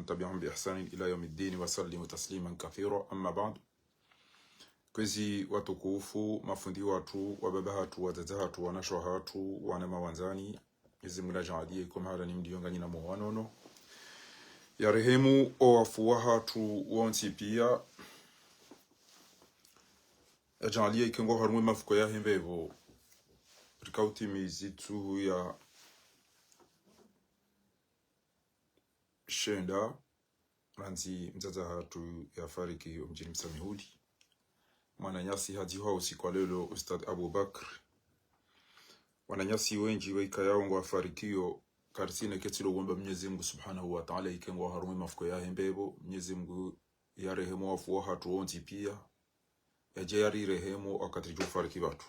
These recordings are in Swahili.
ومن تبعهم بإحسان إلى يوم الدين وسلم تسليما كثيرا. أما بعد, kwezi watukufu, mafundi watu, wababa hatu, wazaza hatu, wanashwa hatu, wanama wanzani, izimula jaadie kumhala ni mdiyongani na mwanono ya rehemu o wafuwa hatu wonsi pia ya jaadie ikengo harumwe mafuko ya hembevo rikauti mizitu ya shenda ranzi mzaza hatu ya fariki mjini Msamihudi. Mwananyasi hadi hao usiku wa leo Ustad Abu Bakr. Wananyasi wengi weika yao ngo afarikio karsine ketilo womba Mwenyezi Mungu Subhanahu wa Ta'ala ikengo harume mafuko ya hembebo. Mwenyezi Mungu ya rehemu wafu hatu onzi pia ya jayari rehemu wakati jo fariki watu.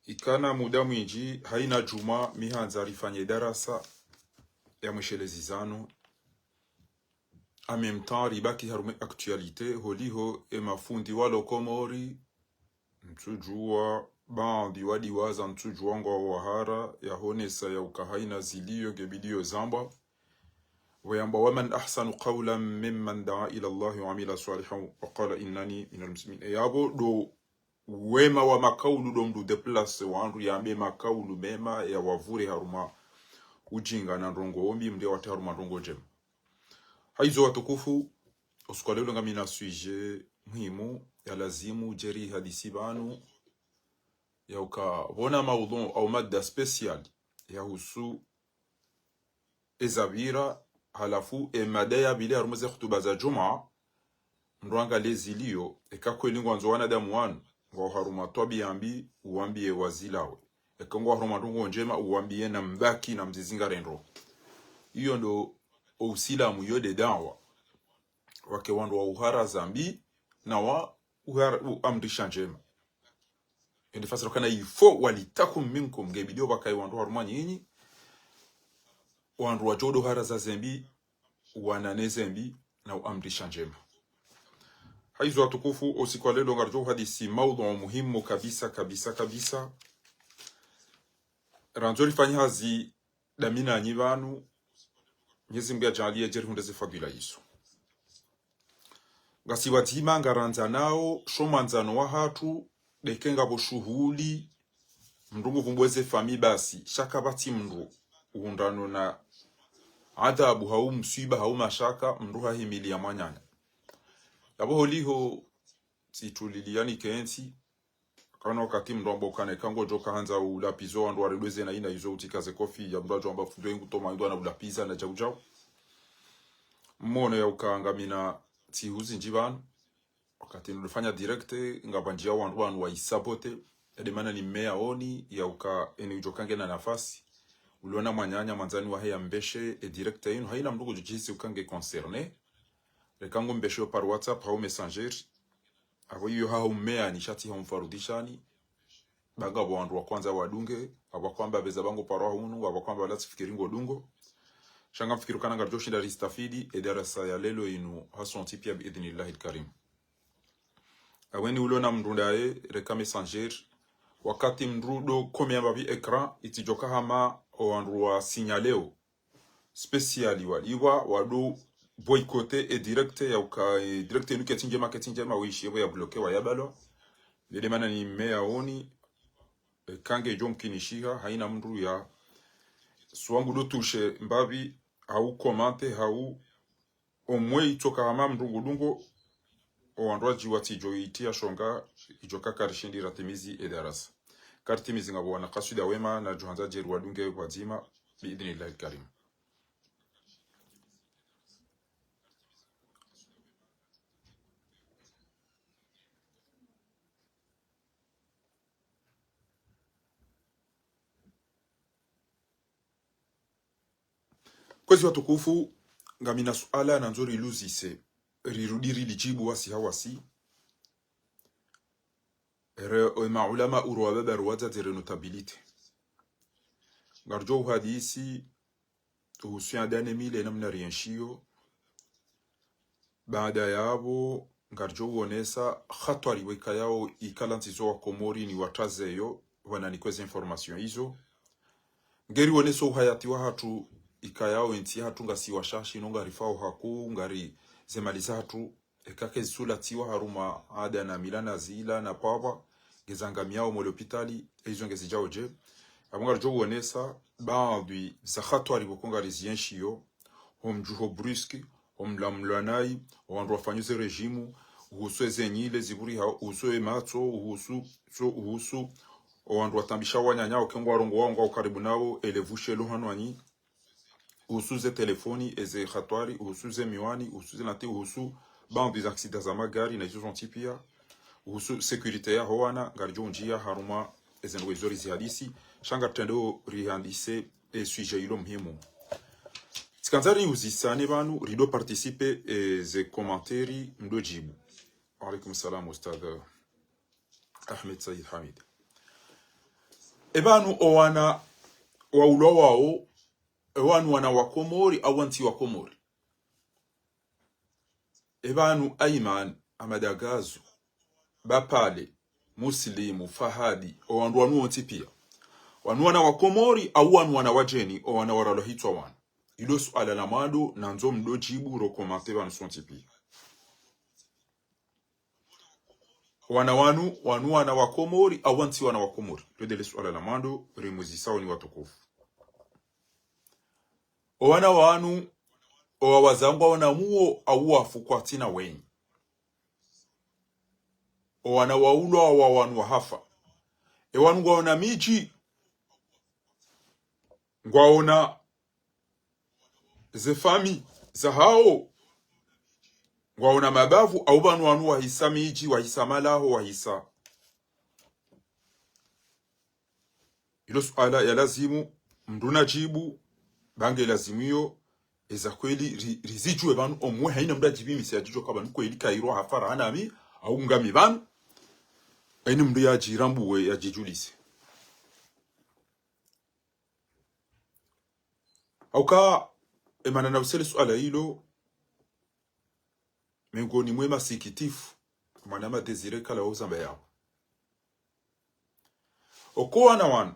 Ikana muda mwingi haina juma mihanza rifanye darasa ya mwishelezi zano amemtari baki harume aktualite holiho emafundi walo komori mtujua bandi wadi waza mtujua ngo wahara ya honesa ya ukahaina zilio gebidio zamba wayamba waman ahsanu qawlan mimman daa ila Allah wa amila salihan wa qala innani minal muslimin. Yabo do wema wa makaulu do mdu deplace wandu yambe makaulu mema ya wavure haruma ujinga na ndongo ombi mde wate haruma ndongo jema. Haizo watukufu, usikwalelo nga mina suije muhimu ya lazimu jeri hadisi banu ya ukabona maudhon au mada special ya husu ezabira halafu madaya bile harumuze khutuba za juma mruanga lezilio ekakwelingo anzo wanadamu wanu wa haruma twabiyambi uwambie wazilawe ekongo haruma ndongo njema uwambie na mbaki na mzizinga rendo. Iyo ndo usilamu yode dawa wake wandu wa uhara zambi na wa uhara amrisha njema. Ndi fasiro kana ifo walitakum minkum gebidio bakai wandu haruma nyinyi wandu wa jodo hara za zambi wanane zambi na amrisha njema. Haizo watukufu, usiku wa leo ngarjo hadisi maudhu muhimu kabisa ranzori fanyazi damina nyivanu Mwenyezi Mungu ajalie jeri hundeze fadhila hizo. Ngasi watima ngaranza nao shomanzano wa hatu dekenga bo shughuli mndungu vumbweze fami basi shaka bati mndu uundano na adhabu hau msiba hau mashaka mnduha himili ya mwanyanya. Yabo holiho situliliani kensi kana wakati mndu ambo kane kango joka hanza ulapizo wandu waredweze na ina hizo utikaze kofi ya mbajo amba fudo yengu toma ndo na ulapiza na jaujau mmono ya ukanga mina tihuzi njibanu wakati nilifanya direct ngabanjia wandu wa isabote edemana ni mmea oni ya uka eni ujokange na nafasi uliona mwanyanya manzani wa haya mbeshe direct yenu haina mndugu jujisi ukange concerne lekango mbeshe par WhatsApp au Messenger abo iyo hao mmea ni shati homfarudishani baga wandu wa kwanza wadunge abakwamba beza bango paroa hunu abakwamba wala sifikiringo dungo shanga mfikirukana ngarjoshi da ristafidi edarasa ya lelo inu hason tipia biidhnillahi alkarim. Aweni ulona mrundae reka Messenger wakati mrudo komi ambavi ekran itijoka hama wandu wa signaleo speciali waliwa wadu boykote e directe ya uka directe nuke tinjema wishi ya bloke wa yabalo vile mana ni mmea oni kange jonkinishiha haina mndu ya swangu do touche mbavi au komante au omwe itoka hama mndungu dungo oandwa jiwati joitia shonga ijoka karishindi ratimizi edarasa kartimizi ngabo wana kasida wema na johanza jeru wadunge wazima biidhnillahi alkarim. Kwezi watukufu ngamina suala na nzori iluzise rirudiri lijibu wasi hawasi maulama uruwababa ruwaza zire notabilite ngarjo hadisi uhusiana dane mile namna rienshio baada yabo ngarjo uonesa khatwari weka yao ikalantizo wa komori ni watazeyo wana nikweze information hizo ngeri uoneso uhayati wa hatu ikayao enti hatunga siwashashi nonga rifao haku ngari zemaliza hatu ekake zisula tiwa haruma ada na milana zila na papa gezanga miao mo l'hôpitali ezo ngezijao je abonga rjo wonesa baadhi za khatwari bokonga rizienshiyo homjuho bruski homlamlanai wandu wafanyuze regimu uhusu ezenyile ziburi ha uhusu ematso uhusu wandu watambisha wanyanya okengwa rongo wangu ukaribu nao elevushe lo hanwanyi uhusu telefoni eze khatwari uhusu miwani uhusu lante uhusu bandi za accidents za magari na hizo pia uhusu security ya hoana ngarjo njia haruma ezenwe zori zihadisi shanga tendo rihandise e sujet ilo muhimu Tkanzari uzisane banu rido participe ze commentari mdo jibu. Alaikum salam ustad Ahmed Said Hamid. Ebanu owana wa ulo wao ewanu wana wakomori awanti wakomori. Ebanu Ayman Amadagazu Bapale Muslimu Fahadi owandu wanu onti pia. Wanu wana wakomori au wanu wana wajeni o wana waralohitwa wana. Ilo suala la mado na nzo mdo jibu rokomante wanu sontipi. Wana wana wakomori awanti wana wakomori. Lodele suala la mado rimuzisao ni watukufu. Wana wanu owawazangwa wana muo au wafukwa tina wenyi. Wana waulwa wa wanu wahafa. Wanu wana miji ngwaona ze fami za hao ngwaona mabavu au banu wanu wahisa miji wahisa malaho wahisa ilo suala ya lazimu mduna jibu bange lazimio eza kweli rizijwe banu omwe haina mda jibi misiajijo kwa banu kweli kairo hafara hanami au ngami banu aini mdu ya jirambu we ya jijulise au ka emana na usele suala hilo miongoni mwema sikitifu manama desire kala ozamba yao okoa na wan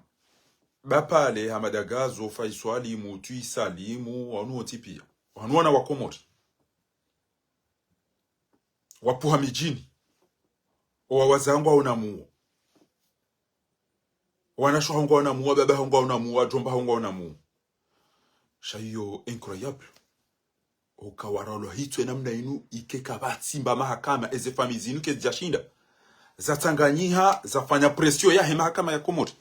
bapale hamadagazo faiswali mutu isalimu wanu otipia wanu wana wakomori wapuha mijini wawazangwa unamuo wanashohongwa unamuo baba hongwa unamuo jomba hongwa unamuo shayo incroyable okawaralo hitwe namna inu ikeka batsimba mahakama eze famizinu ke jashinda zatanganyiha zafanya presio ya mahakama ya Komori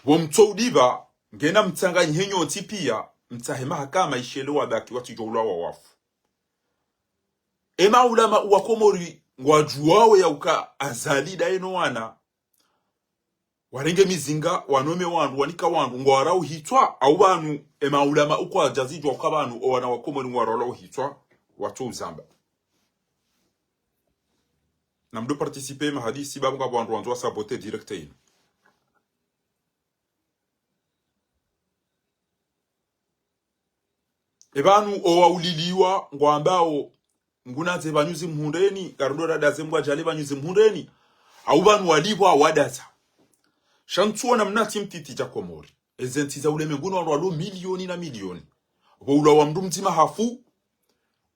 bomtoudiva ngena mtanganyihe nyoti pia mtahe mahakama ishelewa baki watu joula wa wafu ema ulama wa Komori ngwajuawe ya uka azalida eno wana warenge mizinga wanome wandu wanika wandu ngwarau hitwa au banu ema ulama uko ajazijwa kwa banu wana wakomori ngwarau hitwa watu uzamba na mdo participer ma hadisi babu kwa bandu wandu saboter directeur ebanu owa uliliwa ngwambao ngunaze banyuzi mhundeni garudora dazembwa jale banyuzi mhundeni au banu walibwa wadata shantuwa na mnati mtiti cha Komori ezenti za ulemenguni walo milioni na milioni waula wa mdu mzima hafu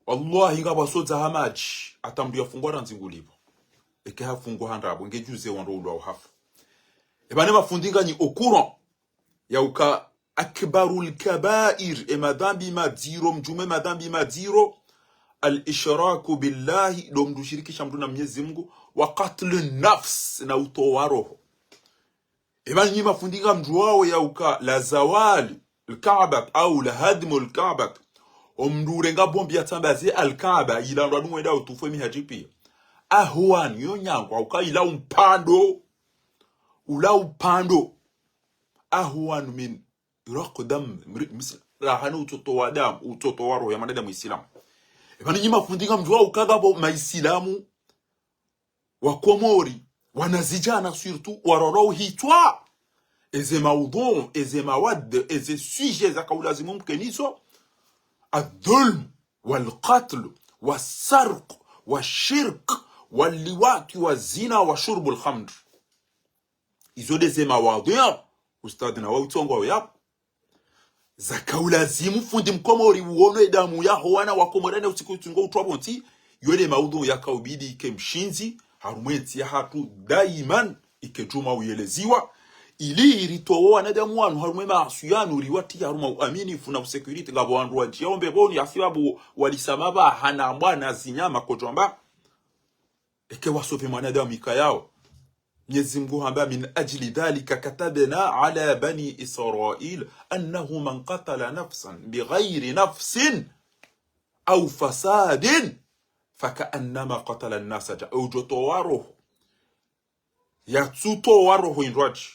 wallahi nga basoza hamaji atamdu yafungwa ranzingulipo eke hafungwa handabo ngejuze wando ula wa hafu ebane mafundinga ni okura ya uka akbarul kabair emadhambi madhiro mjume madhambi madhiro al-ishraku billahi do mdu shirikisha mdu na Mwenyezi Mungu wa qatlu nafs na utowa roho Ibani nyima fundinga mduwao ya uka la zawali al-Kaaba au la hadmu al-Kaaba omdurenga bombi yatambaze al-Kaaba ila ndo mwenda utufu mihajipi ahwan yonyangwa uka ila upando ahwan min raqdam rahana utotowa dam utotowa roho ya manada muislamu ibani nyima fundinga mduwao ukagabo maislamu wa Komori wanazijana surtout waroro hitwa eze maudhum eze mawad eze suje za kaulazimu mkeniso الظلم والقتل والسرق والشرك واللواط والزنا وشرب الخمر izo deze mawadhiya ustadina wa utongo ya zakaulazimu fundi mkomori uone damu yaho wana wakomorane usiku tungo utwabonti yole maudhu yakaubidi ike mshinzi harumwenti ya hatu daiman ike juma uyeleziwa ili iritowo wanadamu wanu harume maasuyanu riwati haruma uaminifu na security ngabo wandu wajiombe boni asibabu walisamaba hana mwana zinyama kojomba eke wasofe mwanadamu ikayao Mwenyezi Mungu hamba min ajli dhalika katabna ala bani Israil annahu man qatala nafsan bighayri nafsin aw fasadin fakaannama qatala an-nasa ja'ujotowaroho yatsutowaroho inraji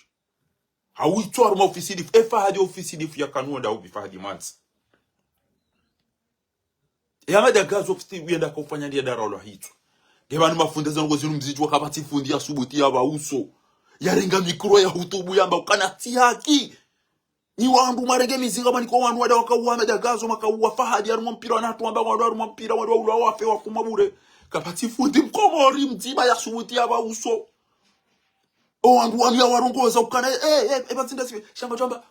hawitwar ma ofisidi hadi ofisidi ya kanuni da ubifahadi manzi yamada gazo ofisidi yenda kufanya ndia daralo hitu Gebanu mafundeza ngo zinu mziji wakabati fundi ya subuti ya bauso yarenga mikro ya hutubu yamba ukanati haki ni wandu marege mizinga maniko wandu wada wakauwa medagazo makauwa fahadi ya rumpira wanatu wamba wandu rumpira wandu ula wafe wakumabure kapati fundi mkomori mtiba ya subuti ya bauso o wandu wami ya warongoza ukana batsinda sibe shamba chamba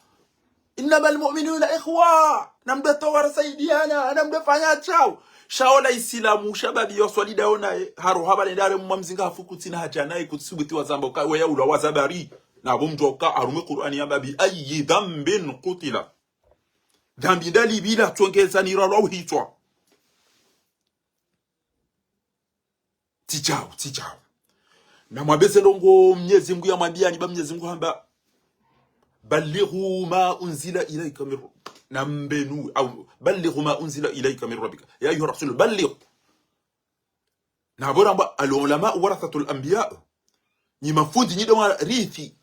innamal mu'minuna ikhwa nambeto warasaidiana namdefanya chao shaola isilamu shababi yoswali daona haro habale ndare mumamzinga hafukutina hajanaye kutsibuti wazamba ka weya ula wazabari na bomjoka arume Qur'ani yababi ayi dhanbin qutila dhambi dali bila tuongeza ni ralo hitwa tijao na mwabese ndongo Mwenyezi Mungu yamwambia ni ba Mwenyezi Mungu hamba balighu ma unzila ilayka min nambenu au balighu ma unzila ilayka min rabbika ya ayuha rasul baligh na bora al ulama warathatul anbiya ni mafundi ni dama rithi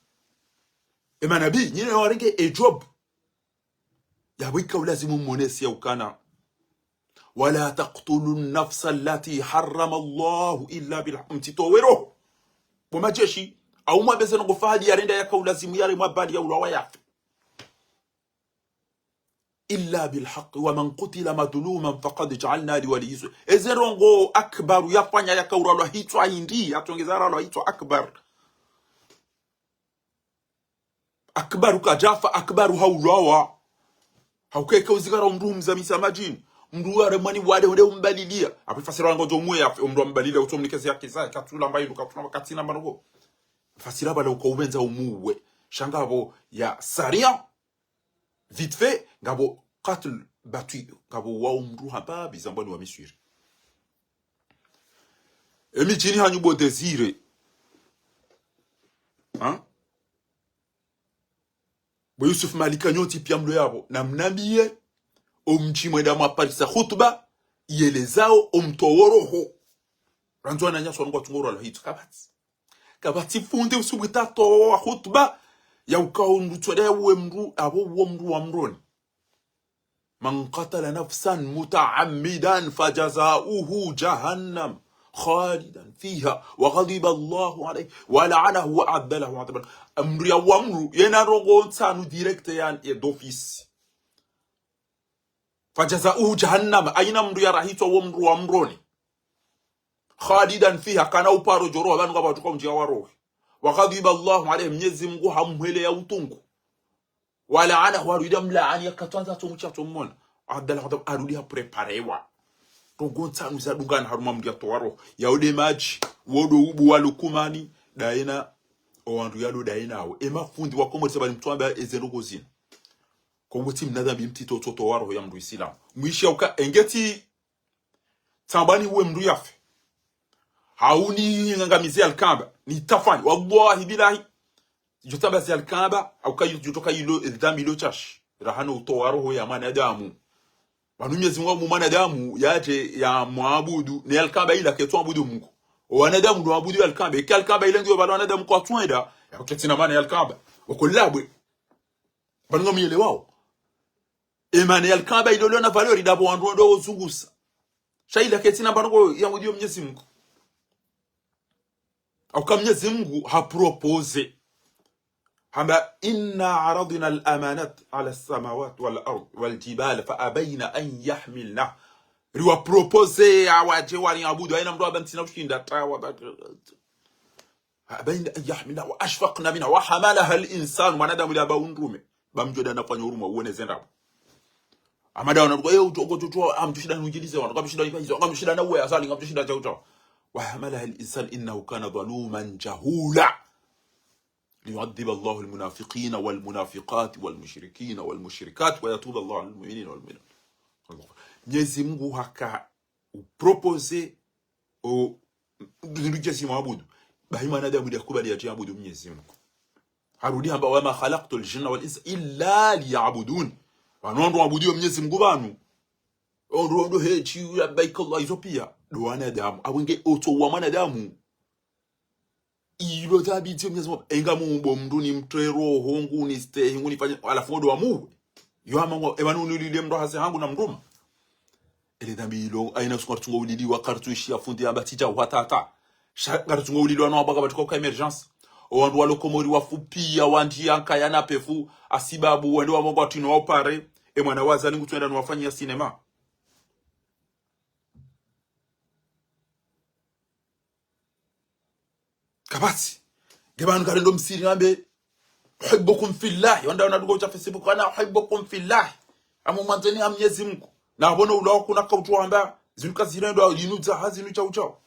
emanabi ni warenge e job ya wika lazimu monesi ya ukana wala taqtulu an-nafsa allati harrama Allah illa bil haqq mtitowero bomajeshi au mwabeze ngo fahadi yarenda yakulazimu yare mwabali ya ulawa yafi illa bil haqq wa man qutila madluman faqad ja'alna li waliyyi ezerongo akbaru yafanya yakauralo hitwa hindi atongezara lo hitwa akbaru kajafa akbaru haulawa haukeka uzigara mndu mzamisa majini mndu are mani wade wade umbalilia apifasira ngo jomwe ya mndu ambalilia utomnikeze yake za katula mbayi katuna katina manogo fasira bala ukaubenza umuwe shangabo ya saria vite fait ngabo qatl battu ngabo wa umru hapa bizambani wa misiri emi chini hanyubo desire bo Yusuf Malika nyoti pia mlo yabo na mnambie omchimwe da maparisa khutba yelezao omtoworoho ranzwa na nyaso ngo tungoro lo hitu kabati funde usubita to khutba ya ukaundu twada we mru abo wo mru wa mroni man qatala nafsan muta'ammidan fajazaohu jahannam khalidan fiha wa ghadiba Allahu alayhi wa la'anahu wa adalahu adaban amru ya wamru yena rogo nsanu direct yan e d'office fajazaohu jahannam aina mru ya rahito wo mru wa mroni khalidan fiha kana uparo joro abantu ngabatuka mjia warohi wa ghadiba Allahu alayhi Mwenyezi Mungu hamwele ya utungu wala ana warida mlaani yakatwanza tumucha tumona adala kadam arudia preparewa togonta nuzadungana haruma mdia towaro yaode maji wodo ubu walukumani daina owandu yalo daina awo emafundi wakomo tsabali mtwamba ezenogozina kongoti mnadhambi mtito totowaro ya mndu Islam mwisha uka engeti tambani uwe mndu yafe hauni ngangamizi al-Kaaba ni tafani wallahi billahi jotamba si al-Kaaba au kayo jotoka ilo dhambi ilo chash rahano utowaro ho ya manadamu banu Mwenyezi Mungu manadamu yaje ya muabudu ni al-Kaaba ila ketu abudu Mungu wanadamu ndo abudu al-Kaaba ke al-Kaaba ile ndio bado wanadamu kwa twenda ya ketina maana al-Kaaba wakolabwe banu ngamiele wao emane al-Kaaba ile na valori dabo wandu ndo ozungusa shaila ketina banu ya Mwenyezi Mungu au kama Mwenyezi Mungu hapropose hamba inna aradna al-amanat ala as-samawati wal-ard wal-jibal fa abayna an yahmilna riwa propose awaje wali abudu aina mtu abantina ushinda tawa abayna an yahmilna wa ashfaqna minha wa hamalaha al-insan wanadamu la baundume bamjoda nafanya huruma uone zenda amada wanaruka utokototoa amtushida nujilize wanakamshida hizo akamshida na uwe asali ngamtushida cha utoa wa hamala al-insan innahu kana zaluman jahula liyu'adhib Allahu al-munafiqina wal-munafiqat wal-mushrikina wal-mushrikat wa yatubu Allahu al-mu'minina wal-mu'minat. Mwenyezi Mungu haka upropose o ndujesi maabudu bahima nadamu ya kubali ya abudu Mwenyezi Mungu harudi hamba wama khalaqtul jinna wal insa illa liya'budun wanondo abudiwa Mwenyezi Mungu banu ondo hechi ya baikallah izopia do wanadamu awenge oto wa wanadamu ilo tabiti Mwenyezi Mungu enga mumbo mndu ni mtrero hongu ni stay nguni fanya alafu ndo amu yo amango ebanu nilile mndo hase hangu na mnduma ele dambilo aina sukar tungo ulili wa kartushi afundi abatija watata shaka tungo ulili wana abaga batiko ka emergence owandu walokomori wafupia wandi yanka yana pefu asibabu wende wa mongo atino opare e mwana wazali ngutwenda nwafanyia cinema kabati gebanu karendo msiri nambe uhibbukum fillah wanda wanadugo cha Facebook ana uhibbukum fillah amu mwanzeni ya Mwenyezi Mungu na abona ulawa kuna kautuamba zinuka zirendo yinuza hazinu cha uchao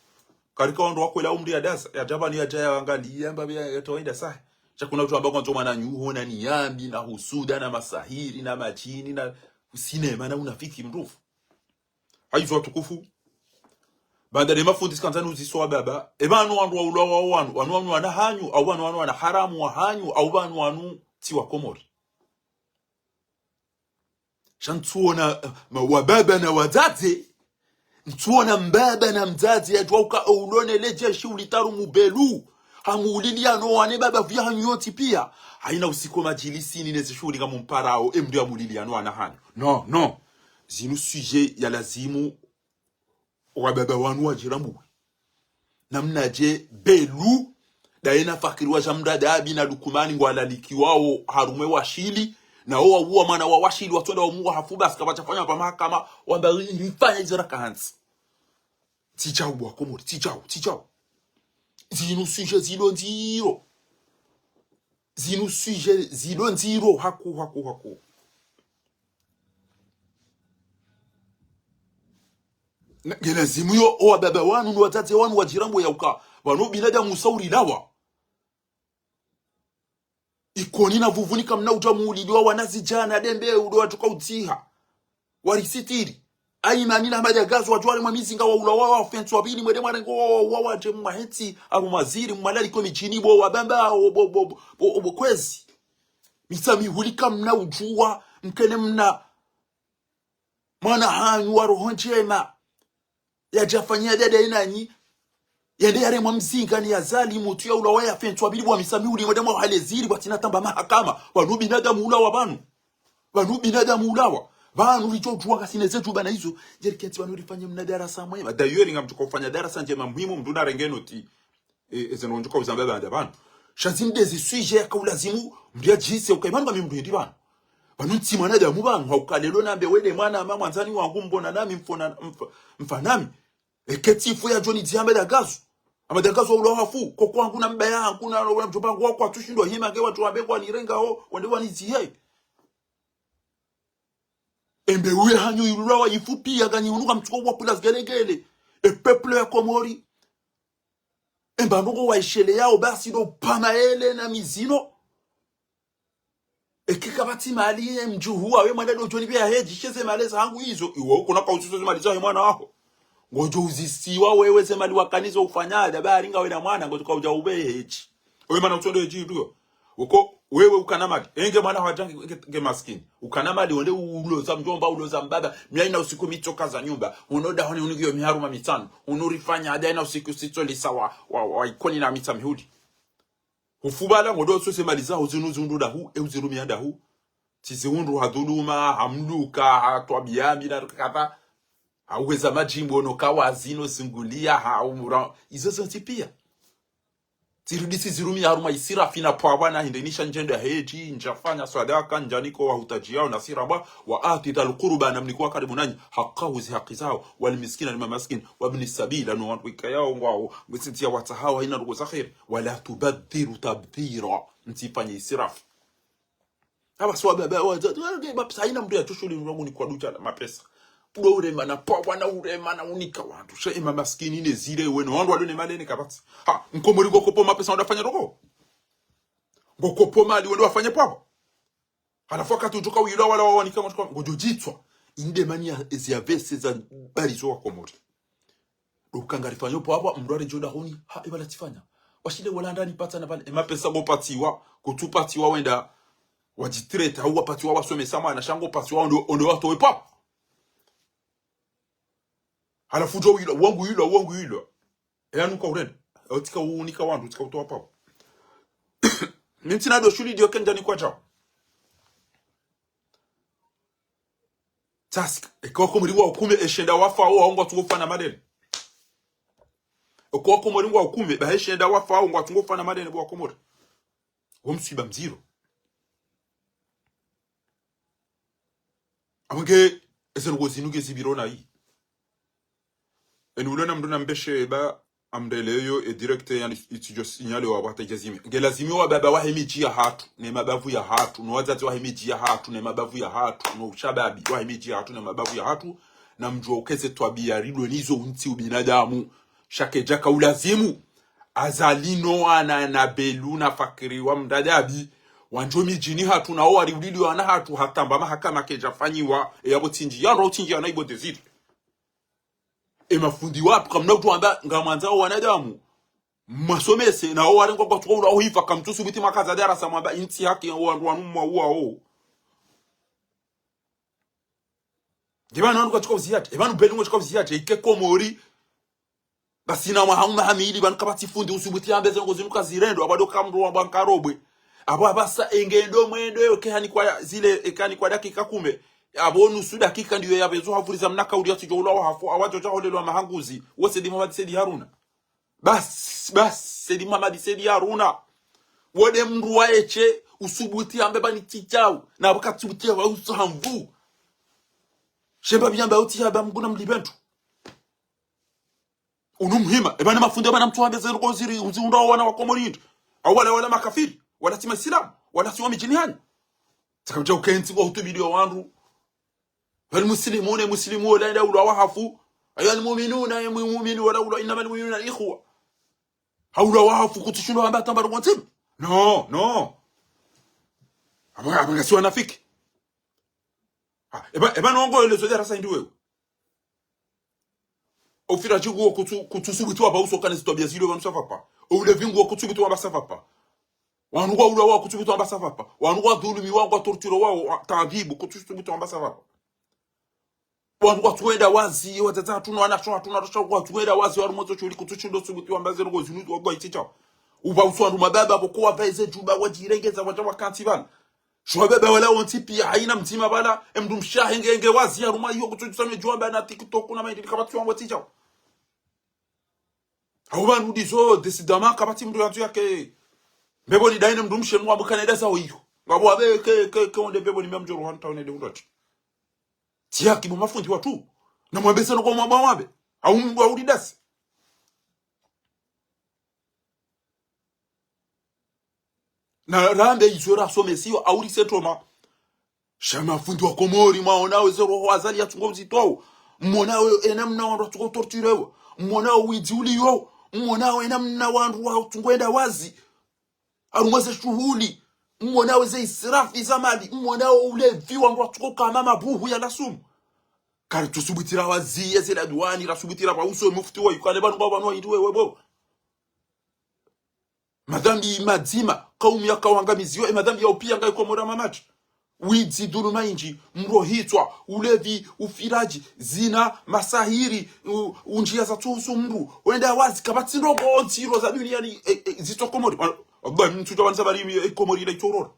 karika wando wako ila umri ya dasa ya tabani ya jaya wangalia mbabe ya towaida sahi chakuna watu ambao kwanza mwana nyuho na niyambi na husuda na masahiri na majini na sinema na unafiki mrufu haizo watukufu banda de mafundisi kanzani uziswa baba ebanu wandu wa ulawa wanu wana hanyu au wanu wana haramu wa hanyu au wanu tiwa komori shantuona wababa na wazazi ntuona mbaba na mzazi ya jwauka ulone lejeshi ulitaru mubelu hamuulilia no wane baba vya nyoti pia haina usiku majilisi ni nezi shughuli kama mparao ndio amulilia no ana hanyu no zinu sujet ya lazimu wa baba wanu wa jirambu namnaje belu daena fakiri wa jamrada abi na lukumani ngwala likiwao harume wa shili na owa uwa mana wa washili watwenda wa mungu hafuba sikabachafanya pa mahakama wamba ilifanya hizo rakansi tichau bwa komori tichau zinu sujet zilo nziro haku ngena zimu yo owa baba wanu ni watate wanu wajirambo ya uka wanu binadamu sauri lawa ikoni na vuvunika mna utamuuliliwa wanazijana dembe udo watuka utiha warisitiri aimani na madagazo wajwale mwamizinga wa ulawa wa fentu wabili mwede mwarengo wa waje mwaheti arumaziri mmalali komi chinibo wabamba obokwezi mitami hulika mna ujua mkene mna mwana hanyu wa roho njema ya jafanya dede inanyi yende yare mwamzinga ni yazali mutu ya ulawa ya fentu wabili wa misami uli mwede mwa haleziri watina tamba mahakama wanubi nadamu ulawa banu lichojua kasine zetu bana hizo jeriketi wanu lifanye mna darasa mwema dayori ngamtuka ufanya darasa njema muhimu mduna rengeno ti ezenonjuka uzamba banda banu shazinde zisuje yakulazimu mdia jise ukaimanga mimdundi banu banu ntimwana da mu banu haukalelo nambe wele mwana mama mwanzani wangu mbona nami mfanami eketifu ya Johnny Diambe dagazo amadagazo ulo hafu kokwa wangu na mbaya hakuna mjobangu wako atushindwa hima ngewa tuambekwa ni renga ho wende wanizihe embe uye hanyu ilulawa yifupi ya ganyi unuka mtuko wa pulas gelegele peple ya komori emba ndongo wa ishele yao basi do pamaele na mizino kikabati mali mjuhu awe mwana do Johnny bia heji sheze maleza hangu hizo iwo kuna kausuzo mali za mwana wako ngojo uzisiwa wewe ze mali wakanizo ufanyada bari ngawe na mwana ngojo kauja ube heji wewe mana utondo heji ndio uko wewe ukanamali enge mwana hawatangi nge maskini ukanamali wende uloza mjomba uloza mbaba miaina usiku mitoka za nyumba unoda honi unigio miharuma mitano unurifanya adaina usiku sitoli sawa wa ikoni na mita mihudi ufubala ngodo sose mali za uzunuzundu da hu euzirumi anda hu tiziundu haduluma hamluka hatwabiambi na kata hauweza majimbo no kawazino singulia haumura izo zonti pia tirudisi zirumi haruma isirafina pwabana hindenisha njendo ya heji njafanya sadaka njaniko wa hutajiao na siraba wa atita alquruba na mnikuwa karibu nanyi haqahu zi haqi zao wal miskina lima maskin wa ibn sabila no wanwika yao ngwao msitia watahawa ina rugo zakhir wala tubadhiru tabdhira ntifanye israf aba so baba mapesa haina mtu atoshuli mwangu ni kwa ducha na mapesa ule urema na poa na urema na unika watu she maskini ne zile wenu wandu walone malene kabati ha nkomori gokopo mapesa ndafanya roko gokopo mali wendo wafanye poa halafu wakati utoka uyila wala wawanika ngojojitwa inde mania eziavese za barizo wa komori ukangarifanya poa hapo mrware joda honi ha ibala tifanya washile wala ndani pata na pale mapesa gopatiwa kutupatiwa wenda wajitreta au wapatiwa wasome sama na shango patiwa ondo watowe papa halafu jo yilo wangu yilo yanuka urenda otika unika wandu tika utowa papa mintina do shuli dio kenja ni kwa jao task ekoko muri wa ukume eshenda wafa au aongo tungofa na madeni ekoko muri wa ukume ba eshenda wafa au aongo tungofa na madeni bwa komori womsiba mziro amange ese ngozi nuge zibirona yi eni ulona mdona mbeshe ba amdeleyo e directeur yani itijo signale wa wata jazimi ngelazimi wa baba wa hemiji ya hatu ne mabavu ya hatu no wazazi wa hemiji ya hatu ne mabavu ya hatu no shababi wa hemiji ya hatu ne mabavu ya hatu na mjua ukeze twabia ridwe nizo unti ubinadamu shake jaka ulazimu azalino wana na belu na fakiri wa mdadabi wanjo mijini hatu na wari ulili wana hatu hatamba mahakama kejafanyiwa yabo tinji ya naibo desiri mafundi wapi kamna mtu amba ngamanza wanadamu masomese na wale kwa tukao ula hifa kamtusu biti makaza darasa mwamba inti haki wanumwa uao jibana ndo kwa ziyate ebanu belu kwa ziyate ikeko mori basi na mahanga hamili ban kabati fundi usubuti ambeze ngo zinuka zirendo abado kamro wa bankarobwe abo abasa engendo mwendo yoke hani kwa zile ekani kwa dakika 10 abonu su dakika ndiyo yabezo havuriza mnaka uri ati jola wa hafu awajo jaholelwa mahanguzi wose di Muhammad Said Haruna bas Said Muhammad Said Haruna wode mndu waeche usubuti ambeba ni tijau na bakatubuti wa usamvu shemba byamba uti haba mguna mlibentu unumhima ebana mafundi bana mtu ambeze ngoziri uziunda wana wa komorindo awala wala makafiri wala tima islam wala siwa mijinihani takamja ukenti wa hutubidio wandu والمسلمون مسلمون لا دولة وحفوا أيها المؤمنون يا المؤمنون ولا ولا إنما المؤمنون الإخوة هؤلاء وحفوا كنت شنو عم بتنبر وانتم no أما سوى نافيك إبان وانغو اللي سودي راسا يندوه أو في رجوع كنت سوبتوا باوسو كان يستوى بيزيلو وانسافا با أو لفينغو كنت سوبتوا باسافا با وانغو أولا كنت سوبتوا باسافا با وانغو ظلمي وانغو تورتيرو تعذيب كنت سوبتوا باسافا با watu wenda wazi watata tuno anasho tunarusha watu wenda wazi warumozo chuli kutushindo subuti wambaze ngo zinutu ogwa iticha uba uswandu mababa bokuwa vaize juba wajirengeza waja wakanti bana shwa baba wala ontipi haina mtima bala emdumsha ngenge wazi yaruma yo kutusame jwamba na TikTok na maindi kabatu wangu iticha hauba nudizo desidama kabati mdu yantu yake mbebo ni daine mdumshe mwa bukaneda sawo hiyo ngabo abe ke onde mbebo ni memjoro hanta onede uloti tiaki bo mafundi watu na mwambesa no kwa mwambe au mbu audidasi na rambe izora somesiwa auri setoma shama fundi wa komori maonao zero wazali atungozi to mmonao enamna wandu tuko torturewa mmonao widzuli yo mmonao enamna wandu wa tungwenda wazi arumaze shuhuli mmonao ze israfi zamali mmonao ulevi wandu tuko kama mabuhu ya lasumu kari tusubitira wazi ezela duani rasubitira pa uso mufti wa yukale banu baba no indwe webo madhambi madzima kaumi yakawangamiziwa madhambi ya upia ngai komora mamachi widzi duluma inji mrohitwa ulevi ufiraji zina masahiri unjia za tusu mru wenda wazi kabati ndogo ntiro za duniani zito komori abba mtu tabanza bari komori ile tororo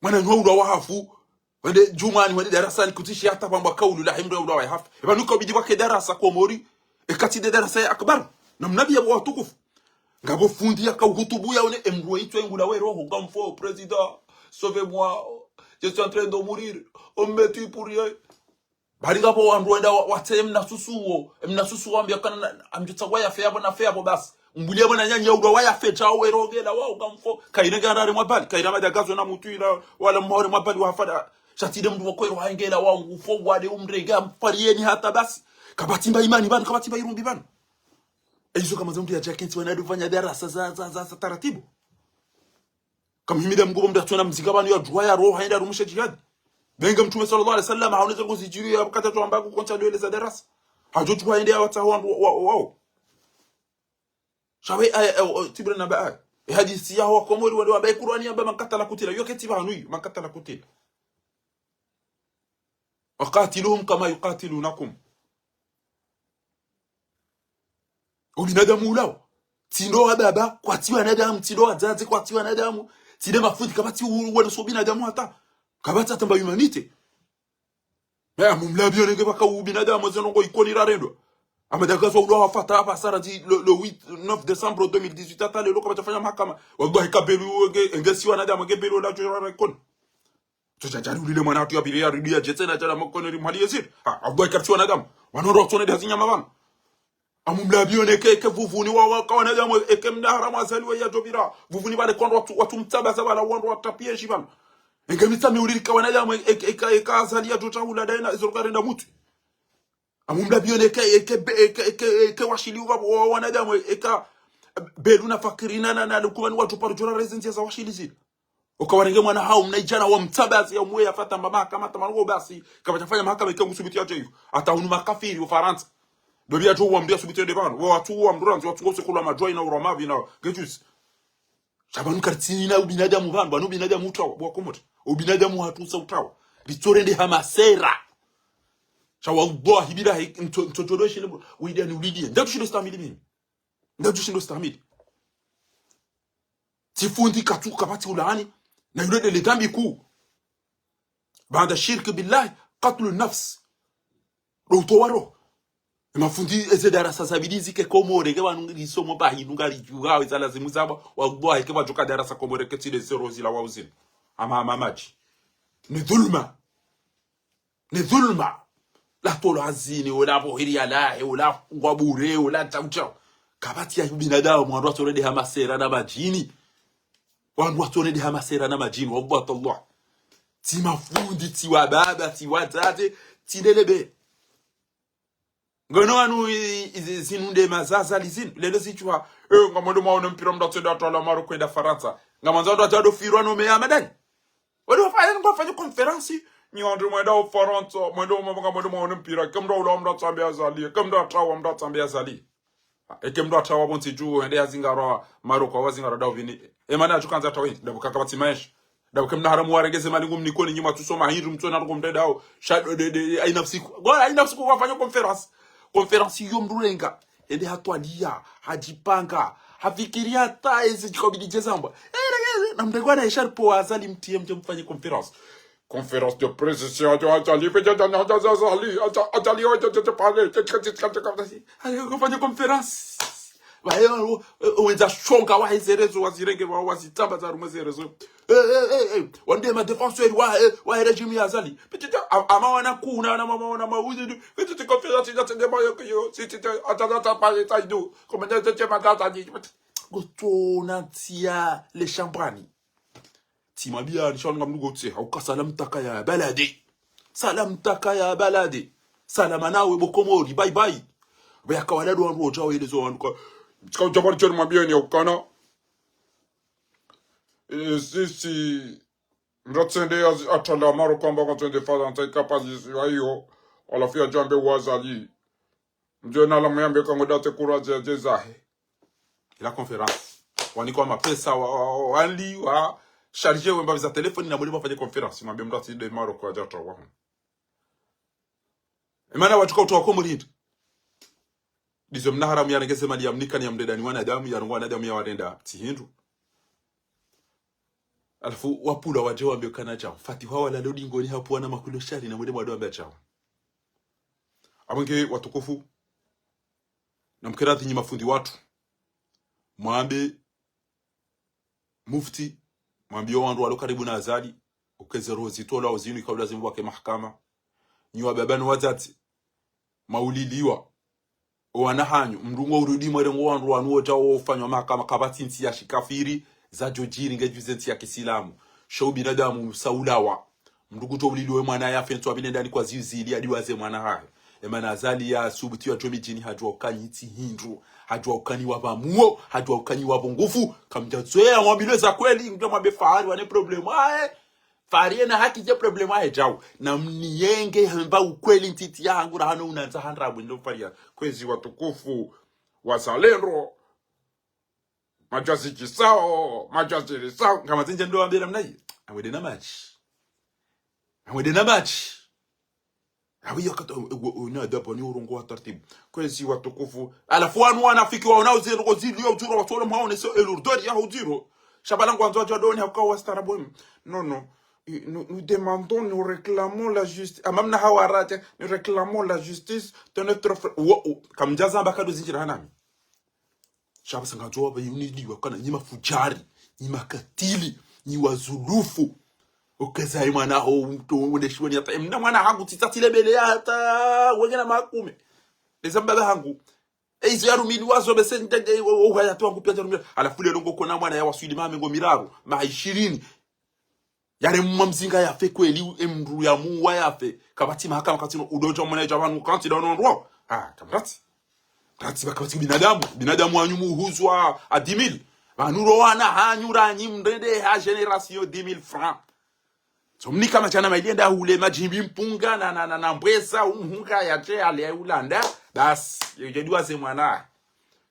mana nwa wahafu wende jumani wende darasani kutishi hata kwamba kaulu la himra ula wa hafu eba nuko bidi wake darasa komori ekati de darasa ya akbar na mnabi ya watukufu ngabo fundi ya hutubu ya one emro itwe ngula we roho ngamfo president sauvez-moi je suis en train de mourir on me tue pour rien bali ngapo wandu wenda wate mnasusuo ambia kana amjutagwa ya feyabo na feyabo basi mbulia bana nyanya udwa waya feta werogela wao kamfo kairega ndare mwabali kaira madagazo na mutuira wala mhore mwabali wafada shatide mdu wakwero haingela wao ufo wade umrega mparieni hata basi kabatimba imani bana kabatimba irumbi bana ezo kama zamtu ya jakenti wanadufanya darasa za taratibu kama himida mgobo mda tuna mzika bana ya dua ya roho haenda rumusha jihad benga mtume sallallahu alaihi wasallam haoneza kuzijiri ya wakati tu ambako koncha ndio za darasa hajotu haende ya wata wao shawe tibra na baa hadisi yao komori wale wa Qur'ani amba mankatala kutila yoketi banui mankatala kutila waqatiluhum kama yuqatilunakum ubinadamu lao tindo wa baba kwatiwa na damu tindo wa zazi kwatiwa na damu tide mafuti kabati uwe so binadamu hata kabati atamba humanity ya mumlabio nege baka ubinadamu zongo ikoni rarendo amadagazo ulo wafata hapa sara di le 9 décembre 2018 ata lelo kabata fanya mahakama wallahi kabelu ngesiwa na damu gebelu la jora kon tujajari ulile mwana watu ya bilia rudia jetena jana mkono mali yezir wallahi kabtiwa na damu wanoro tone dazinya mabana amumlabio neke vuvuni wa kawana damu ekemda haramu azaliwa ya jobira vuvuni bale kondo watu mtabaza bala wando watapie shibana ngemita miulika wanadamu azalia tutaula daina izorgarenda mutu amumlabio neke washili wa wanadamu beluna fakirina na kubani watu parujura rezentia za washili zile ukawarenge mwana hao mnaijana wa mtabazi ya mwe yafata mama kama tamarugo basi kama tafanya mahakama ikangusubitia hiyo ataunu makafiri wa Faransa Bebia tu wambia subite de ban. Watu wa mduranzi watu wose kula majoi na uramavi na gejus. Shabanu kartini na ubinadamu van, banu binadamu utawa bwa komoto. Ubinadamu hatusa utawa. Bitorende hamasera. Shawa ubwa hibira mtotodoshi nebo wida ni ulidie. Ndatu shindo stamili mimi. Ndatu shindo stamili. Tifundi katu kapati ulaani na yule le dambi ku. Baada shirk billahi qatlu nafs. Rutowaro. Mafundi eze darasa zabirizi ke komore ke banu lisomo bahinunga lijuga izala zimuzaba wagboa ke bajoka darasa komore ke tile zero zila wauzini ama maji ni dhulma la tolo azini wala bohiri ala wala ngwabure wala taucha kabati ya binadamu wandu atolede hamasera na majini wandu atolede hamasera na majini wabwa Allah ti mafundi ti wababa ti watate ti delebe ngono anu zinunde mazaza lizin lelo sichwa ngamondo maona mpira mdatenda atala maro kwenda Faransa ngamanza ndo atado firwa no meya madani wadi wafanya konferensi ni andru mwenda Faransa mwendo ngamondo maona mpira kamdo ulo mdatambia azali kamdo atawa mdatambia azali ekemdo atawa bonti juu ende azingara maro kwa wazingara davini emana achukanza atawe ndabo kakabati maesh ndabo kemna haramu waregeze malingu mnikoni nyuma tusoma hiru mtona ngomdedao shado de ainafsiku gola ainafsiku wafanya konferensi konferensi yomrulenga ende hatwalia hajipanga hafikiria hata hizi jikabidi zamba na mdegwana isharpo azali mtie mje mfanye conférence de presse atali peja na azali atali oje pale kufanya conférence bayo wenza shonga wahizerezo wazirenge wazitamba za rumezerezo wande ma défenseur wa régime ya azali petita ama wana kuna na mama wana mauzi petita conférence ya tendema yo c'était atata pale taido comme de tema data di gotona tia le champagne timabia nishanga mnugo tse hauka salam takaya balade salama nawe bokomori bye bye baya kawadadu wangu otawo elezo wangu kwa jabari choni mabia ni ukana sisi mratsende atala maro kwamba kwatende fadha ntaika pazi hiyo alafia jambe wazali mjona la myambe kwa ngodate kuraje jezahe ila conference waniko mapesa wali wa charger wemba za telefoni na mwalimu afanye conference mwambie mrati de maro kwa jata wa emana watuka utoa ko mulindi dizo mnaharamu yanegeze mali yamnika ni yamdedani wanadamu wanadamu ya warenda tihindu alafu wapula waje wambie kana chao fatiha wala lodingo ni hapo wana makulo shari na mwalimu wadwa chao abange watukufu na mkerathi nyima fundi watu mwambe mufti mwambie wandu walo karibu na azali ukezero zitola uzini kabla zimbu wake mahakama ni wababano watati mauliliwa wanahanyu mndungo urudi mwere ngwandu wanuota ofanywa mahakama kabatinti ya shikafiri za jojiri ngejuzenti ya Kisilamu shau binadamu saulawa mndugu to uliliwe mwana ya fentu abine ndani kwa zizili adiwaze mwana hayo emana azali ya subuti wa tomi jini hajua ukanyiti hindu hajua ukani wabamuo hajua ukani wabongufu kamjatsoea mwabile za kweli ndio mwabe fahari wane problemu ae fahari na haki je problemu ae jau na mnienge hamba ukweli ntiti yangu na hano unanza handrabu ndo faria kwezi watukufu wazalendo majazi kisao majazi risao kama zinje ndo wambele mnai awede na machi hawiyo kata una dapo ni urongo wa taratibu kwezi watukufu alafu wanafiki wao nao zero zilio juro watole maone so elurdori ya hudiro shabalangu anzo jadoni hakao wastarabu non nous demandons, nous réclamons la justice. Amamna hawarate, nous réclamons la justice de notre frère. Comme jaza bakado zinjira hanami. Shaba sangajoa ba yuniliwa kana nyima fujari, nyima katili, ni wazulufu. Okeza imana ho uneshwani hata mna mwana hangu titatile bele hata wengine makume. Lezamba hangu. Eizo yarumili wazo besende ohaya to wangu pia yarumili. Alafu le longo kona mwana ya waswidi mame ngo miraru, ma 20. Yare mwamzinga yafe kweli emru ya muwa yafe kabati mahakama katino udojo mwana jabanu kanti dono ndo kamrati kanti bakabati binadamu anyumu huzwa a 10000 banuro wana hanyura nyimrede ha generation 10000 francs so mni kama chana mailienda hule majimbi mpunga na mbweza umhunga yaje ale ulanda bas yejedwa se mwana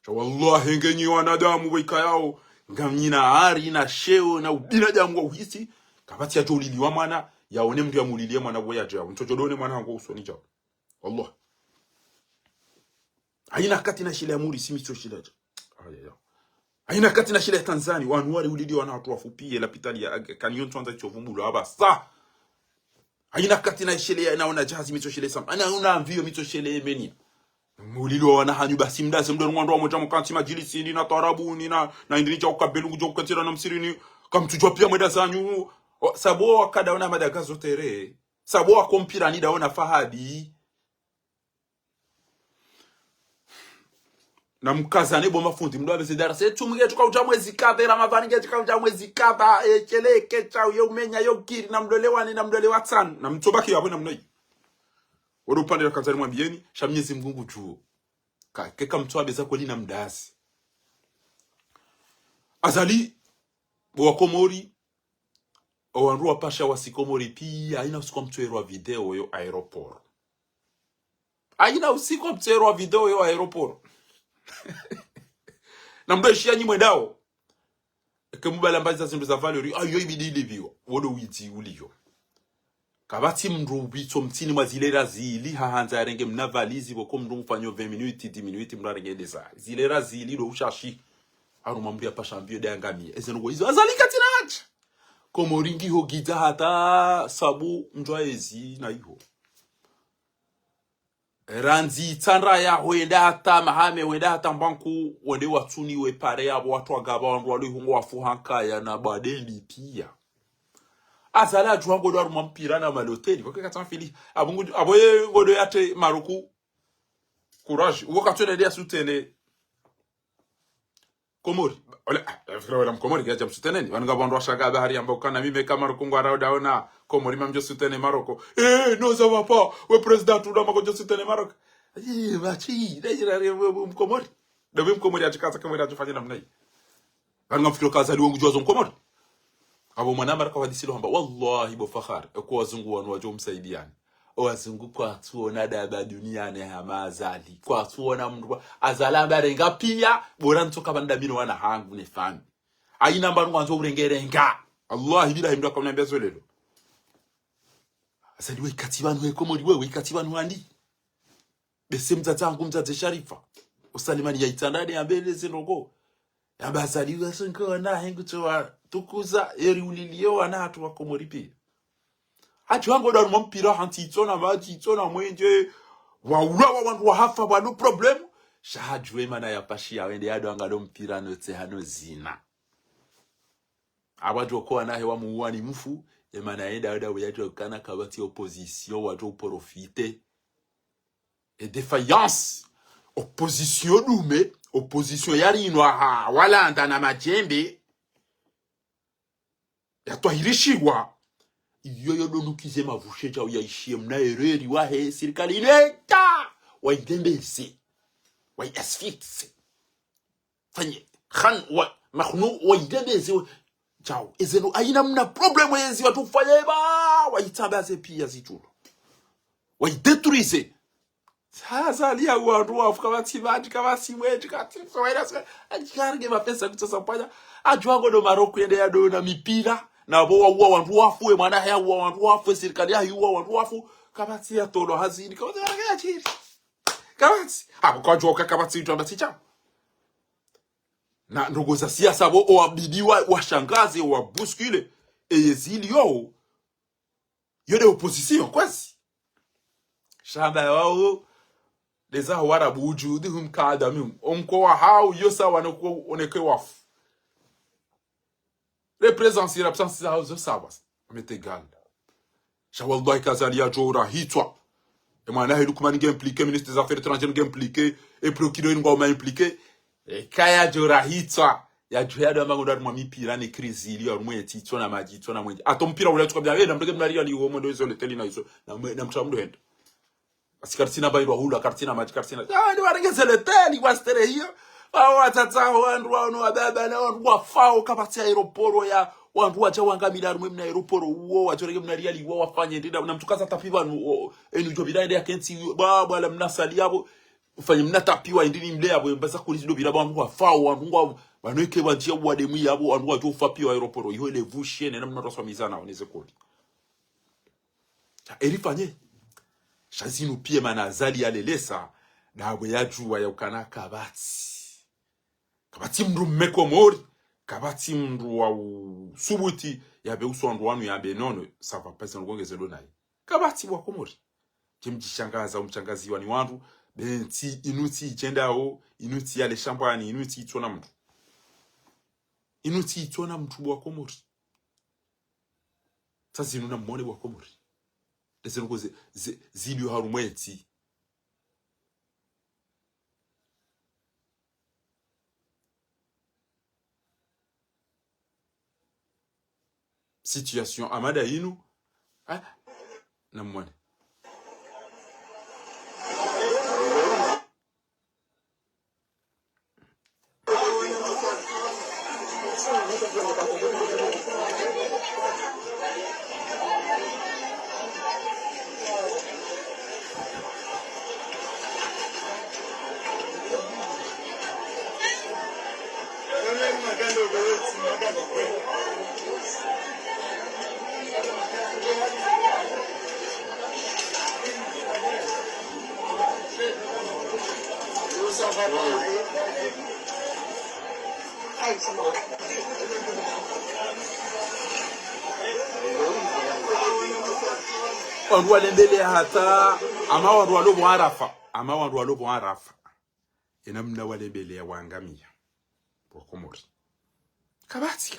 so wallahi ngenyi wanadamu wikayao ngamnyina ari na sheo na binadamu wa uhisi kabati ya joliliwa mwana yaone mtu yamulilie mwana boya jawo mtochodone mwana wangu usoni jawo wallah haina kati na shile ya muri simicho shile haina kati na shile ya Tanzania wanuari ulili wana watu wafupie la pitali ya kanyon tuanza chovumbulu haba sa haina kati na shile ya naona jahazi mito shile sam ana una mvio mito shile Yemenia mulili wana hanyu basi mdaze mdo ngwando wa moja mkanti majilisi ni na tarabuni na indiricha ukabelungu jo ukatira na msirini kamtujwa pia mweda zanyu sabo wakada ona madagazo tere sabo wakompira ni daona fahadi na mkazane bo mafundi mdo abese darase tumge tukauja mwezi kadera mavanige tukauja mwezi kaba cheleke chao yo menya yo kiri na mdolewani na mdolewa tsan na mtobaki yabo na mnai wado upande wa kazani mwambieni shamnyezi mgungu juo keka mtoabe zako lina mdasi azali bo wakomori owanrua pasha wasikomori pia aina usiku mtuero wa video yo aeroport aina usiku mtuero wa video yo aeroport na mdo ishia nyimwe dao kemubala mbaza zindu za valeri ayo ibidili vyo wodo witi uliyo kabati mndu bito mtini mazilera zili hahanza yarenge mnavalizi boko mndu mfanyo 20 minuti 10 minuti mndu arengedeza zilera zili do ushashi arumambia pasha mbio dangami ezengo hizo azalika tinaje komoringi ho gita hata sabu mjwaezi na iho ranzi tanra ya wenda hata mahame wenda hata mbanku wende watuni we pare yabo watu wagaba wandu wali hungo wafuhanka ya na badeli pia azala juango do aruma mpira na maloteli kwa kaka tanfili abungu aboye ngodo yate maruku courage uko katone dia sutene komori wala mkomori gaja msuteneni wanga bandu washaka bahari ambao kana mime kama rukungu araudaona komori mamjo sutene Maroko no ça va pas we president unda makojo sutene Maroko bachi dajira mkomori ndio mkomori atakaza kama anafanya namna hii wanga mfikiro kaza liwangu jozo mkomori abo mwana Maroko hadisilo hamba wallahi bo fakhar kwa wazungu wanu wajo msaidiani wazungu kwa tuona daba duniani hamazali kwa tuona mndu azalamba renga pia bora ntoka bandamino wana hangu ne fami aina mbangu wanzo urengerenga Allah bila mndu akamwambia zolelo asali we katibanu we komori we katibanu andi bese mtazangu mtaze Sharifa usalimani ya itandade ambele zenogo yabasali wasenko na hengu tukuza eri ulilio wana hatu wa komori pia hati wango da mpira hantitona majitona mwenje waula wangu hafa wa no problem shahajwe mana ya pashia wende yado anga do mpira no te hano zina abajwa kwa nahe wa muwani mfu emana enda oda wajwa kana kabati opposition wajwa profiter et défaillance opposition dume opposition yari inwa wala andana majembe yatwahirishiwa iyo donukize mavushe cha uyaishie mnaereri wahe serikali ineta waidembeze waiasfix fanye khan wa makhnu waidembeze chao ezeno aina mna problem yezi watu fanye ba waitambaze pia zitulo waidetruize sasa lia watu wafuka batimati kama simweji kati soera ajikarge mapesa kutsa panya ajwango do Maroko ende ya do na mipira na bo wa wantu wafu mwana haya wa wantu wafu serikali ya yuwa wantu wafu kabati ya tolo hazini kabati ya chiri kabati hapo kwa joka kabati tu ambacha na ndogo za siasa bo wabibiwa washangaze wa buskule ezili yo de opposition kwasi shamba wao leza wara buju di hum kada mi onko wa hao yosa wanoko oneke wafu représence l'absence de hausa sabas mais égal shawal doy kazalia jora hitwa e mwana hedu kuma ninge impliqué ministre des affaires étrangères ninge impliqué et procureur ngoma impliqué e kaya jora hitwa ya juhada mangoda mwa mipira ni crise ili ya mwe titwa na majitwa na mwe atompira ule tukabya yenda mrege mnaria ni uomo ndo izo leteli na izo na mtamdo henda asikartina bairwa hula kartina maji kartina ni warengeze leteli wastere hiyo watata wandu wano wababa na wandu wafao kabati aeroporo ya wandu wacha wangamira rumwe mna aeroporo uo wachorege mna riali uo wafanye ndida na mtukaza tapiwa enu jobira ende ya kenti baba la mnasali yabo ufanye mnatapiwa indini mle yabo mbasa kulisi dobira wandu wafao wandu wanweke wanjia wademu yabo wandu wacho ufapiwa aeroporo iyo ele vushene na mnatoswa mizana waneze kodi erifanye shazinu pie manazali ya lelesa na abo yajuwa ya ukana kabati mndu mmeko mori kabati mndu wa subuti ya beuso wandu wanu ya benono sava pesa ngongeze donai kabati wa komori kimjishangaza umchangazi wani wandu benti inuti jendao inuti yale shambani inuti itona mtu wa komori sasa inuna mwone wa komori lese ngoze zilio harumweti situation amada inu na mwane wandu walembele hata ama wandu walobo arafa ina mna walembele ya wangamia kwa komori kabati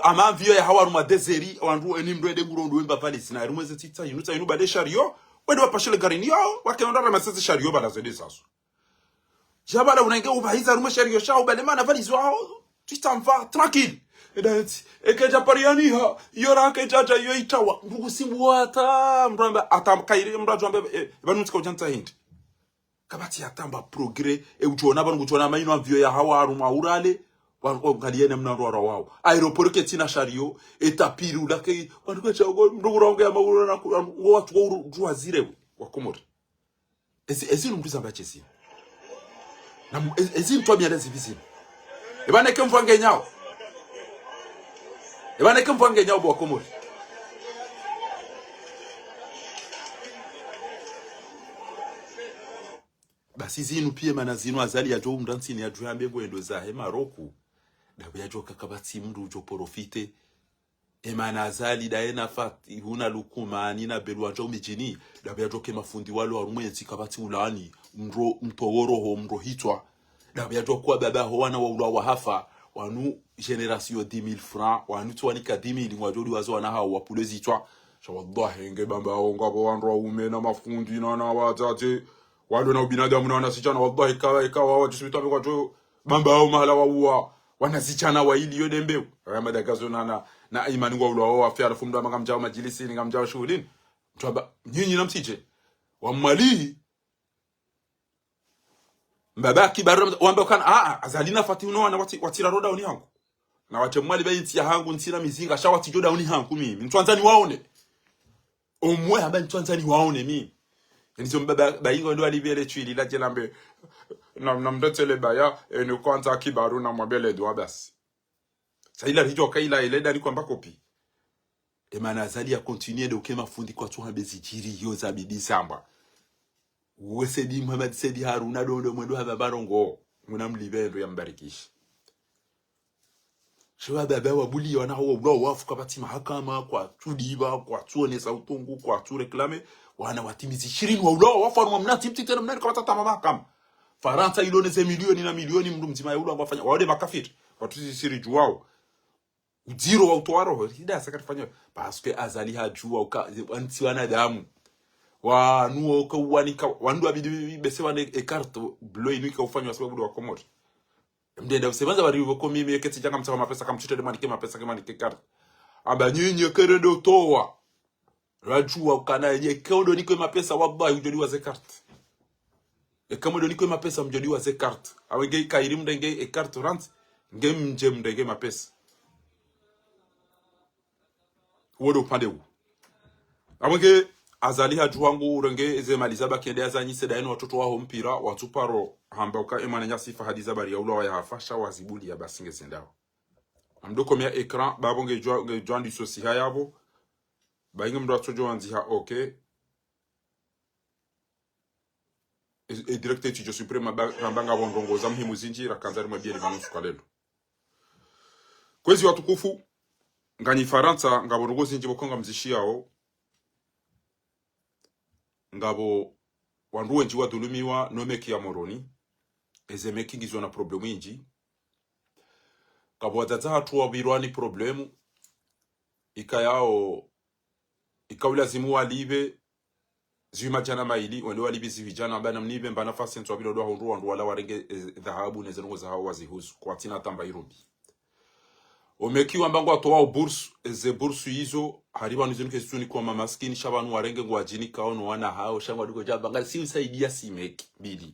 ama vio ya hawa ruma deseri wandu eni mdwede ngurondo wemba palestina rumweze tita inuta inu bade shario wende wapashile garini yao wakeondara masese shario bada zede sasu jabala unenge ubahiza rume shario shao bade mana valizo hao tutamva tranquille edati ekeja pariani ha yora kejaja yoitawa ndugu simbuata mramba atamkaire mrajo ambe banutika ujanta hindi kabati atamba progrès ujona banu gutona mayino avyo ya hawa aruma urale wangaliene mnarwara wao aeroport ketina shario etapiru lake wanduka chago ndugu ronge amaguru na watu ruazire wakomori ezi numbiza mbachesi na ezi mtwamya lezi vizini ebaneke mvange nyao bwa komori basi zinu pie manazinu azali ya jo mdansini ya jo ambe ngwendo za he Maroko dabu ya jo kakabati mndu jo profite emana azali daena fati huna lukumani na belwa jo mijini dabu ya jo ke mafundi walo warumwezi kabati ulani mtoworo ho mro hitwa dabu ya jo kwa baba ho wana wa ula wa hafa wanu generation 10,000 francs wanu tuanika 10,000 ngwajodi wazo wana hao wapulezi twa wallahi nge bamba onga wandu wa ume na mafundi na watate walo na binadamu na wanasichana wallahi ikawa wajisubitabe kwa jo bamba au mahala wa wanasichana wa ili yodembe ramadagazo na imani ngwa ulo wa afya alafu mdo ngamjao majilisi ngamjao shughulini mtaba nyinyi na msije wa mali mbabaki barra wamba kana azalina fati uno na watira roda uni hangu na wache mwali bayiti ya hangu ntina mizinga shawati joda uni hangu mimi mtwanzani waone omwe haba mtwanzani waone mimi nizo mbaba bayingo ndo alibele twili la jelambe na mdotele baya ni kwanza kibaru na mwabele dwa basi saila hijo kaila ile dali kwamba kopi emana azali ya continuer de kema fundi kwa tuha bezijiri yo za bidi samba Wesedi Muhammad Sedi Haruna dondo mwendo haba barongo muna mlibendo ya mbarikishi shwa baba wabuli wana hawa ulo wafu kabati mahakama kwa tudiba kwa tuone sautungu kwa tu reklame wana watimizi 20 wa ulo wafu wana mnati mtitena mnani kabata tama mahakama Faransa iloneze milioni na milioni mndu mzima ya ulo wafanya wade makafiri watu siri juwao ujiro wa utoaro hida sakatufanya paske azali hajua uka wanti wanadamu wanuo ko wanika wandu abidi bese wane carte bleu inuka ufanywa sababu wa komori mdenda usebanza bari ko mimi eketi janga mtaka mapesa kamchite de manike mapesa kama nike carte aba nyinyi kerendo towa rajua ukana ye kondo niko mapesa wallahi ujodi wa carte e kama ndo niko mapesa mjodi wa carte awenge kairim ndenge e carte rent ngem njem ndenge mapesa wodo pandewu awenge azali hajuangu urenge eze malizaba kiende azanyi sedaino watoto wao mpira watuparo hambauka emana nyasifa hadiza bari ya ulo ya hafasha wazibuli ya basinge sendao amdoko mea ekran babonge joan du sosi hayabo bainge mdo atojo wanzi ha okay e directe tijo suprema banga wondongo za muhimu zinji rakanzari mabiri vanusu kwa lelo kwezi watukufu ngani Faransa ngabongo zinji bokonga mzishi yao ngabo wanduwe njiwa dulumiwa nomeki ya moroni eze mekingizwa na problemu inji ngabo wadaza hatu wabirwani problemu ikawila zimu walibe ziwima jana maili wende walibe ziwijana mbana mnibe mbana fasi ntu wabilo doa hundu wandu wala warenge dhahabu nezenungo za hawa wazihuzu kwa tina tamba irubi omekiwa mbangu atowa bursu eze bursu hizo hariba nizunuke situni kwa mamaskini shabanu warenge ngwa jini kaono wana hao shangwa duko jabanga si usaidia simeki bili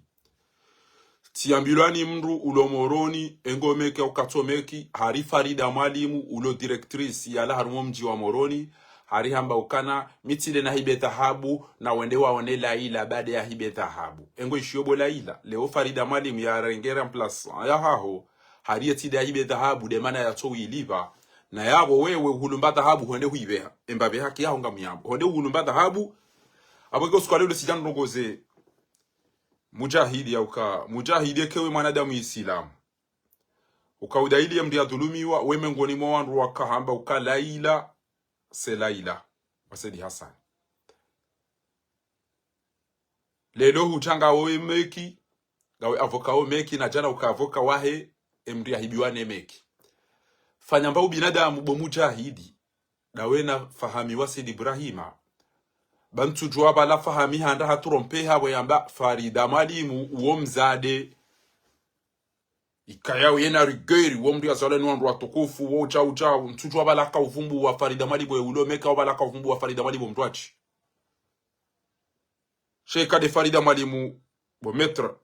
tiambilani mndu ulo moroni engomeke ukatomeki hari Farida Mwalimu ulo directrice ya la harumo mji wa moroni hari hamba ukana mitile na hibe dhahabu na wende waone Laila baada ya hibe dhahabu engo ishiyobo Laila leo Farida Mwalimu ya rengera plus ya haho hariye tida hibe dhahabu de mana ya towi liva na yabo wewe hulumba dhahabu honde huibeha embabe haki yaho ngamuyambo honde hulumba dhahabu abego skwale ule sijana nongoze mujahidi ya mujahidi kewe mwanadamu Islamu ukaudaili ya mdia dhulumiwa weme ngoni mwa wandu wakahamba uka Laila se Laila wasedi Hassan lelo hutanga wewe meki gawe avoka wewe meki na jana ukavoka wahe emri ahibiwane meki fanya mbao binadamu bo mujahidi dawe na fahami wasidi Ibrahima bantu jwaba la fahami handa haturompe hawe yamba Farida Mwalimu uo mzade ikayao yena rigeri uo mri azale nuandu watukufu uo ujau mtu jwaba la ka uvumbu wa Farida Mwalimu ulo meka waba la ka uvumbu wa Farida Mwalimu mtuachi sheka de Farida Mwalimu bo metra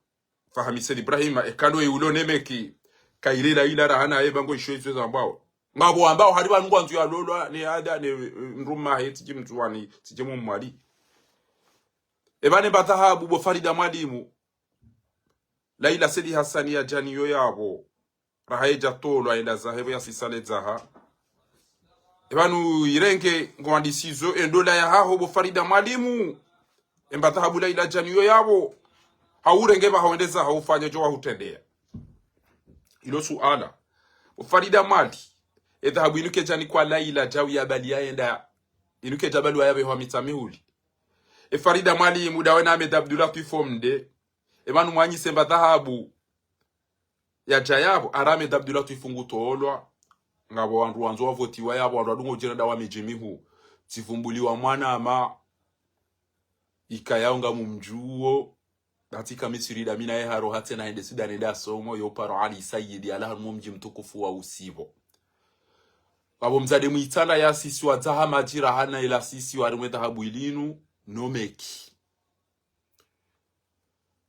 fahami sidi Ibrahima ekano ulo nemeki kairira ila rahana ebango ishoizo zambao ngabo ambao hariba ngwanzu ya lolwa ni ada ni nduma heti jimtuani tijemu mwali ebane batahabu bo Farida Mwalimu Laila Sedi Hassan ya janiyo yabo rahaija tolo aenda zahebu ya sisale zaha ebanu irenge ngwandisizo endola ya haho bo Farida Mwalimu embatahabu Laila janiyo yabo haurenge ba hawendeza haufanya jo hutendea ilo suala Farida Mwali edhabu inuke jani kwa Laila jawi ya bali yaenda inuke jabalu ya beho mitamihuli Farida Mwalimu dawe na Ahmed Abdullah tufomde ebanu mwanyi semba dhahabu ya jayabo Ahmed Abdulatif ngutolwa ngabo wandu wanzo wavotiwa yabo wandu adungo jina dawa mijimihu tifumbuliwa mwana ama ikayaunga mumjuo katika Misri da mina ya haro hata na ende Sudan da somo yo paro Ali Sayyidi ala mumji mtukufu wa usibo abo mzade muitanda ya sisi wa zaha majira hana ila sisi wa rumeta habuilinu nomeki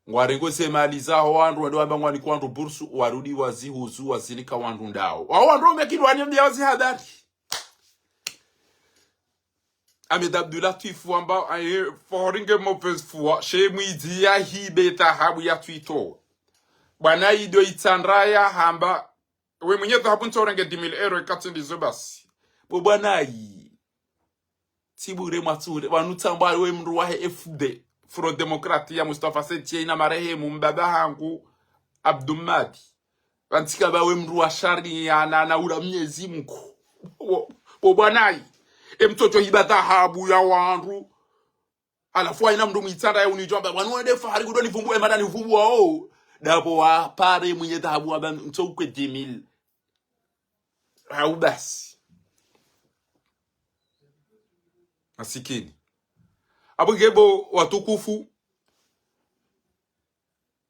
ngwarengo semali zaho wandu wando wamba ngwani kwandu bursu warudi wazihuzu wazilika wandu ndao wandu meki wani mbia wazi hadari Ahmed Abdulatif wamba aye foringe mopes fuwa she mwidi ya hibeta habu ya twito bwana ido itandraya hamba we mwenye dhahabu ntorenge 10,000 euro katindi zobasi bo bwana yi tibure mature wanutamba we mru wa FD Front Demokrati ya Mustafa Setie na marehemu mbaba hangu Abdulmadi wantika ba we mru wa sharia na ula Mwenyezi Mungu bo bwana yi mtoto hibata habu ya wandu alafu ina mndu mitanda ya unijomba bwana wende fahari kudoni vumbu emada ni vumbu wao dapo wa pare mwenye dhahabu aba mtokwe 10,000 au basi masikini abugebo watukufu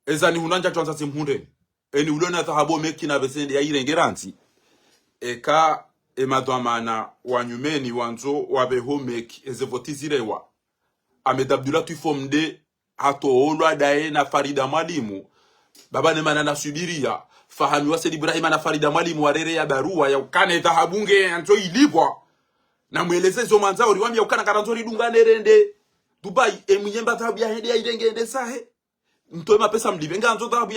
ezani hunanja tuanza simhunde eni ulona dhahabu meki na besende ya irengeranti eka emadwamana wanyumeni wanzo wabe homeki ezevotizirewa Ahmed Abdulatif mde hatoolwa dae na Farida Mwalimu baba ne manana subiria fahami wa Said Ibrahim na Farida Mwalimu warere ya barua ya ukane dhahabunge anzo ilibwa na mueleze zo manzao riwami ya ukana karanzori dunga nerende Dubai emnyemba dhahabu ya hende ya irengende sahe mtoe mapesa mlibenga anzo dhahabu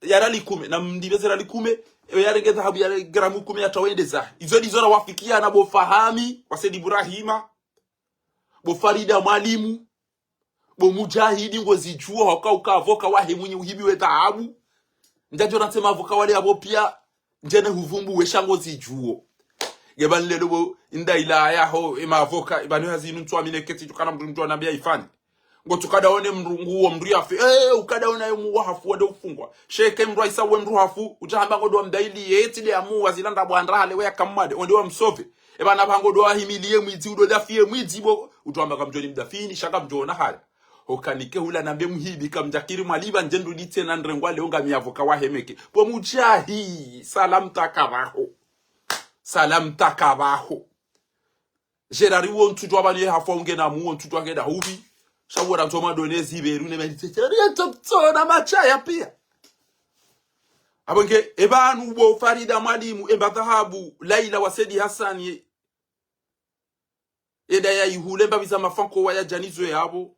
ya rali 10 na mdibeze rali 10 yarenge dhahabu ya gramu 10 atawende za izo dizora wafikia na bo fahami wa Said Ibrahima bo Farida Mwalimu bo mujahidi ngozi juo hokauka avoka wahe mwenye uhibiwe dhahabu ndajo nasema avoka wale abo pia njene huvumbu weshango zijuo geban lelo bo inda ila yaho ema avoka ibanu hazinu ntwamine keti tukana mtu anambia ifanye ngo tukadaone mrungu wa mru yafi ukadaona yemu wahafu wade ufungwa sheke mru isa we mru hafu utahamba ngodo mdaili yeti le amu wazilanda bwandrale we akamade onde wa msove ebana bango do ahimilie mwizi udo dafie mwizi bo utahamba kamjoni mdafini shaka mjona haya hokanike hula nambe muhibi kamjakiri mwaliba njendu dite na ndrengwa leonga miavoka wa hemeke po mujahi salam takabaho Gerari won tutu abani hafu unge na mu won tutu ageda hubi shawora ntoma donezi beru ne mediteri na machaya pia abonge ebanu bo Farida Mwalimu embadhahabu Laila wa Said Hassan eda ya ihule mbabiza mafanko wa ya janizo yabo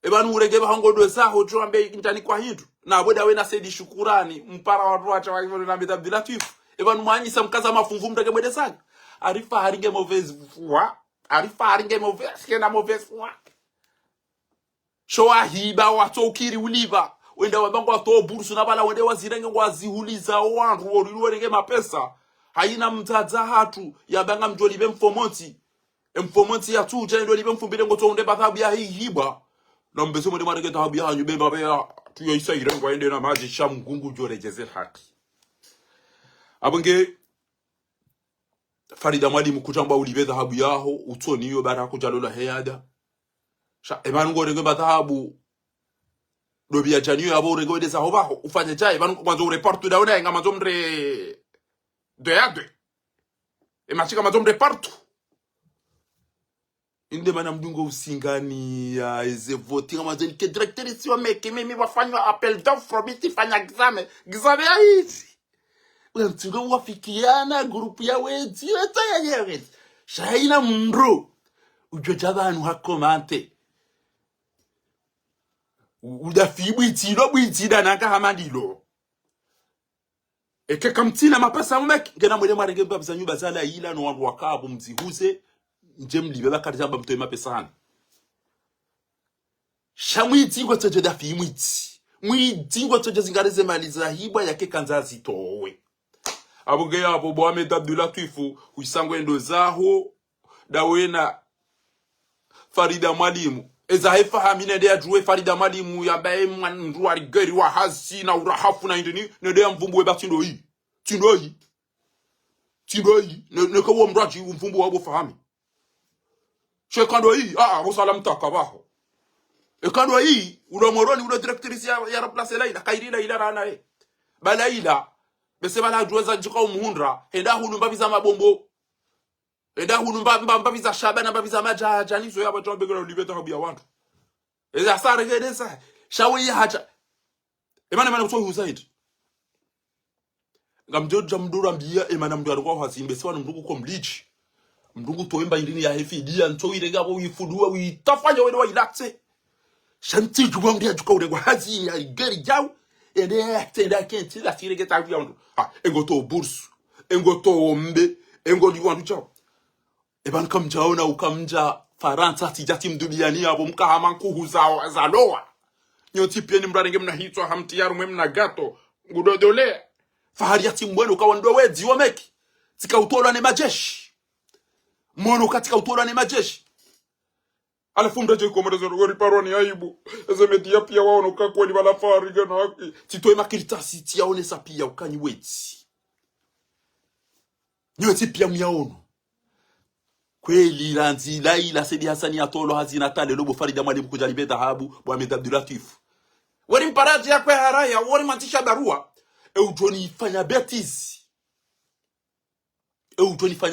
ebanu urege bahango do saho tuambe intani kwa hindu na boda we na Said Shukurani mpara wa ruacha wa hivyo na Ahmed Abdulatif ebanu manyi samkaza mafunvu mtake mwede sana arifa haringe movezi fuwa arifa haringe movezi kena movezi fuwa showa hiba watokiri uliva wenda wabango wato bursu na bala wende wazirenge wazihuliza wandu woriwenge mapesa haina mtaza hatu yabanga mjolibe mfomonti ya tu jendo libe mfumbile ngoto unde bathabu ya hiba na mbeso mwende marege tahabu ya hanyu bemba bea tuyo isa irengu waende na maji shamgungu jorejeze haki abonge Farida Mwalimu kutamba ulibe dhahabu yaho utoni iyo bara kujalola heyada ebanu ngorenge bathabu dobi ya janio yabo urenge wedeza hobaho ufanye jai ebanu kwanzo urepartu daona nga mazomre de emachika mazomre partu inde mana mdungo usingani ya eze voting amazoni ke directeur si wameke mimi wafanywa appel d'offre biti fanya examen ya hizi untungo wafikiana group ya wedi eta ya yewe shaina mndro ujoja abantu hakomante udafibu itilo bwitida naka hamadilo eke kamtina mapasa mumek ngena mwele marenge mbabza nyuba zala ila no wandu wakabo mzihuse njemlibe bakati zamba mtoe mapesa hana shamwiti ngo toje dafi mwiti ngo toje zingareze maliza hibwa yake kanzazi towe abuge yabo bo Ahmed Abdulatif uisangwe ndo zaho dawena Farida Mwalimu eza hefahamu nende ya juwe Farida Mwalimu ya bae mwandu arigeri wa hazi na urahafu na indini nende ya mvumbu weba tindo hii neka uwa mraji mvumbu wabo fahami shekando hii musala mtaka baho ekando hii ula moroni ula directrice ya replace Laila kairila ila rana balaila bese bala juweza njika umuhundra henda hulu mbabiza mabombo eda hulu mbabiza Shabana mbabiza majaja nizo ya watu wabegera ulibeta habia watu eza sare gedesa shawi haja emana kutoa huzaid ngamjoja mdura mbia emana mdura kwa hasimbe sawa mndugu ko mlichi mndugu toemba indini ya hefi dia ntoire gabo wifudua witafanya wewe wailakse shanti juwa ndia juka ure kwa hazi ya geri jaw ede tenda kenti la sire geta bia engoto bursu engoto ombe engoli wandu chao eban kamjaona ukamja Faransa tijati mdubiani abo mkahama nkuhu za loa nyoti pia ni mbarenge mna hitwa hamtiyaru mwe mna gato ngudodole fahari yati mwenu kawando wedi wa meki tika utola ne majeshi mwenu katika utola ne majeshi alafu mdaje komorezo ngori paroni aibu ezemedia pia waono kakweli wala fahari gana haki titoe makiritasi tiaone sapia ukanyi wedi nyoti pia myaono kweli lanzi Laila Saidi Hasani atolo hazina tale lobo Farida Mwalimu kujalibe dhahabu Mohamed Abdulatif wali mparaji ya kwe haraya wali mantisha barua eutoni fanya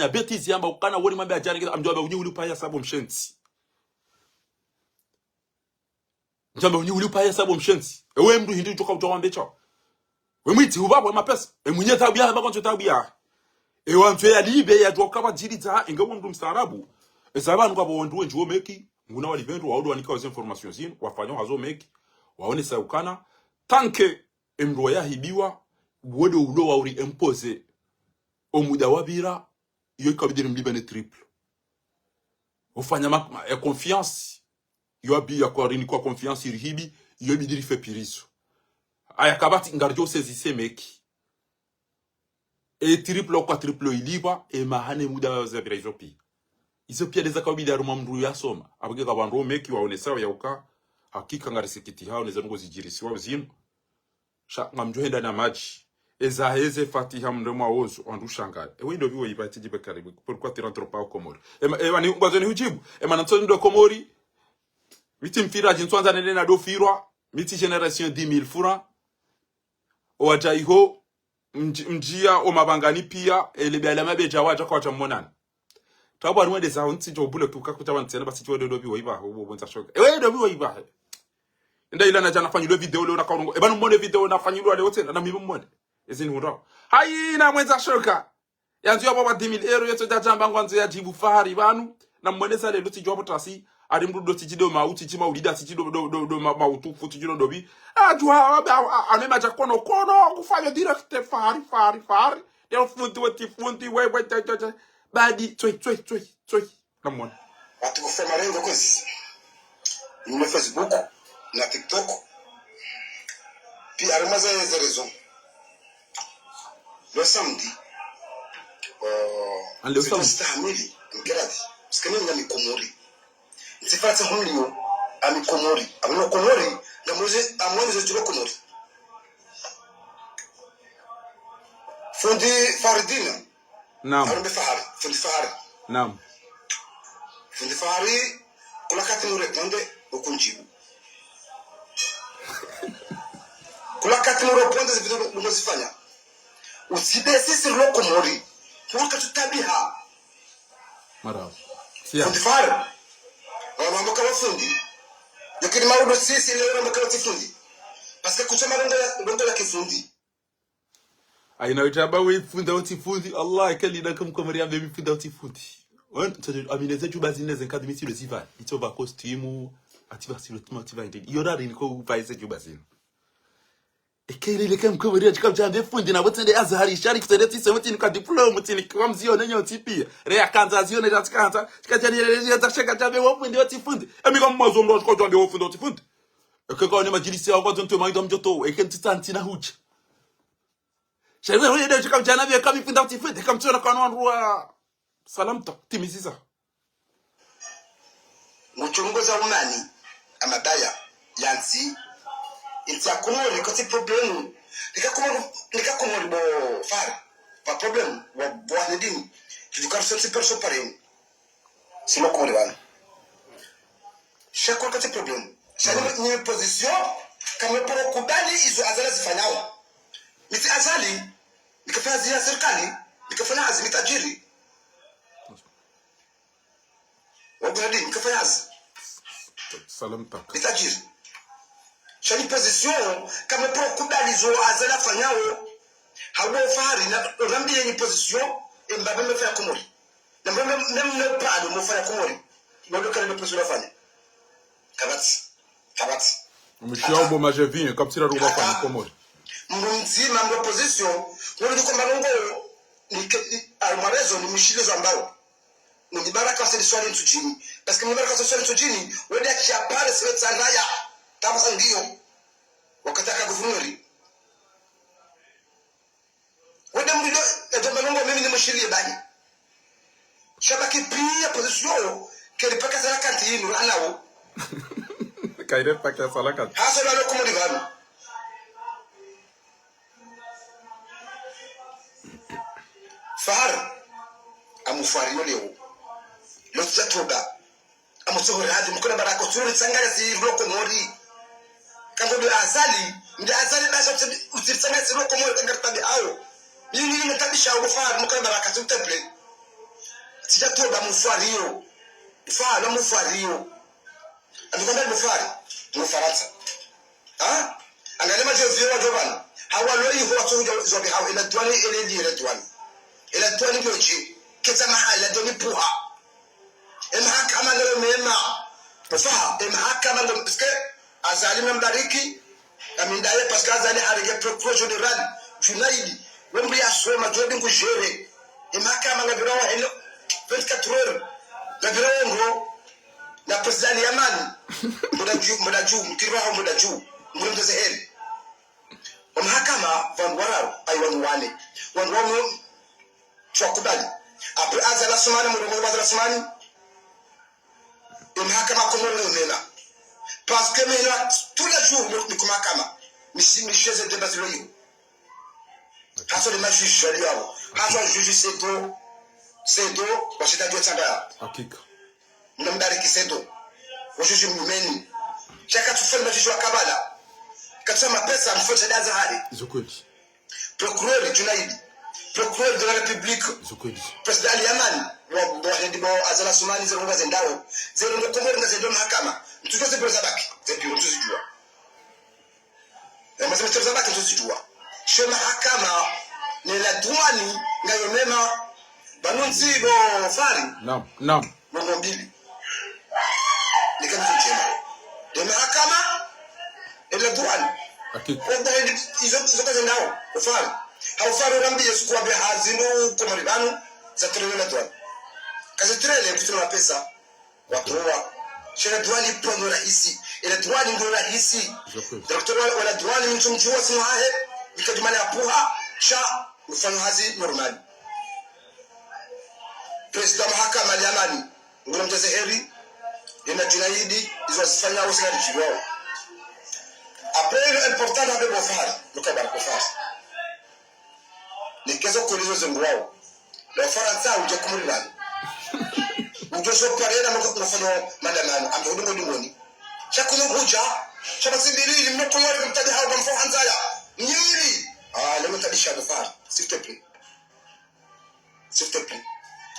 betizi yamba ukana wali mambe ajari amjaba unyi ulipaya sabo mshenzi njamba unyi ulipaya sabo mshenzi ewe mdu hindi utoka utawambe chao we mwiti hubabo mapesa mwenye tabia bakoncho tabia ewantu ya libe ya jwa kaba jirita ingawo mndu mstarabu ezabanu kwabo wandu wenjo meki nguna wali vendu waudo wanika wazi information zin wafanyo hazo meki waone saukana tanke emro ya hibiwa wode ulo wauri impose omuda wabira yo ikabidiri mlibane triple ufanya ya confiance yo abi ya kwa rini kwa confiance irihibi yo bidiri fe piriso aya kabati ngarjo sezise meki e triple kwa triple iliba e mahane muda wa zabira izopi izopia deza kabidi aruma mndu ya soma abage kabando meki waone sawa ya uka hakika ngarisikiti hao neza ngo zijirisi wa zinu sha ngamjohenda na maji eza heze fatiha mndoma ozo andu shangale ewe ndo biwo ibati jibe karibu pourquoi tu rentres pas au Comore ni ngwazoni hujibu nanto ndo Komori miti mfira jintswanza nene na do firwa miti generation 10000 francs o ajaiho mjia o mabangani pia elebya mabeja waja kwa tamonana tabo arwende za onti jo bule tukakuta wantsena basi jo ndo biwo iba ho bonza shoka ewe ndo biwo iba nda ila na jana fanyo video leo na kaungo ebanu mwone video na fanyo leo tena na mimi mwone ezini hurao haina mwenza shoka yanzu yabo ba 10000 euro yeto jajamba ngwanzo ya jibu fahari banu na mwone sale luti jobo trasi ari mrudo tijido mauti tima ulida tijido do mautufu tijido dobi ajwa anema ja kono kufanya direct fahari ya fundi we badi toi na mwone watu kufanya marengo kwezi ni Facebook na TikTok puis armaza les raisons le samedi le samedi stamili ngeradi skani na mikomori ntifata hulio amikomori amino komori ngamoze amwe zo komori fundi Faridina naam arbe fahari fundi fahari naam fundi fahari kula kati no responde okunjibu kula kati no responde zivido unazifanya usibesi sur le Komori pour que tu tabiha mara fundi fahari mama kama fundi lakini marudo sisi leo mkao tifundi parce que kusema ndo la kifundi aina utaba we funda utifundi Allah kalida comme Komori ambe funda utifundi on amineze tu bazine zenkadi miti le ziva itoba costume ativa sur le ativa indi yora rinko upaise tu bazine ekele le kam Komori achika jambe fundi na botende azhari shari kutendeti semoti ni ka diploma tini kwa mzio nenyo tipia re akanza zione jatikanta tikajani ile tashaka jambe wofundi utifundi emiko mmazo ndo ko jambe wofundi utifundi ekeko ne majilisi ya kwa tonto maido mjoto ekentitanti na hucha shewe wewe ndio chika jana vya kama funda utifundi kamtona kwa nwa salamta timisiza muchongoza umani amadaya yansi inti akomori ko ti problem nika komori bo far pa problem wa bo anedin tu kar so ti perso pare sino komori wan chaque ko ti problem chaque ni position kama pro kubali hizo azala zifanyao miti azali nikafanya zia serikali nikafanya azimi tajiri wabadi nikafanya azimi salam tak tajiri shani position kama pro kubali zo azala fanyao hawo fari na rambi yenye position mbabe mefanya komori na mbabe nemne pado mefanya komori ndio kale ndio position afanya kabati umeshiao bo majevinho kaptira ruba fanya komori mzima mbo position wale kwa malongo ni almarezo ni mishilizo ambao ni baraka sasa swali nchini parce que baraka sasa swali nchini wende akiapare sio tsandaya kama sangio wakataka guvernori wende mlido ndio malongo mimi ni mshilie bani shabaki pia position kile paka sana kanti yinu anao kaire paka sala kanti hasa nalo komodi bani far amufariyo leo lotsa toga amusohora hadi mukona barako tsuri tsangala si roko mori kango do azali basha utsitsanga si roko mori kangarta bi ayo yini ni tabisha ugo far mukona baraka tsuteple tsija toga mufariyo far mufariyo andikanda mufaransa angalema jovio wa jovan hawalo iho tsuja zobi hawo ila twani ile dire twani ila twani goji keza mahala doni puha mahakama leo mema faha mahakama leo parce azali mbariki amindaye parce que azali harige procureur général Junaidi wembi asoma jodi ngujere mahakama ngabirawa hilo 24 heures ngabirawa ngo na president Yamani mudaju mkirwa mudaju ngurumze heri mahakama vanwararo aiwanwane wanwano chokubali après azala sumani murongo azala sumani mahakama komoro nena parce que maintenant tous les jours ni mahakama misi cheze de basilo yo haso de majuge yao haso juge sedo washita dio tsanga hakika ndamdari kisedo wajuge mumeni chaka tufanye majuge wa kabala katsama pesa mfote daza hadi zukweli procureur Junaidi procureur de la République président Yamani wa azala sumani zero ngaze ndawo zero ndo komori ngaze ndo mahakama mtutoze pesa baki zebiro tuzijua na mazima pesa baki tuzijua she mahakama ne la douane ngayo mema banunzi bo fari nam bongo mbili nikamtu chema de mahakama et la douane hakika ndio hizo kazi ndao fari haufaru rambi yesu kwa behazinu komaribanu za trele la douane kazi trele kutoa pesa watoa shera douane ipo rahisi ile douane ndio rahisi daktari wala douane mchumchua simu hahe ikajumana apuha sha mfano hazi normal president mahakama ya Yamani ngoro mteze heri ina Junaidi hizo zifanya usikari jiwao après le important avec mon frère le kabal ko frère nikezo kulizo zengwao la faransa uje kumulani uje so parena mfano madamano amudungo dingoni chakuno huja chabasindiri mmekomori mtadi hao kwa mfano hanzaya nyiri leo tabisha dofar s'il te plaît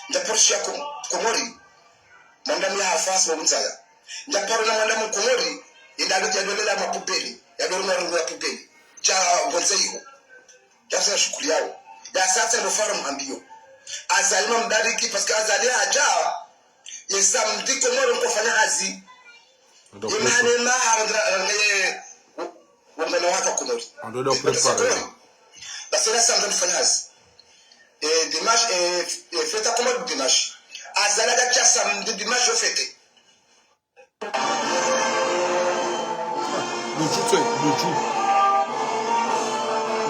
ndaporshia komori mandami ya afasi wa mzaya ndaparo na mandamu komori indaga yadolela mapupeli yadorona rungu ya pupeli cha gonzeiho jasa shukuri yao ya sasa ndo fara mhambio azalima mdariki parce que azali aja yesa mdiko moro mkofanya hazi imane ma haradra wangana waka komori ndio prepare basi na sasa mfanya hazi dimanche feta komori dimanche azala da chasa mdi dimanche fete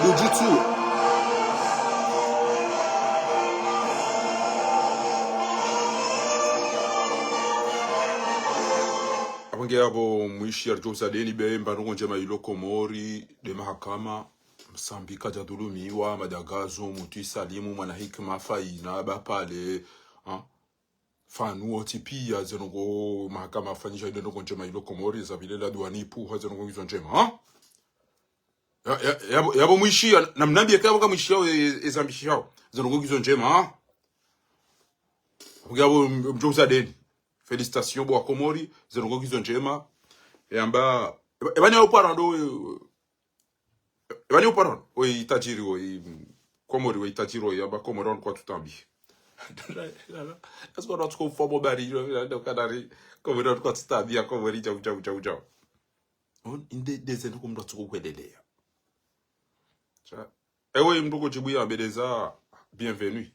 Lujutsu. Abange abo mwishi arjoza deni be mbanongo njema iloko mori de mahakama Msambika jadulumiwa madagazo mutu salimu mwana hikma faina bapale fanu otipi azenongo mahakama fanyisha idongo njema iloko mori za vile la duani pu hazenongo hizo njema yabo mwishi na mnambie kama mwishi yao ezambishi yao zenongo hizo njema Abangabo mjoza deni Félicitations bo akomori zenongo hizo njema yamba ebani oparando oi tajiri oi komori oi tajiri yamba komori on kwa tutambi est-ce qu'on a trop forme bari do kadari komori on kwa tutambi komori jau on inde dezeno kumdo tukukwelelea cha ewe mduko jibuya bedeza bienvenue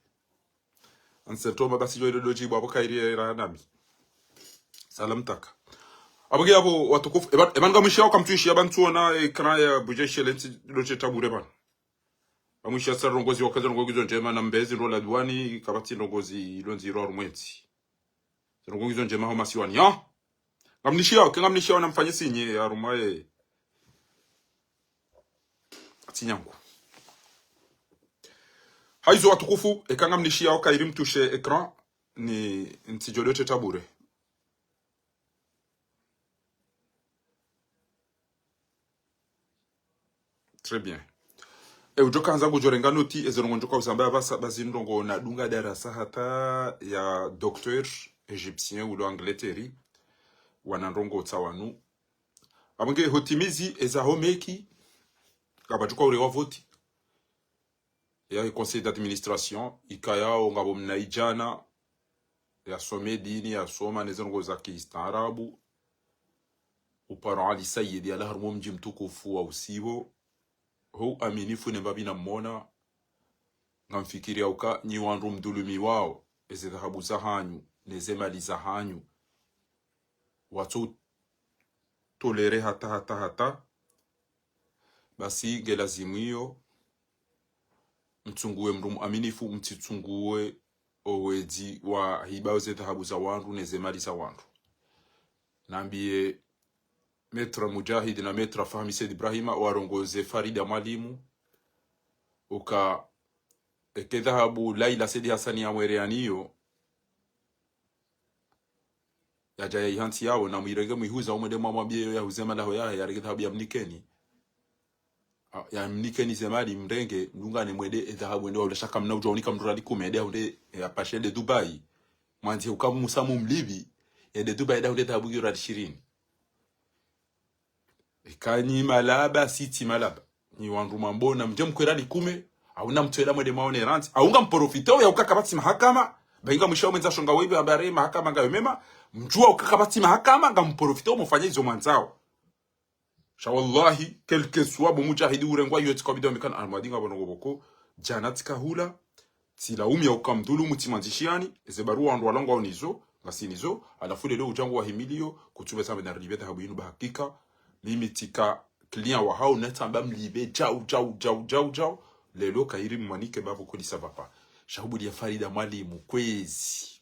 en septembre basi jo do jibu abokairi ranami salam taka abage abo watukufu eban gamishia kamtuishi abantuona ekran ya bujeshi lenti loche tabure ban amusha sarongozi wakaza ngogizo njema na mbezi ndo la duani kabati ndongozi lonzi ro rumweti ngogizo njema ho masiwani ngamnishia na mfanye sinye ya rumaye atinyangu haizo watukufu ekangamnishia kairi mtushe ekran ni ntijoloche tabure Très bien. Ujoka nzangu jorenga noti ezerongo njoka usamba basa bazindongo na dunga darasa hata ya docteur égyptien ou l'Angleterre wanandongo tsawanu. Abange hotimizi ezahomeki kabatuka urewa voti. Ya conseil d'administration ikaya ngabo mnaijana ya some dini ya soma nezerongo za kiistaarabu upara Ali Sayyid ya laharmu mji mtukufu wa usibo Ho aminifu nembabi na mona ngamfikiria uka nyi wandu mdulumi wao eze dhahabu za hanyu neze mali za hanyu watu tolere hata basi gelazimio mtungue mrumu aminifu mtitungue owezi wa hibao ze dhahabu za wandu neze mali za wandu nambie Metra Mujahid na Metra Fahmi Said Ibrahima warongoze Farida Mwalimu uka ekedhahabu Laila Said Hasani ya mwereaniyo ya jaya ihanti yao na mwirege mwihuza umwede mwamwabie ya huzema laho ya regedhahabu ya mnikeni zemali mrenge mlungane mwede edhahabu ende wale shaka mna ujonika mdurali kumede hunde ya pashende Dubai mwanzi ukamu musamu mlibi ede Dubai da hunde dhahabu yurad shirini Kani malaba siti malaba ni wandu mambona mjem kwerali kume au na mtwela mwede maone ranti au nga mporofito ya ukakabati mahakama bainga mwisho mwenza shonga webe habari mahakama ngayo mema mjua ukakabati mahakama nga mporofito mufanye hizo mwanzao sha wallahi quelque soit bo mujahidi urengwa yote kwa bidon mikana almadinga bonongo boko janat kahula tila umya ukamdulu mutimanzishiani eze barua ndo walongo nizo ngasinizo alafu leo ujangu wa himilio kutube sabe na ribeta habu yinu bahakika limitika client wa hao netamba mlibe jau lelo kairi mwanike babu kodi sabapa shahubu ya Farida Mwalimu kwezi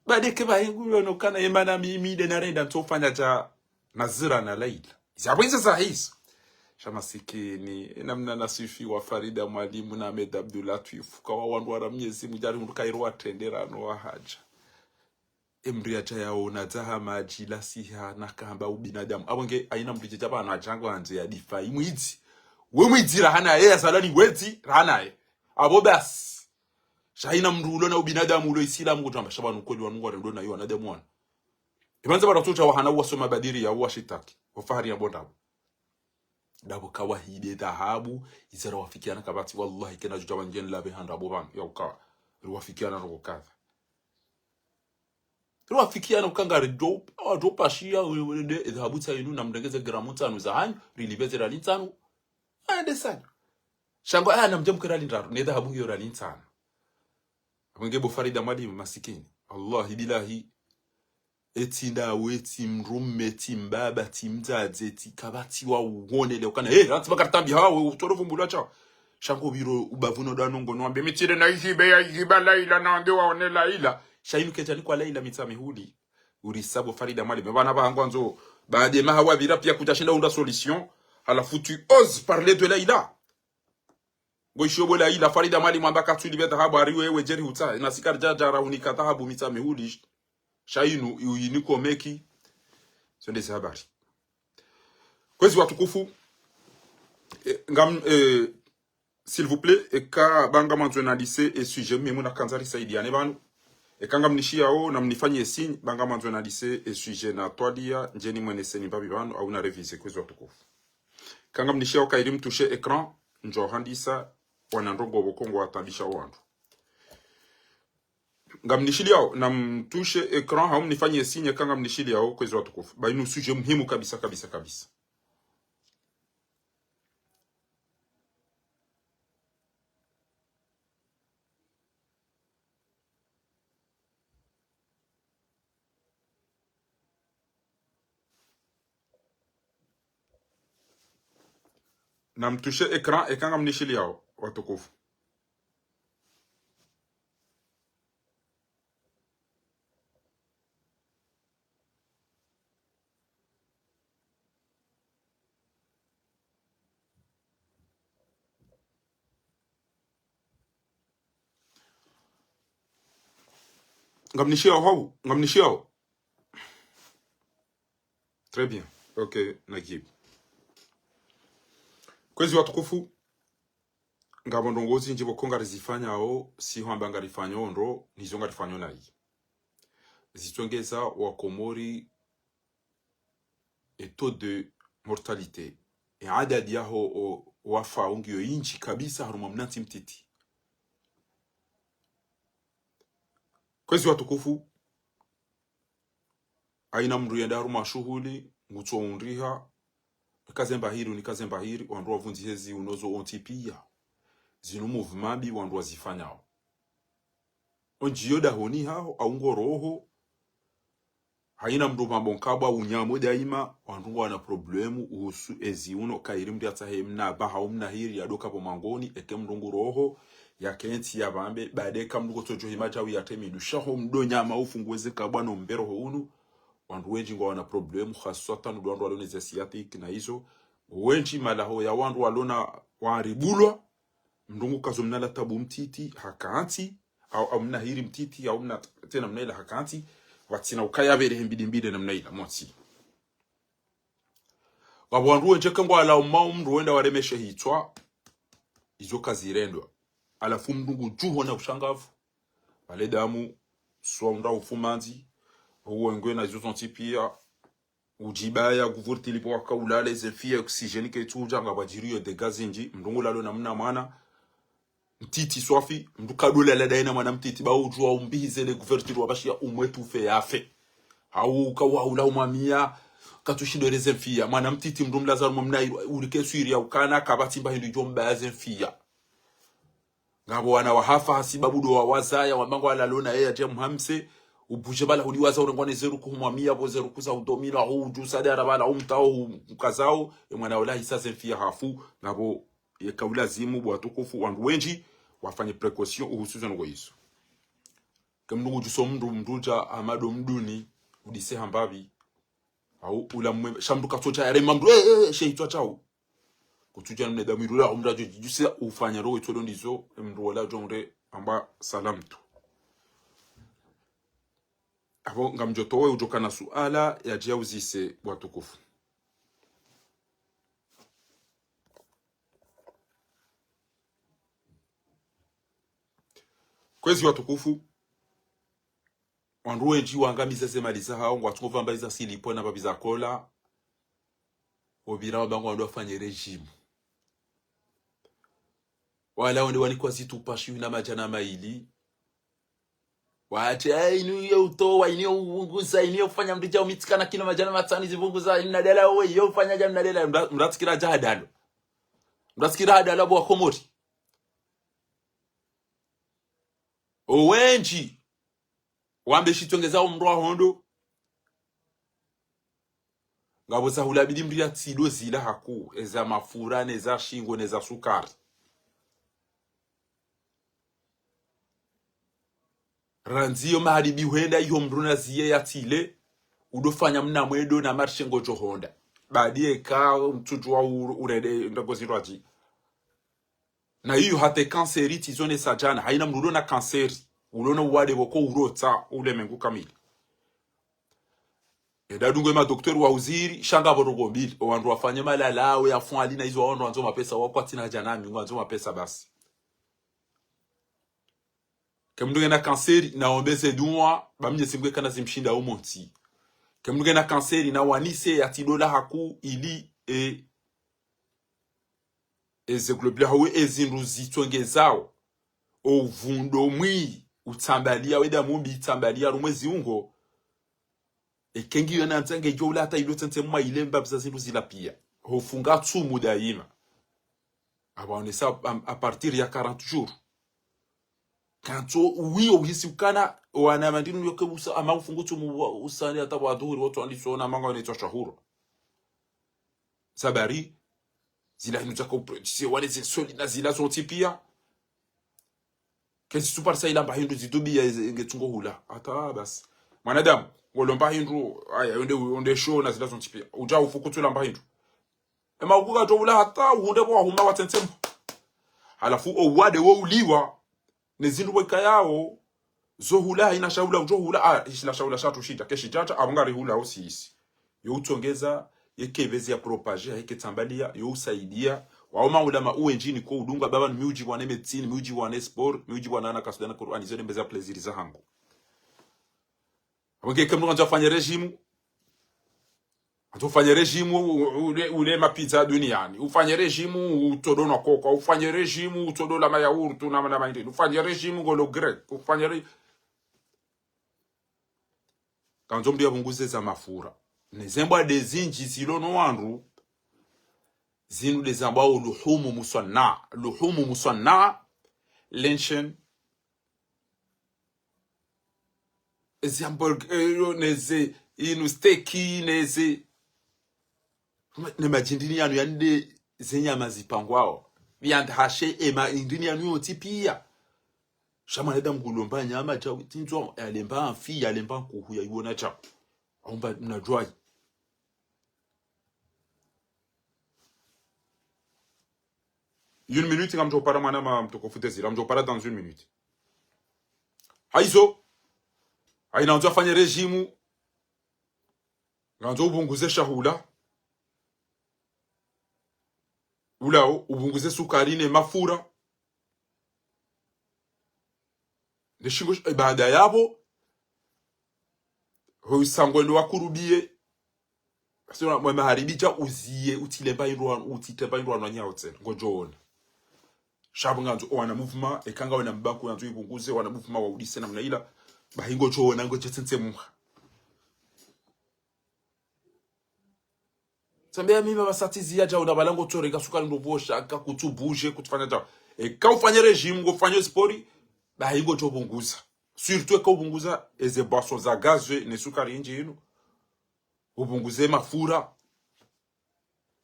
badeke bahengu yono kana yemana mimi de narenda tofanya ja Nazira na Laila zabwiza sahizo shamasikini namna nasifi wa Farida Mwalimu na Ahmed Abdullah tuifuka wa wandu wa miezi mujari kairo atendera no wa haja emria yao na zaha majila siha na kamba ubinadamu abonge aina mrije jaba na jango anje ya difa imwizi we mwizi rahana yeye salani wezi rahana abo bas shaina mrulo na ubinadamu ulo isilamu kutamba shabanu kweli wa Mungu ndo na yo anadamu wana ibanza baratucha wa hana wasoma badiri ya washitaki wafahari ya bondabu dabo kawahide dhahabu izara wafikiana kabati wallahi kana jutawa njen labe handa boban ya ukawa wafikiana ro kadha Ruafikia na ukanga dopa shia uwende dhahabuta yinu na mdengeze gramu 5 za hanyu rilibeze rali 5 aende sana shango na mjemke rali ndaru ne dhahabu hiyo rali 5 Mwengebo Farida Mwalimu masikini Allah bilahi etinda weti mrume timbaba timzaze tikabati wa uone leo kana ranti bakaratambi hawe utorofu mbulacha shango biro ubavuno danongo nwambe mitire na izibe ya iziba Laila na ndio waone Laila Shainu kejani kwa Laila mitamihuli urisabo Farida Mwalimu bana bangu anzo baade mahawa vira pia kutashinda unda solution halafu tu ose parler de Laila Goishobo Laila Farida Mwalimu ambaka tu libeta habari wewe jeri huta na sikar jajara unikata habu mitame huli shainu uyiniko meki sonde habari kwezi watukufu ngam s'il vous plaît eka banga manzo na lycée et sujet mimi na kanzari saidiane banu ekanga mnishia o na mnifanyie signe banga manzo na lycée et sujet na twadia njeni mwene seni babi banu au na revise kwezi watukufu kanga mnishia o kairi mtushe ekran njo handisa wanandongo bokongo watambisha wandu ngamnishilia na mtushe ekran hau mnifanyie signe kanga mnishilia o kwezi watukufu bainu sujet muhimu kabisa kabisa kabisa na mtushe ekran ekanga mnishili yao watukufu ngamnishia hao ngamnishia très bien ok nakib kwezi watukufu ngabondongozi njibo konga rizifanya o si hamba ngarifanya ndo nizo ngarifanya nayi zitongeza wa Komori et taux de mortalité et adadi yaho wafa ungio inchi kabisa haruma mnati mtiti kwezi watukufu aina mru yenda haruma shughuli ngutso unriha kazemba hiri wandu wavunzi hezi unozo ontipia zinu movement wandu wazifanyao onjiyoda honi hao aungo roho haina mdu mabonkabwa unyamo daima wandu wana problemu uhusu ezi uno kairi mdi atahe mna baha umna hiri ya doka po mangoni eke mdungu roho ya kenti ya bambe badeka mduko tojo himajawi ya temi dushaho mdo nyama ufunguweze kabwa no mbero hounu wandu wenji ngwa wana problemu khaswata ndu wandu walone zesiatik na hizo wenji malaho ya wandu walona waribulwa mdungu kazo mnala tabu mtiti hakanti au mna hiri mtiti au mna tena mnaila hakanti watina ukaya bere hembide na mnaila mwati wandu wenje kangwa ala mdu wenda waremeshe hitwa izo kazi irendwa alafu mdungu juho na ushangavu wale damu swamda ufumanzi uwengwe na izo tontipia ujibaya guvurti lipo waka ulale zefia oxygenique tuja ngabajirio de gazinji mdungu lalo na mna mwana mtiti swafi mdukadole la daina mwana mtiti ba ujua umbize le guvurti wabashia umwetu fe yafe au kawa ula umamia katushindo rezefia mwana mtiti mdum lazaro mumna ulike suiri ya ukana kabati mba hindu jomba ya zefia ngabo wana wahafa hasibabudo wa wazaya wamango alalona ya jem hamse ubuje bala uliwaza urengwane zeru kuhumamia bo zeru kuza udomina huju sadara bala umtao mkazao mwana wala hisaze fia hafu ngabo yekaula zimu bwa tukufu wandu wenji wafanye precaution uhusuza ngo yiso kemndu juso mduja amado mduni udise hambabi au ula mwe shamdu katocha yare mamdu sheitwa chao kutuja mne damirula umrajo juse ufanya roho itodo ndizo mndu wala jonre amba salamtu abo ngamjotowe ujoka na suala ya jia uzise watukufu kwezi watukufu wanduwe nji wangamiza semaliza hao ngwatungova mbaliza silipo na babiza kola obira wabangu wandu wafanye regime wala wende wanikwa zitupashi na majana maili wache inu yo utowa inu uunguza inu ufanya mrija umitikana kino majana matani zivunguza ina dela we yo ufanya jamna dela mratikira jahadalo mratikira hadalo abo Komori owenji wambe shitongeza umrwa hondo ngabo za hulabidi mria tsido zila haku eza mafura neza shingo neza sukari ranziyo maharibi huenda iyo mruna ziye ya tile udofanya mna mwedo na marshengo johonda baadie ka mtujwa urede ndagozirwaji na hiyo hate kanseri tizone sajana haina mrudo na kanseri ulona wade wako urota ule mengu kamili edadungo ma doktor wa uziri shanga borogo mbili wandu wafanye malalawe afun alina hizo wandu wanzo mapesa wako atina janami wanzo mapesa basi kemdunge na kanseri na ombeze duwa bamnye simgwe kana zimshinda umonti kemdunge na kanseri na wanise ya tidola haku ili ezeglobila hawe ezinru zitonge zao ovundo mwi utambalia weda mumbi utambalia rumwezi ungo ekengi yana ntange jola hata ilo tente mwa ile mbabza zinru zilapia hofunga tumu daima abone sa a partir ya 40 jours kanto uwiyo uhisi ukana wana mandinu yoke usa ama ufungu tumu usani hata wadhuri watu andisona manga wanaitwa shahuro sabari zila inuza kuprodise wane zensoli na zila zontipia kesi suparsa ilamba hindu zidubi ya ngetungo hula hata basi mwanadamu wolomba hindu aya onde show na zila zontipia uja ufukutu lamba hindu ema ukuga toula hata uunde kwa huma watentemo halafu owade wo uliwa nezindu weka yao zohula ina shaula ujohula ishila shaula shatu shita keshi jata abangari hula osisi yo utongeza yekebezi ya propager yake tambalia yo usaidia waoma ulama uenjini ko udunga baba ni miuji wa medicine miuji wa sport miuji wa nana kasudana Qur'ani zone mbeza plaisir za hangu abonge kemno nzafanya regime atufanye regime ule mapizza duniani ufanye regime utodona koko ufanye regime utodola mayahurtu na mahindi ufanye regime ngolo grek ufanye kanzo mdia bunguze za mafura nezembwa dezinji zilono wandu zinu dezamba luhumu musanna lenshen ezamburg neze inu steki neze ne majindini yanu yande zenyama zipangwao viand hashe ema indini yanu yotipia shama neda mgulomba nyama cha tinzo alemba amfi alemba kuhu ya ibona cha omba mnajua une minute comme je parle manama mtokofutezi je parle dans une minute haizo haina nzo afanye regime nganzo ubunguze shahula ulao ubunguze sukari ne mafura neshingo baada yabo hoisangwendo wakurubie sio mwa maharibija uziye utilemba irwan utitemba irwan wanyaotse ngojoona shabu nganzo wana movement ekanga wana mbanku nganzo ibunguze wana movement wa udise namna ila bahingo joona ngo jetsense muha Sambia mimi basatizia ja unabalango toreka sukari ndobosha akakutubuje kutufanya ja ka ufanye regime ngo ufanye sport bahingo jobunguza surtout ka ubunguza eze boisson za gaz ne sukari nje yinu ubunguze mafura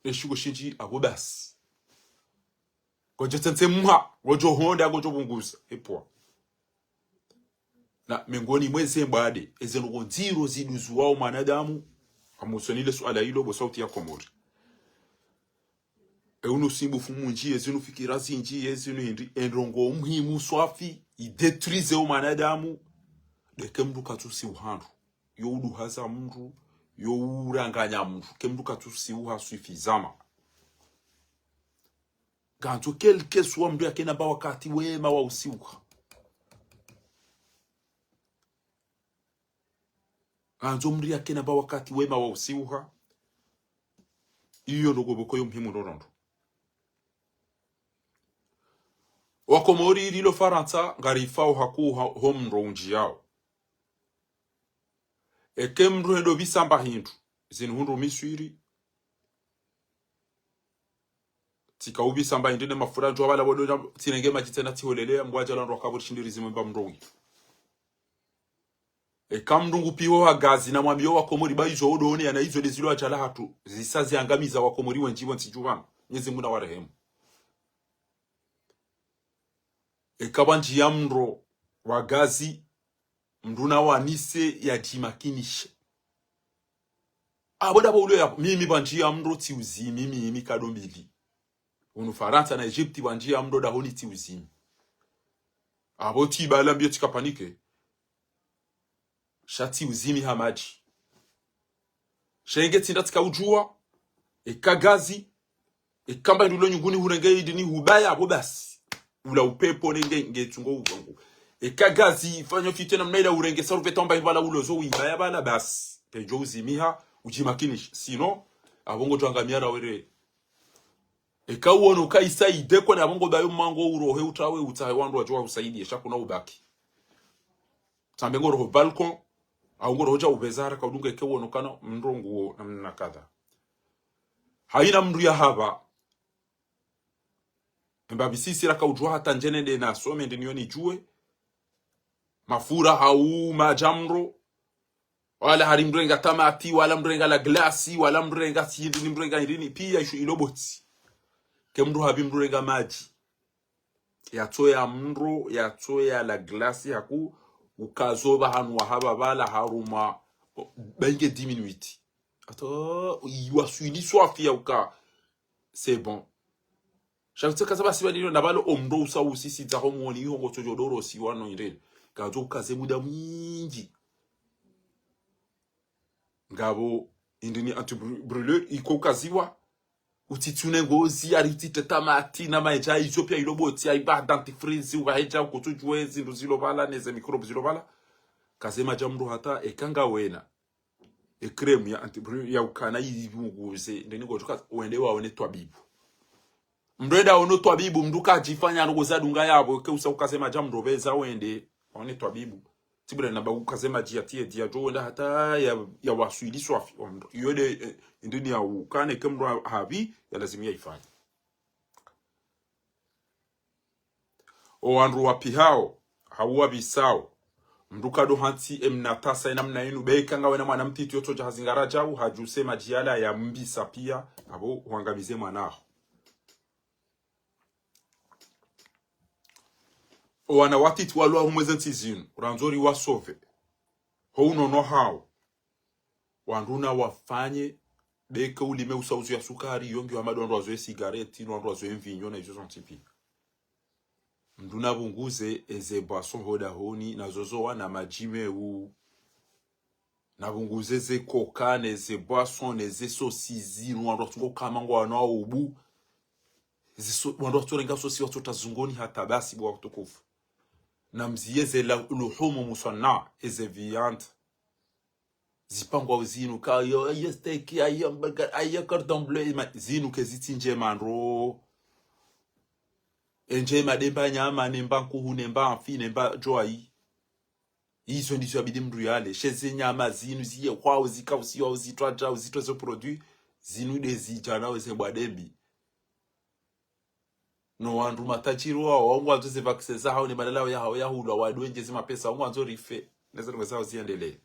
neshugo shinji agobasi Gojo tente mwa, gojo honda, gojo bunguza. Epoa. Na mengoni mweze mbade, ezenugo nziro ziduzu wao manadamu, amusonile suala hilo bo sauti ya Komori. Unu simbu fumu nji, ezenu fikirazi nji, ezenu hindi, enrongo muhimu swafi, idetruize o manadamu, deke mdu katusi uhandu. Yo udu haza mdu, yo uranganya mdu, ke mdu katusi uha suifizama. Ganzo kelke suwa mdu yake naba wakati wema wa usiuka. Ganzo mdu yake naba wakati wema wa usiuka. Iyo nogoboko yo mhimu norondo. Wakomori lilo Faransa ngarifao haku homro unji yao. Eke mdu hendo visamba hindu. Zinu hundu miswiri. Tika ubi samba indine mafura njwa wala wado tinenge majitena tiholelea mwaja lando wakaburi shindirizi mba mrongi. Kamdungu piwo wa gazi na mwambiyo wakomori ba izo odo ya na izo dezilo ajala hatu. Zisazi angamiza wakomori wenjiwa nsijuwana. Nyezi muna warehemu. Kabanji ya mro wa gazi mduna wa nise ya jimakinishe. aboda bo ulo ya mimi banjia mndo ti uzimi mimi kadombili unu Faransa na Egypte banjia mndo da honi ti uzimi abo ti bala mbio tikapanike shati uzimi hamaji shenge tinda ujua ekagazi ekamba ndulo nyunguni hurenge idini hubaya abo basi ula upepo nenge tungo ugongo ekagazi fanyo fitena mnaila urenge saruve tomba ibala ulozo uibaya bala basi pejo uzimiha ujimakinish sino abongo twangamiara were ekawona kaisaide kwa abongo bayo mango urohe utawe utahe wandu wajua usaidie shakuna ubaki tambengo roho balcon au ngoro hoja ubezara kaudunga ekewona kana mndongo namna kadha haina mndu ya haba mbabi sisi raka ujua hata njene de na some ndinioni jue mafura hau majamro wala hari mrenga tamati wala mrenga la glasi wala mrenga sindi ni mrenga irini pia ishu iloboti ke mndu habi mrenga maji yatoya mndu yatoya la glasi haku ukazoba hanu wahaba bala haruma benge 10 minutes ato iwasuini swafia uka c'est bon chaque fois que ça va na balo omdo usa usisi za homoni hongo tojodoro si wano irele kazo kaze muda mwingi ngabo indini anti-brûleur iko kaziwa utitune ngozi ariti tetamati na maja Ethiopia iloboti aiba dentifrice uhaja ukotujwezi nduzilo bala neze microbe zilo bala kaze majamru hata ekanga wena creme ya anti-brûleur ya ukana yibuguze ndini ngotoka uende waone twabibu mreda ono twabibu mduka ajifanya ngoza dunga yabo ke usa ukasema jamru beza wende one twabibu tibule na bagu kasema jiatie dia jo wenda hata ya waswili swafi yode ndini ya ukane kemro habi ya lazimia ifanye o anru wapi hao hawa bisao mduka do hanti emnatasa namna yinu beikanga wena mwana mtiti yoto jahazingara jau hajuse majiala ya mbisa pia abo huangamize mwanaho o wana watiti walua humwezenti zinu uranzori wasove houno no hao wanduna wafanye beke ulime usauzu ya sukari yongi wa madu wandu wazoe sigareti wandu wazoe mvinyo na izo zontipi mduna bunguze eze boisson hoda honi na zozo wana majime u na bunguze ze coca neze boisson neze sosizi wandu watungo kamango wana ubu wandu waturenga sosi watu tazungoni hata basi bwa kutukufu na mzieze luhumu musanna eze viande zipangwa zinu ka yo steak ya burger ya cordon bleu zinu ke zitinje manro enje mademba nyama nemba nkuhu nemba amfi nemba joyi izo ndizo abidi mndu yale sheze nyama zinu ziye kwao zikausiwa uzitwaja uzitwa zo produit zinu dezijana weze bwadembi no wandu matajiri wao wangu anzoze vaccine za hao ni badala ya hao ya hulwa wadwenje zima pesa wangu anzo rife neza ngweza ziendelee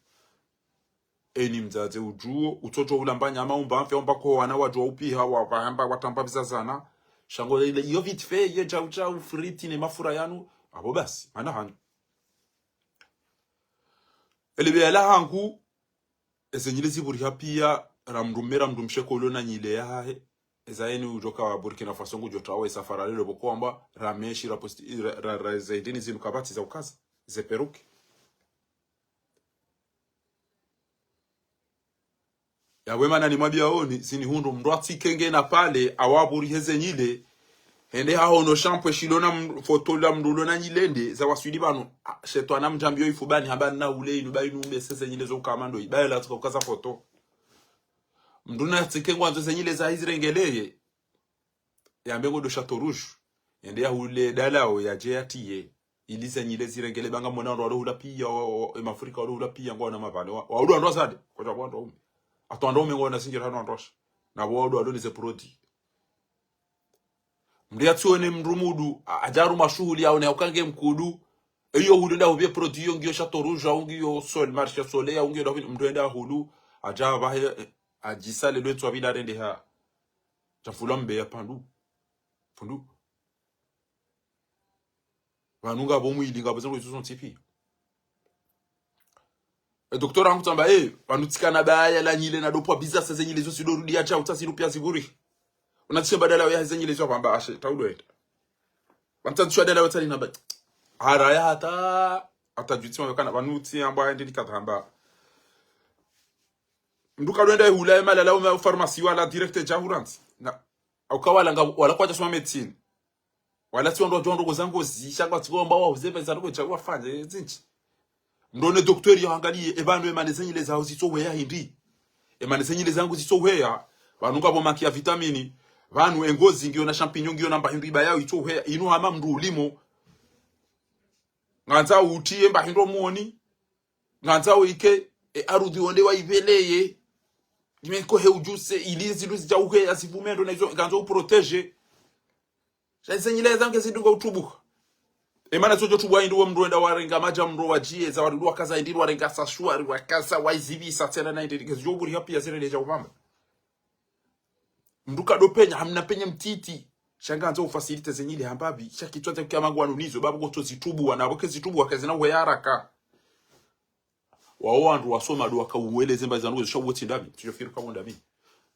eni mzaze ujuo utoto ulambanya maumba amfe omba ko wana wajua upi hawa bahamba watamba bizazana shango ile yo vite fait ye jau friti ne mafura yanu abo basi mana hanu elebe la hangu ezenyilezi buri hapia ramrumera mdumsheko lona nyile yahe ezaeni ujoka wa Burkina Faso ngujotawe safara lelo bokwamba rameshi raposti zaidini zinu kabati za ukaza ze peruki ya wema na ni mwabia oni zini hundu mdwati kenge na pale awaburi heze nyile hende hao no shampwe shilona fotola mdulona nyilende za waswidi banu shetwana mjambio ifubani habani na ule inubai numbe sese nyile zo kamando ibaye la tukaza foto mduna tsikengwa nzo zenyile za hizirengeleye ya mbengo do Chateau Rouge ende ya ule dalao ya jeatie ilize nyile zirengele banga mwana ndo hula pia emafrika hula pia ngwana mavale wa hulu ndo sade kwa sababu ndo ume atwando ume ngwana sinjira hano ndosha na bodo ado nize prodi mdia tuone mrumudu ajaru mashuhuli yaone ukange mkudu eyo hulu nda ubie prodi yongio Chateau Rouge ongio sol marché soleil ongio ndo mdwenda hulu ajaba ajisale lwetu abida rende ha chafulambe ya pandu fundu vanunga bomu ilinga bazero izo tipi doktora angutamba vanutsikana baya la nyile na dopo business zenyile zo sidorudi acha utasirupia ziburi unatisha badala ya zenyile zo kwamba ashe taudoeta vantantswa badala yotali na haraya hata jutima kana vanuti amba ndi katamba nduka lwenda hula mala la uma pharmacie wala direct jahurant na ukawala nga wala kwacha soma medicine wala tsiwando jondo kuzango zishanga tsikomba wa uzebe zaloko chakwa fanje zinchi ndone doktori yangalie ebanu emanezenyile zawo zitsoweya hindi emanezenyile zangu zitsoweya vanunga bomaki ya vitamini vanu engozi ngio na champignon ngio namba hindi bayawo itsoweya ino ama mndu ulimo nganza uti emba hindo muoni nganza uike arudi onde wa iveleye dimeko he ujuse ilizi luzi ja uke asivumendo na izo nganza uprotege zenyile zangu zidunga utubuka emana zojo tubwa indi wo mndu enda warenga maja mndu wajie za warindu wakaza indi warenga sashwari wakaza waizibisa tena na indi zoburi hapi ya zile leja ubamba mndu kadopenya hamna penye mtiti shanganza ufasilite zenyile hambabi shakitwaza kwa mangwanu nizo babu goto zitubu wanabo zitubu wakazina we haraka wawandu wasoma do wakaueleze mbaza nuzo shoboti ndabi tujofira kabonda bi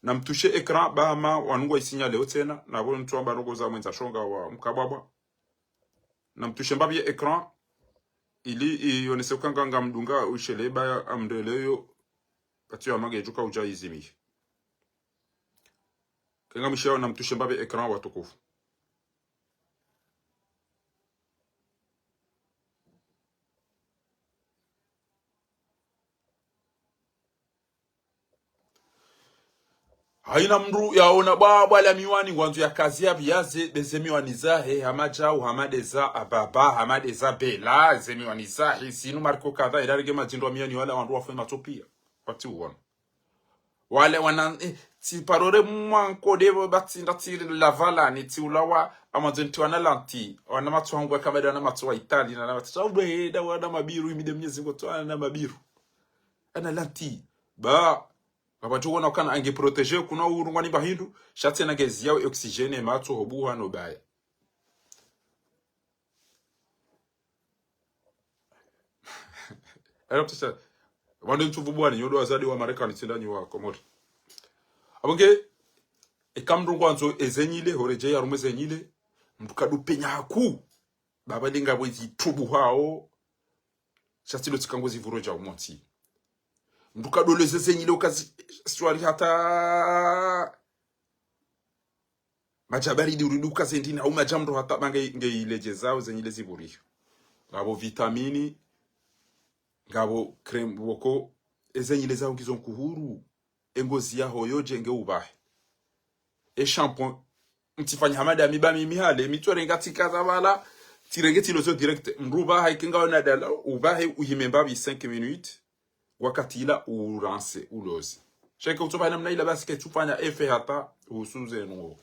na mtushe ekran bama wanungwa isinya leo tena na bo mtu amba rogo za mwenza shonga wa mkababa na mtushe mbabi ekran ili ionese kanga mdunga usheleba amdeleyo pati ya mage juka ujaizimi kanga mishao na mtushe mbabi ekran watukufu haina mru yaona baba la miwani ngwanzo ya kazi ya biaze bezemiwani zahe hamajau hamadeza ababa hamadeza bela zemiwani zahe sinu marko kadha idarige majindo miani wala wandu wafe matopia pati uwana wale wana ti parore mwanko devo bati ndati lavala ni ti ulawa amazenti wana lanti wana matuangwa kameda wana matuwa Itali na matuwa da wana mabiru imide mnyezi ngoto wana mabiru ana lanti ba Abatu wana kana ange proteger kuna urungwani bahindu shati na gezi yao oxygene matu hobuha no baya Eraptisa wande mtuvubuani nyodo wazadi wa Marekani tindani wa Komori abonge ekamrungwanzo ezenyile horeje ya rume zenyile mtukadu penya haku baba linga bwezi tubu hao shati lo tikangozi vuroja umonti mtukadu leze zenyile ukazi swari hata majabari di uriduka zendina au majamro hata bange ileje zao zenyile zivuriyo ngabo vitamini ngabo creme woko ezenyile zao ngizo nkuhuru engozi yaho yoje nge ubahe shampoo mtifanya hamada mibami mihale mitore ngati kazabala tirengeti lozo direct mruba haikinga ona dala ubahe uhimembabi 5 minutes wakati ila uranse ulozi sheke utopa namna ila basi ke tufanya efe hata usuze no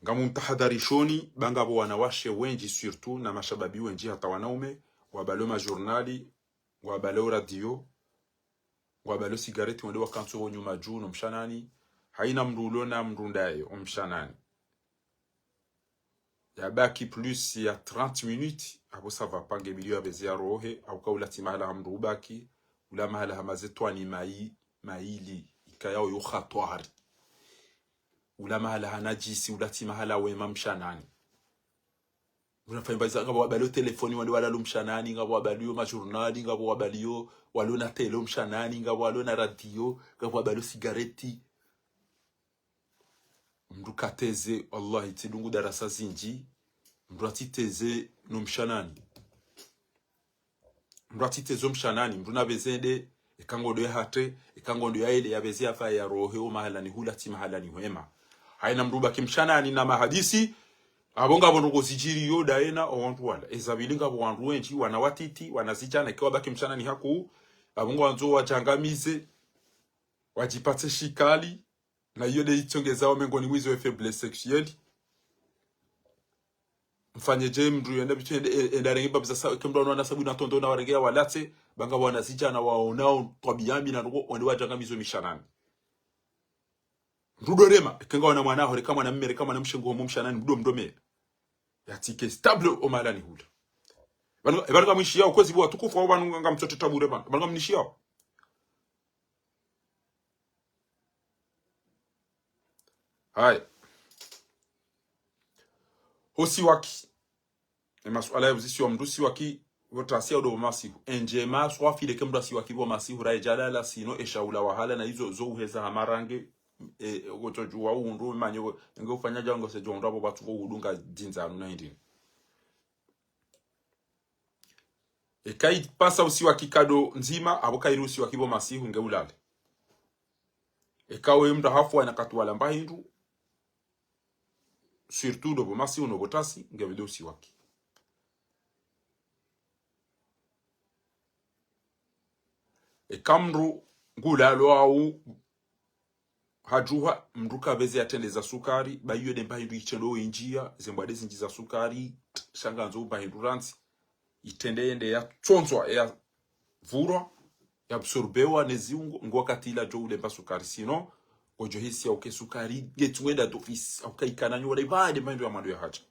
ngamu mtahadharishoni bangabo wanawashe wengi surtout na mashababi wengi hata wanaume wabalo majurnali wabalo radio wabalo sigareti wende wakanto nyuma juu no mshanani haina mrulo na mrundaye mshanani ya baki plus ya 30 minutes abo sava pange milieu abezi ya rohe au kaula timala hamrubaki ula mahala hamazetwani maili ikayao yo khatwari ula mahala hanajisi ula timahala wema mshanani unafanya baza ngabo wabalo telefoni wale wala lumshanani ngabo wabalo majurnali ngabo wabalo walo na tele mshanani ngabo walo na radio ngabo wabalo sigareti mrukateze wallahi tidungu darasa zinji mratiteze no mshanani mratiteze mshanani mruna bezende ekangodo ya hate ekangodo ya ile yabezi afa ya roho mahala ni hulati mahala ni wema haina mruba kimshanani na mahadisi abonga bongo zijiri yo daena owantu wala ezabilinga bwandu wenji wanawatiti wanazijana kwa baki mshanani haku abongo wanzo wachangamize wajipate shikali na yode itongeza omengoni mwizo wa faiblesse sexuelle mfanye je mdru yenda bitu endarengi babisa kemdo wana sabu na tondo na warengea walate banga wana zijana waonao twabiyami na ngo wende wajangamizo mishanani rudorema kenga wana mwana hore kama na mmere kama na mshengo ho mshanani mdo mdome yatike stable o malani hula Banu mishia kwezi bwa tukufu au banu ngamchote tabure banu mnishia. Hai. Hosi waki. E masuala ya uzisi wa mdusi waki wotasia udo masihu. Enjema swafi de kemda si waki wa masihu rai jalala sino eshaula wahala na hizo zo uheza hamarange wotojua undu manyo ngo fanya jango se jonda bo batu ko udunga jinza 19. E kai pasa usi waki kado nzima abo kai rusi waki bo masihu ngeulale. E kawe mda hafu ana katwala mbahindu surtout do bo masihu no botasi ngebedo usi waki. E kamru ngulalo au hajuha mduka beze atendeza sukari bayiyo de mbahindu ichendo injia zembade zinjiza sukari shanganzo bahindu ransi itendende ya tsonzwa ya vurwa ya absorbewa neziungo ngwakati ila jo ulemba sukari sino ojo hisi ya uke sukari getwenda do fis au kaikana nyo wale bade mbahindu ya mando ya haja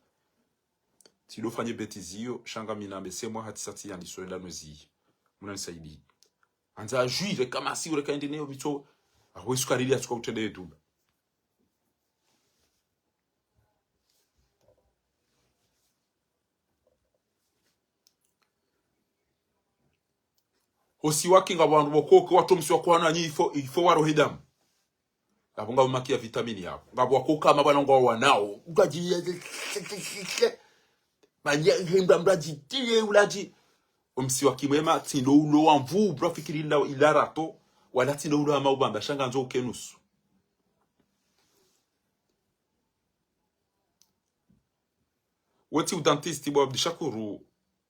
tido fanye betizio shanga minambe semwa hatisati ya nisoenda nozi muna nisaidi anza juire kama si ule kaende neo bito awe sukari ili atuka utende duba. Hosi waki nga wandu wakoko watomsi wakwana nyi ifo waro hidamu. Ngabunga umakia vitamini yao. Ngabu wakoka ama banonga wanao. Ugaji mbraji tiye ulaji. Umsi wakimwema tindo ulo wanvu bro fikiri ilarato. Wala tindo ulo hama ubamba. Shanga nzo ukenusu. Woti udantiste ibo abdishakuru.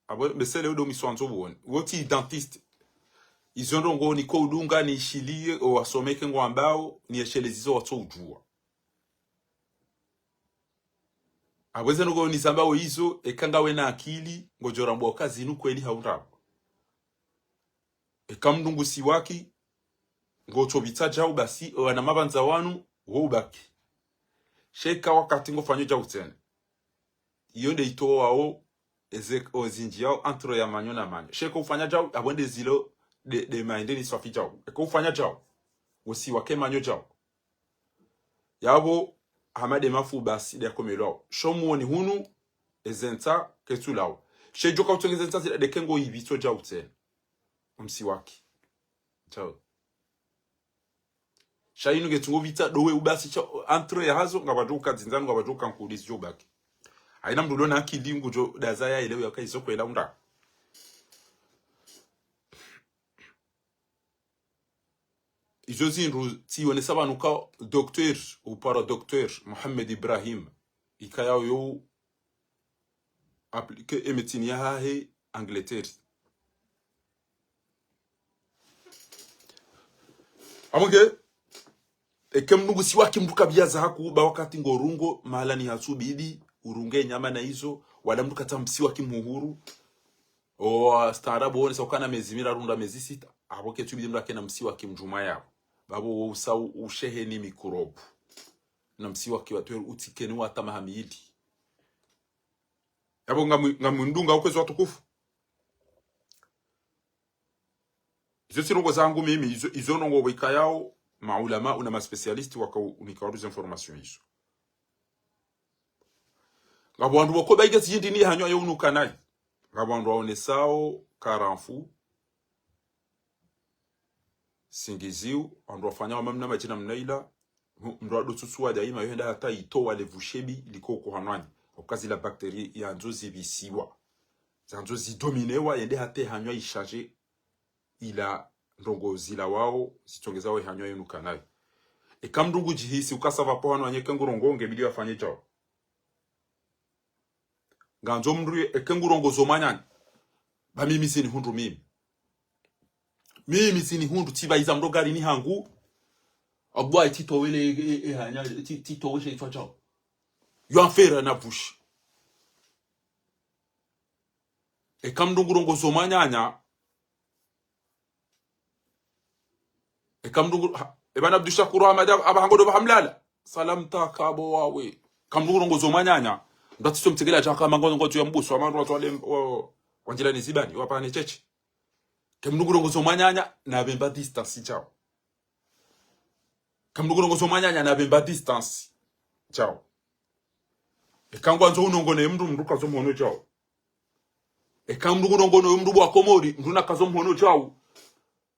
Abo mesele udo miswanzo uone. Woti dentiste. Izondo ngo ni ko udunga ni shilie o asomeke ngo ambao ni eshelezizo wato ujua. Abweze ngo ni zambao hizo ekanga we na akili ngo jorambo kazi inu kweli haurabo. Ekamdungu siwaki ngo chobitaja ubasi wana mabanza wanu wo ubaki. Sheka wakati ngo fanyo jautene. Yonde ito wao ezek ozinji yao antro ya manyo na manyo. Sheka ufanya jau abwende zilo de maendeni swafi jao. Eko ufanya jao. Wosi wake manyo jao. Yabo hamade mafu basi de akomelo. Shomu ni hunu ezenta ketu lao. She joka utongezenta zile de kengo ibito jao te. Msi waki. Jao. Shainu getungo vita dowe ubasi chao antro ya hazo ngabaduka zinzanu ngabaduka nkudisi jo baki. Haina mdudo na akili ngujo dazaya ilewe yaka isoko ila unda. Ijozinru ti wone sabanuka docteur ou para-docteur Mohamed Ibrahim ikayao yo appliqué emetini ya hahe Angleterre. Amonge ekem nugu siwaki mduka biaza haku ba wakati ngorungo mahala ni hasubidi urunge nyama na hizo wala mduka tamsiwa kimuhuru o staarabu wone saukana mezimira runda mezisita aboke tubidi mduka na msiwa kimjuma yao babo usau ushehe ni mikrobu na msiwa kiwatu utikeni wata mahamili yabo ngamundunga ukwezi watukufu izo sinongo zangu mimi izo nongo wika yao maulama una maspecialisti waka unikawaruza information hizo ngabo wandu wako baigezi yindi ni hanyo yo unukanai ngabo wandu waonesao karanfu singiziu wandu wafanya wamamna majina mnaila mdu wadu tusuwa daima yohenda hata ito wale vushebi liko kuhanwani wakazi la bakteri ya nzozi visiwa za nzozi dominewa yende hate hanyo ishaje ila ndongo zila wao zitongeza we hanyo yo unukanai ekamdungu jihisi ukasa vapo hano wanyeke ngurongonge bili wafanye chao ganzo mndru ekengurongo zomanyani ba mimi sini hundu mimi sini hundu tiba iza mdogari ni hangu abwa tito wele hanya tito wele itwa chao yo afera na push ekamdungurongo zomanyanya ekamdungu ebana abdushakuru Ahmad abahangodo bahamlala salamta kabo wawe kamdungurongo zomanyanya ndatiso mtegela chaka mangono ngoto ya mbuso amandu watu wale wanjila nizibani wapa ne cheche kemndugurongo zomanyanya na bemba distance chao kemndugurongo zomanyanya na bemba distance chao ekangwa nzo unongone mndu kazomono chao ekamndugurongo no mndu bwa komori mndu nakazomono chao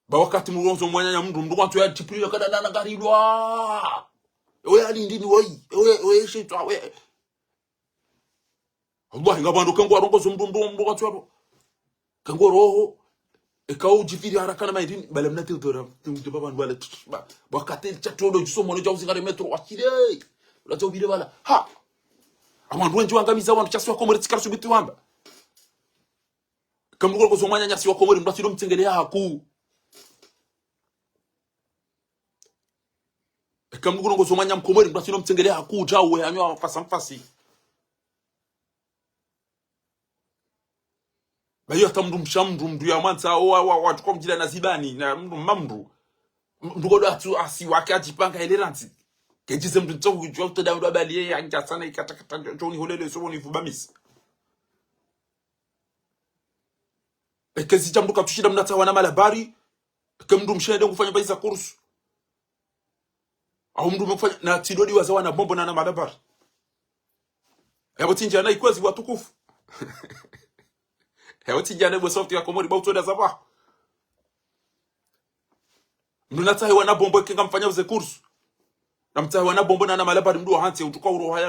ba wakati mndu mwanyanya mndu kwantu ya tipulira kada na garidwa we ali ndini we shitwa we Allah ngabando kangwa rongo mndu kwantu hapo kangwa roho ekau jifiri haraka na maidini bale mnati udora tumde babandu bale wakati chatodo jusomono chao zingare metro wakire ulato bire bala ha amandu wenji wangamiza abantu chaswa komori tsikarasu bitu wamba kamrugo kozomanya nyasi wa komori mbatiro mtengele haku kamrugo kozomanya mkomori mbatiro mtengele haku jawe anywa fasamfasi bayo tamndu mshamndu mndu ya manza watu kwa mjila nazibani na mndu mamndu mndu godo atu asi wakati panga eleranti kejize mndu tsoku jwa utoda mndu abali ya anja sana ikatakata joni holele so ni fubamis ekezi jamdu katushida mnata wana malabari kemndu mshende kufanya baiza kursu au mndu mfanya na tidodi wazawa na bombo na malabari yabo tinja na ikwezi watukufu hewa tinja bo soft ya komori ba utoda zaba mndu nata hewa na bombo kinga mfanya uze kursu na mtahe wana bombo na malabari mndu hanti utuka uroha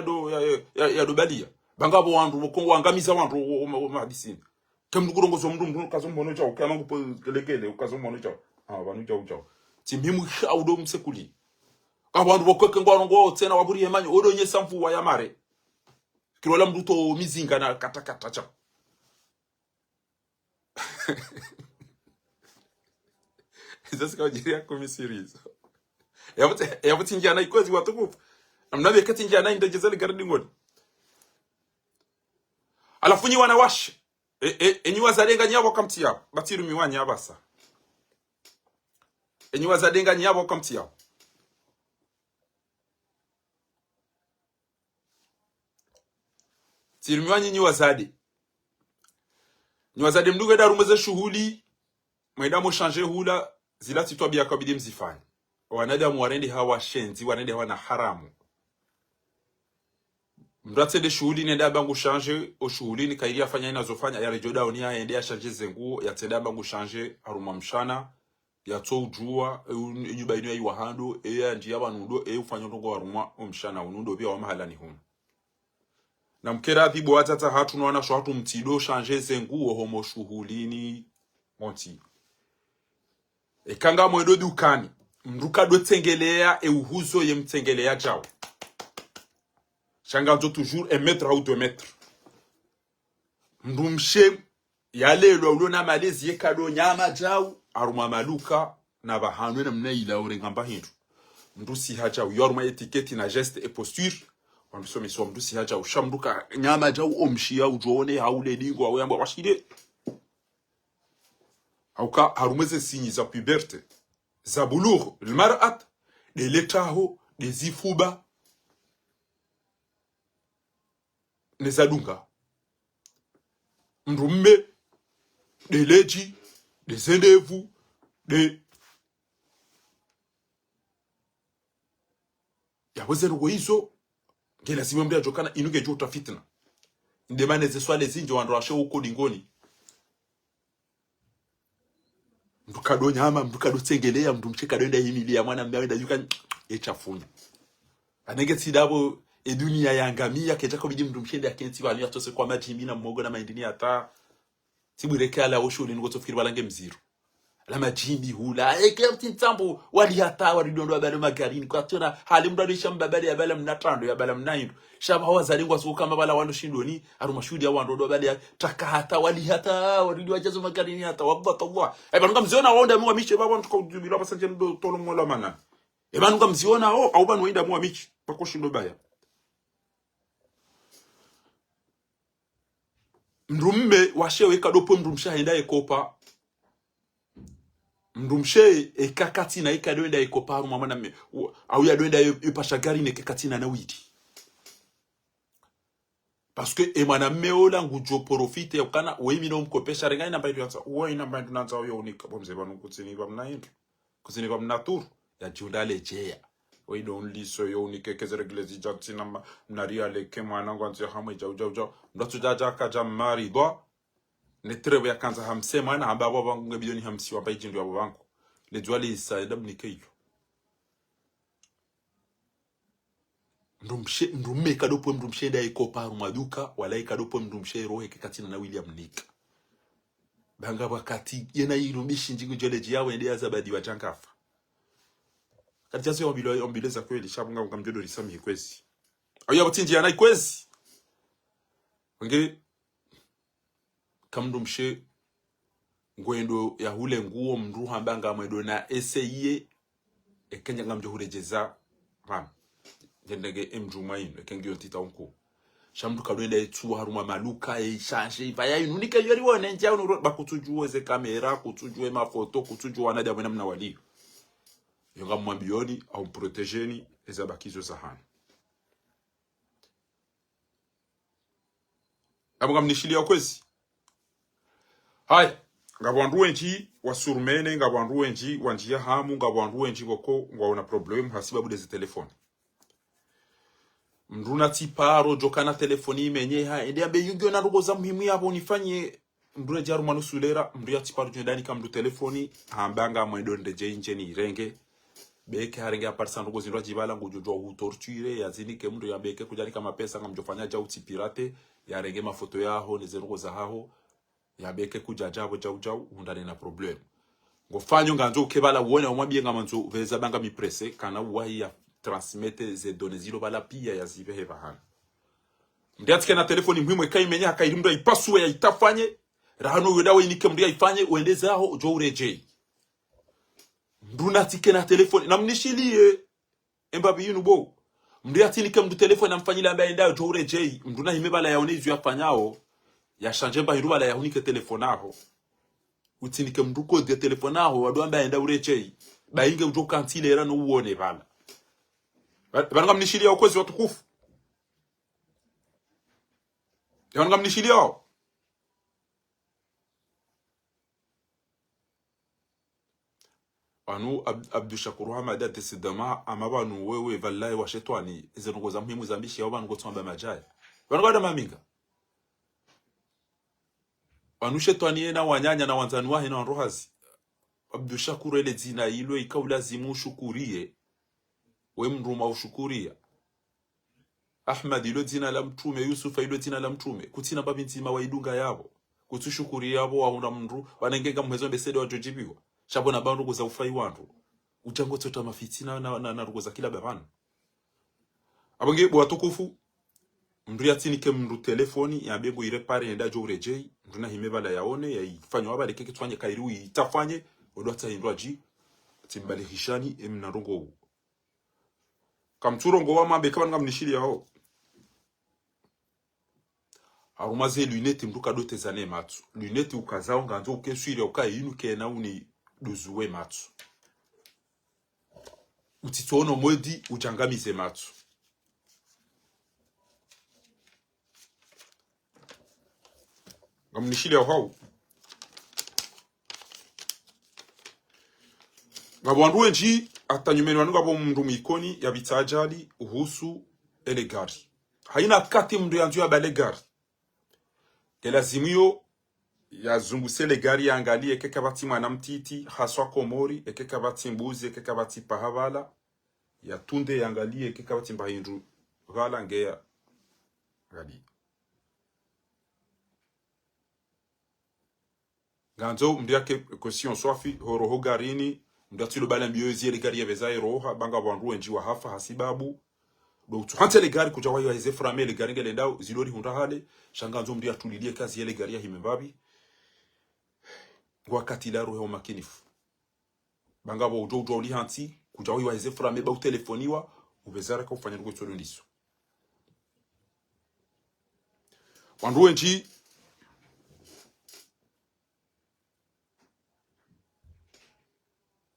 ya do balia bangabo wandu bokongo wangamiza wandu mahadisini kemndugurongo zo mndu kazombono chao kama kupo gelegele ukazombono chao banu chao timimu shaudo msekuli abantu bokweke ngwarongo tena waburi yemanyo odonye samfu wa yamare kirola mndu to mizinga na katakata chao Sasa kwa jiria kumi series yabuti njana ikozi watukufu amnabe kati njana indejezele gardi ngoni alafunyi wanawash enyi wazadenga nyabo kamtia batiru miwanya abasa enyi wazadenga nyabo kamtia tiru miwanya nyi wazade mduge darumeze shughuli maidamo changer hula zila titwa bia kabidi mzifanye wanadamu warende hawa shenzi warende hawa na haramu mratse de shughuli nenda bangu changer o shughuli ni kairi afanya inazofanya ya rejoda onia aende ya changer zengu ya tenda bangu changer haruma mshana ya toujua nyuba ino ya wahando ya njia banundo ufanya ndongo haruma mshana unundo bia wa mahala ni humu na mkera adhibu atata hatu nwana sho hatu mtido changer zengu homo shughulini monti ekanga mwedo dukani mruka do tengelea uhuzo ye mtengelea jao changazo toujours 1 mètre ou 2 mètres ndumshe yalelo ulona malezi yekado nyama jao aruma maluka na bahanwe na mnaila urengamba hindu ndusi haja yoruma etiketi na geste et posture wamsome so ndusi haja ushamruka nyama jao omshia ujoone haule dingo awamba washide auka harumeze sinyi za puberte za bulugh almar'at de letaho de zifuba ne zadunga mrumme de leji de zendevu de ya wezeru hizo ngela simwambia jokana inuge jota fitna ndemane ze swale zinjo wando ashe uko dingoni mdukado nyama mdukado tsengelea mdumcheka doenda himilia mwana mwenda yuka echafunya anenge tidabo edunia yangamia ketako bidi mdumshende akenti bali atose kwa majimi na mmogo na maindini ata tiburekala oshuli ngo tofiri balange mziro la majimi hula ekemti ntambo wali hata walidondo abale magarini kwa tona hali mdarisha mbabali abale mnatando abale mnaindu shaba wazalingwa suko kama bala wando shindoni arumashudi awando do abale taka hata walido wajazo magarini hata wabata Allah ebanunga mziona waonda mwa miche baba tukujubira basanje ndo tolo mwola mana ebanunga mziona au banu wainda mwa miche bako shindo baya mrumme washewe kadopo mrumsha henda ekopa mrumshe ekakati na ikadoenda ekopa mama na au ya doenda yupasha gari ne kekati na widi parce que e mwana meola ngujo profite yakana wemi no mkopesha renga ina mbaito yatsa uwa ina mbaito nanza uyo unika bomze banu kutsini kwa mnaindu kutsini kwa mnaturu ya jiundale jeya we don't liso yo unike kezere glezi jatsi na mnaria leke mwana ngwanzi hamwe jau ndatu jaja kaja mari do ne trebe ya kanza hamse mwana hamba baba nge bilioni 50 wapa ijindu ya babangu le jwali isaida mnikeyo ndumme kadopo ndumshe da ikopa rumaduka wala ikadopo ndumshe rohe kekatina na William Nick banga wakati yena irumishi njingu joleji yawe ende azabadi wa jankafa kati yazo ombileza kweli shabunga ngamjodo risami kwezi ayo abatinji yana kwezi nge kamndumshe ngwendo ya hule nguo mndu hambanga mwedo na eseye ekenya ngamjo hurejeza ram jendege emjumaino ekengyo ntita unko shamdu kadwenda etu haruma maluka eshanje vaya inunika yori wone nja unu bakutujuwe ze kamera kutujuwe mafoto kutujuwe anada mwana mna wali yonga mwambioni au protejeni ezabakizo sahani abuga mnishilia kwezi hai ngabwandu wenji wasurumene ngabwandu wenji wanjia hamu ngabwandu wenji boko ngwaona problem hasiba bude ze telefone mruna tiparo jokana telefoni menye ha ende ambe yungyo na rugoza muhimu yabo nifanye mruna jaru manusulera mruna tiparo jondani kamdu telefoni hambanga mwedo ndeje inje ni renge beke harenge aparsan rugozi ndo jibala ngujojo hu torture yazinike mndo ya beke kujani kama pesa ngamjofanya jau tipirate ya renge mafoto yaho ne zerugoza haho ya beke kujajabo jau undane na problem ngofanyo nganzo ukebala uone omwabie ngamanzo veza banga mi presse kana uwahi ya transmete ze données zilo bala pia ya zibe hevahana ndiatike na telefoni muhimu ekaimenya akairimdo ipasuwe ya itafanye rahano wedawe inike mdia ifanye uendeze aho ujo ureje nduna tike na telefoni na mnishilie embabi yinu bo mdia tinike mdu telefoni na mfanyile ambaye nda ujo ureje nduna himebala ya onezu ya fanyao ya shanjemba hirubala ya unike telefonaho utinike mduko de telefonaho wadu ambaye nda ureje bainge ujo kantile era no uone bala bana ngamnishilia ukwezi watukufu bana ngamnishilia anu Abdou Shakur Hamad atesidama amabanu wewe vallahi wa shetani izenongoza muhimu zambishi ya bana ngotsamba majaya bana ngoda maminga anu shetani yena wanyanya na wanzani wahe na rohazi Abdou Shakur ele zina ilo ikaulazimu shukurie we mruma ushukuria Ahmad ilo zina la mtume Yusuf ilo zina la mtume kutina babinti mawaidunga yabo kutushukuria yabo wauna mndu wanengega mhezo mbesede wa jojibiwa shabona bandu goza ufai wandu ujango tota mafitina na rugoza kila babana abange bo atukufu mndu yatinike mndu telefoni ya bego irepare enda jo urejei mndu na himebala yaone ya ifanywa abale keke twanye kairu itafanye odota indwaji timbale hishani emna rongo kamturo ngo wamambe kaba ngamnishiri yao arumaze lunette mduka dote zane matu lunette ukazao nganzo ukeswire ukaye inuke na uni duzuwe matu utitono modi ujangamize matu ngamnishiri yao ngabwandu wenji atanyumeni wanuga bo mndu mikoni ya bitajali uhusu ele gari haina kati mndu yanzu ya bale gari kelazimiyo ya zunguse le gari ya angali ekeka bati mwana mtiti haswa komori ekeka bati mbuzi ekeka bati pahabala ya tunde ya angali ekeka bati mbahindu gala ngeya gali ganzo mndu yake question swafi horoho garini ndatilo bala mbiyozi ele gari yabeza roha banga bandu wenji wa hafa hasibabu do tuhante le gari kuja wayo hize frame le gari ngele ndao zilori hunda hale shanganzo mndu atulilie kazi ele gari ya himembabi wakati la roho makinifu banga bo ujo li hanti kuja wayo hize frame ba telefoniwa ubezara ka ufanya ngo tsolo ndiso bandu wenji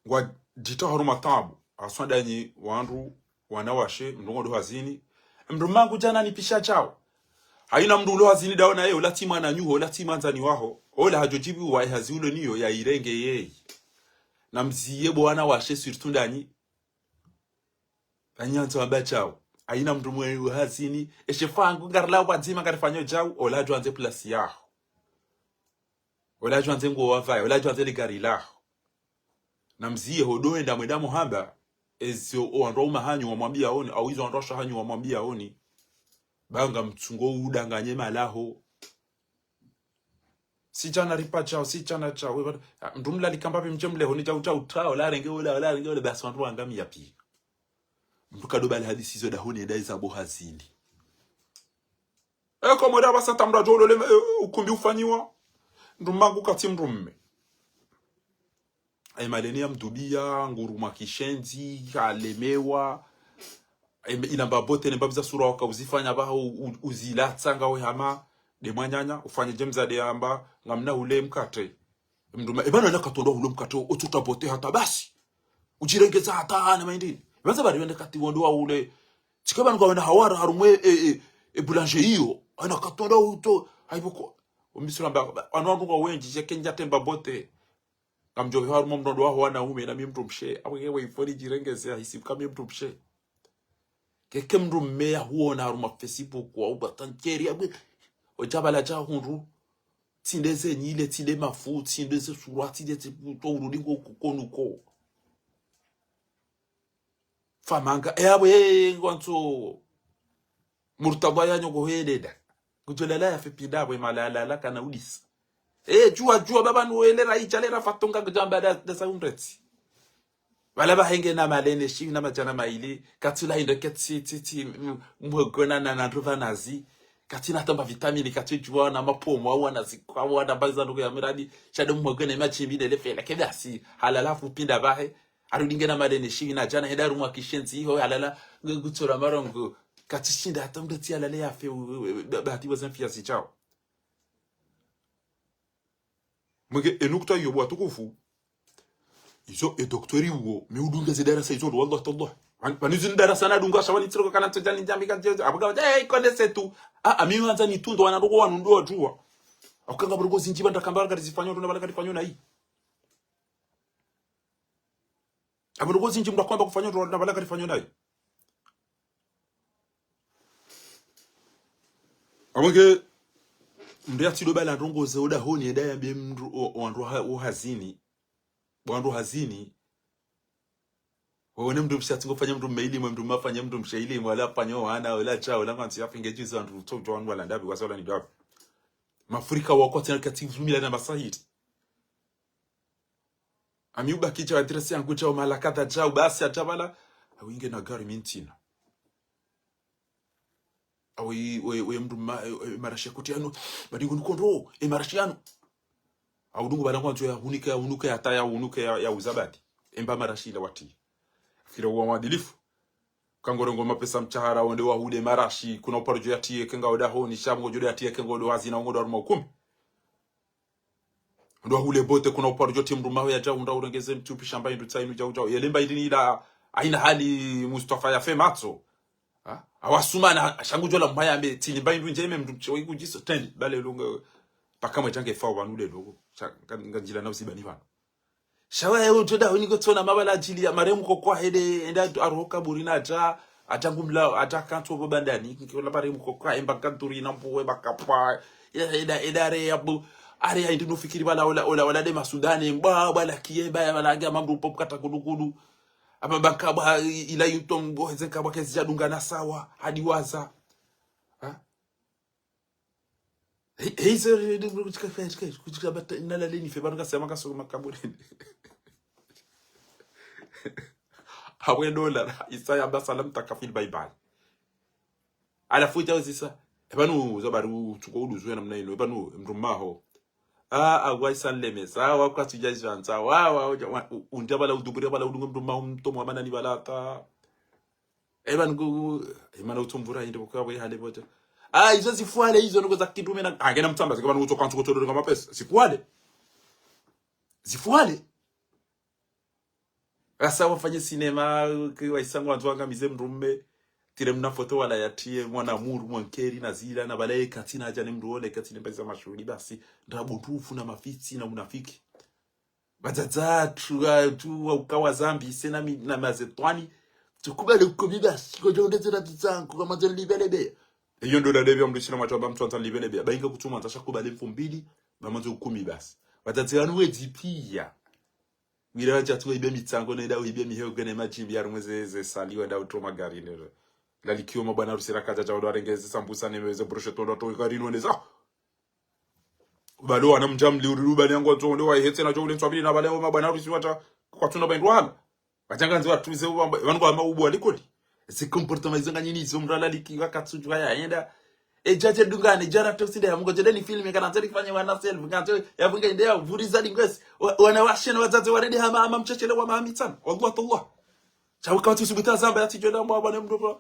wa jita haruma tabu aswandanyi wandu wanawashe mndongo do hazini mndumangu jana nipisha chao haina mndu ulo hazini daona yeye ula tima na nyuho ula tima nzani waho ola hajojibu wa hazi ulo niyo ya irenge yeye na mziye bwana washe surtundani anyanzo ambachao haina mndu mwe hazini eshefangu ngarla wazima karifanya jao ola jwanze plus yaho ola jwanze ngo wavaya ola jwanze ligari laho na mziye hodoenda mwenda muhamba ezio oandwa umahanyu wamwambia oni au hizo andwa shahanyu wamwambia oni banga mtungo udanganye malaho sichana ripa chao sichana chao ndumla likambape mjemle honi cha utao la renge ole basi wantu wangamia pia mtuka dobali hadisi zo da honi dai za bohazili kwa moda basa tamra jolo le ukumbi ufanyiwa ndumangu kati mrumme malenia mdubia nguruma kishenzi kalemewa inamba bote nembabiza sura waka uzifanya baho uzilata ngawe hama de mwanyanya ufanye jemza de amba ngamna ule mkate mnduma ebana nakatondo ule mkate otuta bote hata basi ujirengeza hata na maindini banza bari wende kati wondo wa ule tikaba ngo na hawara harumwe boulanger hiyo ana katondo uto haiboko umisura mba anwangu ngo wenji jekenja temba bote kamjo harumo mdondo wa wana ume na mimi mtu mshe awewe ifori jirengeza hisip kama mtu mshe keke mndu mmea huo na haruma Facebook wa ubatankeri abwe ojabala cha hunru tindeze nyile tinde mafu tindeze surati dete to urudingo konuko famanga yabwe ngwanto murtaba yanyo go hededa kujolela ya fepida bwe malala la kana udis jua baba nuelera ichalera fatonga gamba da saundreti wala bahenge na malene shi na majana maili katula inde ketsi mwogona na ndruva nazi katina tamba vitamini katujua na mapomo au na zikwa na baza ndugu ya miradi shade mwogona machimbi le fela kedasi halala fupinda bahe arudinge na malene shi na jana hedaru mwa kishenzi ho halala ngutsora marongo katishinda hata mdeti alale yafe bahati wazamfia si chao mwege enukta yobo atukufu izo doktori uo meudunga zidarasa izo wallahi tallah panizin darasa na dunga shawani tsiro kana tojani njambi ka abuga konde setu amiyo anza ni tundo wana ndoko wanu ndo jua akanga burugo zinjiba ndakambara kati zifanywa ndo nabala kati fanywa na hii aburugo zinjiba ndakwamba kufanywa ndo nabala kati fanywa na hii amage ndia tido bala ndongo zeoda honi edaya be mndu wandu hazini bwandu hazini wone mndu mshatingo fanya mndu maili mndu mafanya mndu mshaili wala fanyo wana wala chao la kwanza yafinge jizo ndu to wandu wala ndabi kwa sababu ni ndabi mafurika wako tena kativu mila na masahidi amiuba kicha adresi yangu chao malakata chao basi atabala awinge na gari mintina awi we mndu marashe kutiano badingo nkondo marashiano awudungu balangwa nzo ya unuka ya taya unuka ya uzabati emba marashila wati fikira wa mwadilifu kangorongo mapesa mchahara wonde wa hude marashi kuna uparjo ya tie kenga oda ho ni shamu jode ya tie kenga odo hazina ngodo aruma 10 ndo hule bote kuna uparjo timru mawe ya jawu ndo urengeze mtupi shamba indu tsainu jawu yelemba idini ila aina hali Mustafa ya fematso awasumana shangu jola mbaya ambe tilimba indu njeme mndu choi kujiso tendi bale lunga pakamwe change fa wanule logo ngajila na usibani bana shawa yao toda honi gotona mabala ajili ya maremu kokwa hede enda aroka burina atangumla atakanto bobandani nkola maremu kokwa emba kanturi na mpuwe bakapa eda yabu ari indi nofikiri bala wala de masudani mba bala kiemba ya bala mambo pop kata kudukudu ababaka ba ila yutombo zenka bakezi jadunga na sawa hadi waza Heiser kuchika bata inalaleni fe baruka sema kaso makaburi hawe dola Isaya basalam takafil bye bye ala fuja uzisa ebanu zobaru tuko uduzwe namna ino ebanu mrumaho agwaisan lemesa wakwatuja janza undabala udubure bala udungu mrumaho mtomo abana ni balata ebanu imana utumbura inde bukabwe hale bote hizo zifuale hizo ndo za kidume na angena mtamba zikaba nuto kwantu kutoro kama pesa zifuale asa wafanye cinema kwa isango watu angamize mrume tire mna foto wala yatie mwana muru mwankeri na zila na balaye katina ajane mruone katina mpeza mashuhuri basi ndabutufu na mafiti na unafiki batatu tu ukawa zambi sena na mazetwani tukubale ukobi basi ko jonde tera tsanku kama tele libelebe iyo ndo dadebya mdishina machaba mtu anta libelebe bainga kutuma atashakubale 2000 bamaze 10 basi batatsiranu wejipia miraja tu ibe mitsango na ida ibe mihego na majimbi ya rumweze saliwa da utoma gari nero lalikio mabana rusira kaja jawo arengeze sambusa nemeze brosheto ndo to gari no neza balo ana mjamli uruba nyango to ndo wa hetse na jole nswabili na bale mabana rusira kwa tuna baindwana bajanganzi watuze vanhu kwa maubu alikodi se comportement izanga nyini zomrala likiwa katsujwa yaenda ejaje dungane jara tosinde amungo jedeni film kana tseri fanya wana self nganto yavunga ndea vuriza lingwesi wana washena wazazi waredi hama mchechele wa mahamitsana wallahi chawuka watu subita zamba yati joda mwaba ne mdoba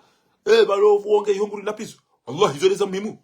balo uonge yonguri lapizo wallahi hizo za muhimu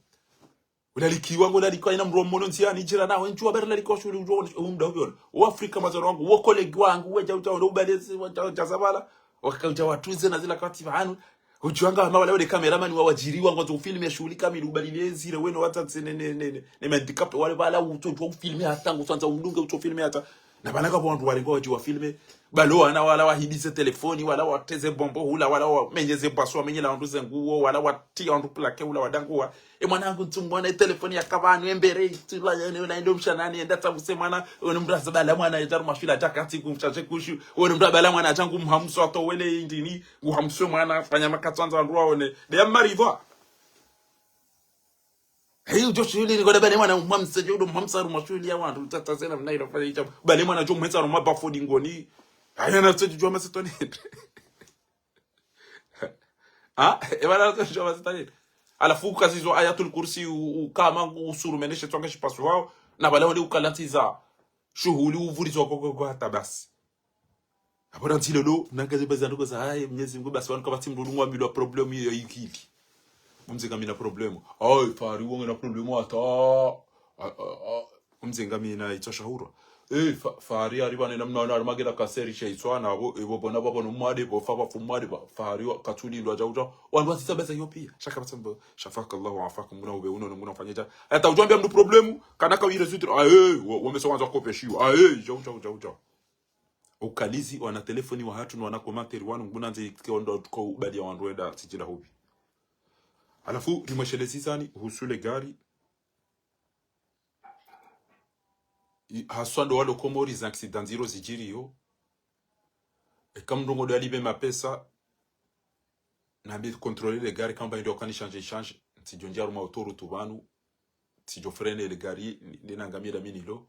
ulalikiwa ngo lalikwa ina mromono ntiani jira nawe nchwa berla likosho ujo umda huyo wa Afrika mazaro wangu wo colleague wangu weja utaona ubelezi wa zabala wakauja watuze na zila kati vanu ujuanga wale wale cameraman wawajiriwa ngo film ya shughuli kamili ubalilezi ile weno hata ne handicap wale bala utojwa film hata ngo sanza undunge uto film hata na banaka bondu wale ngoji wa filme balo ana wala wahibise telefoni wala wateze bombo hula wala wamenyeze baswa menyela nduze nguo wala watia ndu plake hula wadanguwa mwanangu ntumbona telefoni yakabanu embere tula yana ndo mshanani enda tabuse mwana one mbraza bala mwana yataru mashila takati kumchache kushu one mbraza bala mwana changu mhamso ato wele indini uhamso mwana fanya makatsanza ndwa one de mariva heyo joshuli ni bale mwana mhamse jodo mhamsaru mashuli ya wantu tatasena mnairo fanya hicho bale mwana jo mhetsaru mabafodi ngoni ayana tsojo masetoni ebala tsojo masetoni alafu kazi hizo ayatul kursi ukama usuru meneshe twanga shipasu wao na bale wale ukalatiza shughuli uvurizo kwa hata basi abona ntilelo nangaze bazando ko hayi mnyezi Mungu basi wanka bati mndu ngwa milwa problem hiyo yikili mumzinga mina problem ay fari wonge na problem ata mumzinga mina itashahura fari ari bane namna na magera kaseri sheitswana abo ebo bona babo no mwade bo fa bafumade ba fari katuli ndo ajauja wandu wasisa besa hiyo pia shaka batamba shafaka Allah wa afakum muna ube uno muna fanyaja hata ujambia mdu problemu kana ka ile zuti wamesoanza kopeshiwa jauja ukalizi wana telefoni wa hatu wana commentary wanu mbunanze kiondo ko bali ya wanduenda sijira hubi alafu limeshelezi zani husule gari haswa ndo walo komori za accident zero zijiriyo kama ndongo ndo alibe mapesa na bi contrôler les gari kamba ndo kani change tijonja ruma autoru tubanu tijo frene le gari linangamira minilo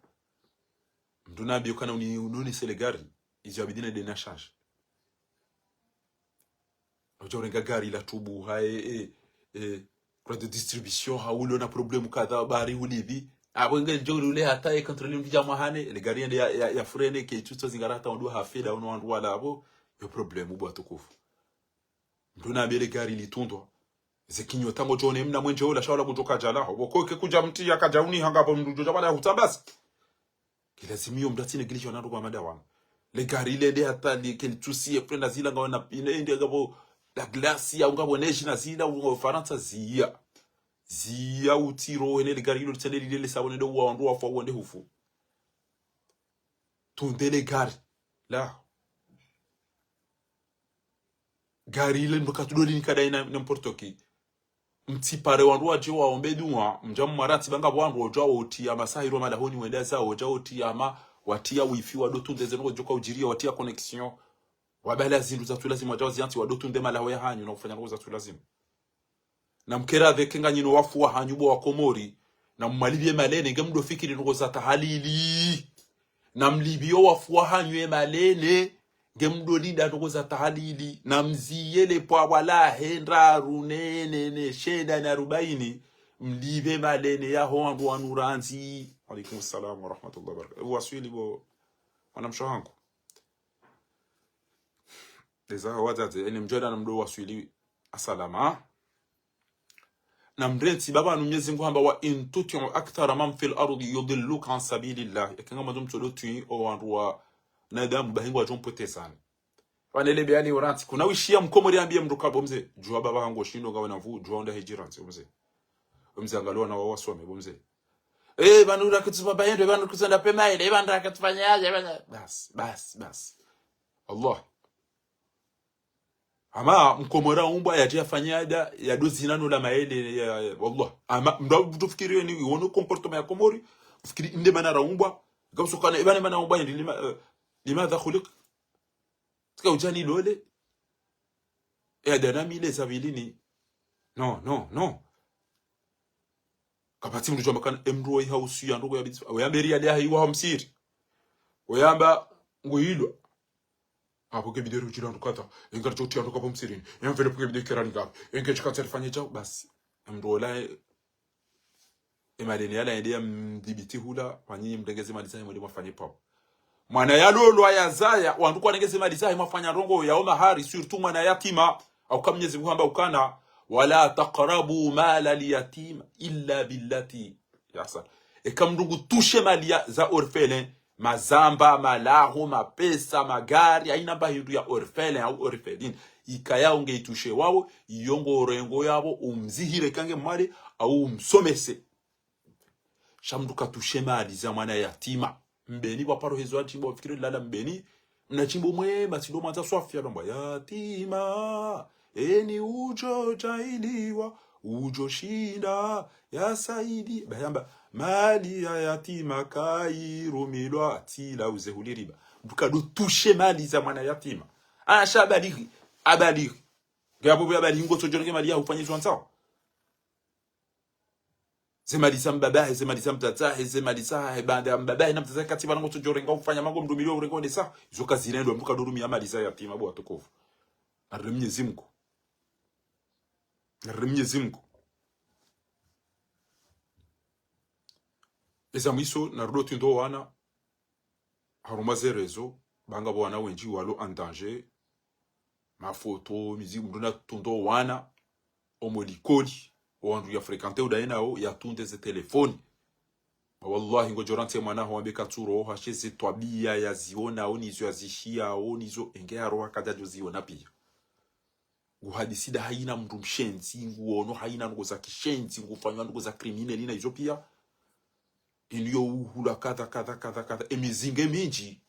nduna bi kana ununi se le gari izabidina de na change ojorenga gari la tubu hae kwa de distribution haulo na problème kadha bari ulibi abonge jori ule hata contrôler mvija mahane le gari ya frene ke tuto zingarata ndo hafeda ono wandu wala abo yo problème ubo atukufu nduna bele gari litundwa zekinyo tango jone mna mwenje ola shawala kutoka jala boko ke kuja mti akajauni hangapo mndu jabala hutabasi kilazimio mdatine gilisho nando kwa madawa le gari le de hata li ke tusi frenda zila ngona ine ndi ngabo la glace ya ngabo neji na zila ngo Faransa zia utiro ene le gari lo tsele le sabone do wandu wa fo wonde hufu tunde le gari la gari le ndoka tudoli ni kada ina n'importe qui mti pare wandu wa jiwa ombedunwa mjamu marati banga wandu ojo oti amasahiro malahoni wenda za ojo oti ama watia wifi wa dotunde zeno joka ujiria watia connexion wabala zindu za tulazima wajawazi yanti wa dotunde malaho ya hanyu na kufanya ngoza tulazima na mkera vekenga nyino wafu wa hanyubo wa komori na mmalibie malene ngemdo fikiri ngoza tahalili na mlibio wafu wa hanyu malene ngemdo lida ngoza tahalili na mziyele pwa wala hendra runene sheda na 40 mlibe malene ya hongo anuranzi. Alaikum salam wa rahmatullahi wa barakatuh. Waswili bo wanamshahangu leza wazate ene mjoda na mdo waswili asalama na mrenti baba Mwenyezi Mungu hamba wa in tutiu akthara man fil ardi yudilluka an sabilillah yakanga madum tolotu o wanwa nadam bahingwa jompotesana wanelebe ali oranti kuna wishia mkomori ambie mruka bomze jua baba hango shindo ngawe na vu jua onda hejiranti mze angalua na wawasome bomze banu rakatuma bayendo banu kuzenda pema ile banu rakatufanyaje bas Allah ama mkomora umba yatifanyada ya dozi nano la maele ya wallah ama ndo tufikirie ni uone comportement ya komori fikiri inde manara umba gamso kana ibane mana umba ndi limadha khuliq tika ujani lole dana mile zavilini no kapati mtu makana emro yi hausu ya ndogo ya bitu oyamberi ya dia hiwa hamsiri oyamba nguhilo hapo ke bidero jira ndukata engar choti ndoka pomsirini yamvele puke bidero kerani gap engar chikata rifanye chao basi mro la emadeni yala ndia mdibiti hula wanyinyi mdengeze maliza mwali mwafanye pop mwana yalolo ayazaya wanduko anengeze maliza mwafanya rongo ya oma hari surtout mwana yatima au kama Mwenyezi Mungu amba ukana wala taqrabu mala liyatim illa billati yasa ekamndungu tushe mali za orphelin mazamba malaho mapesa magari aina bahindu ya orphelin au orpheline ikaya ungeitushe wao iyongo rengo yabo umzihire kange mwali au umsomese shamduka tushe mali za mwana yatima mbeni waparo hezo atimbo fikiri lala mbeni mnachimbo mwema tindo mwanza swafia lomba yatima eni ujo jailiwa ujo shinda ya saidi bayamba mali ya yatima kairumilwa atila uzehuliriba dukado tushe mali za mwana yatima asha abaliri gabo bya bali ngo tojorenge mali ya ufanyizwa nsao zemaliza mbaba zemaliza mtata zemaliza banda mbaba na mtata kati bana ngo tojorenga ufanya mango mdumilio urengo ne sa zoka zirendo mbuka dorumi ya mali za yatima bo atokofu aremye Mwenyezi eza mwiso na rodo ndo wana haruma zerezo banga bwana wenji walo en danger ma photo musique mdona tundo wana omolikoli wandu ya frekante udaenao ya tunde ze telefoni wallahi ngojorante mwana ho ambeka turo hasheze twabia ya ziona onizo azishia onizo engero akadajo ziona pia guhadisida haina mndu mshenzi nguono haina ngo za kishenzi ngufanywa ngo za criminal na hizo pia iliyo uhula kadha emizinge minji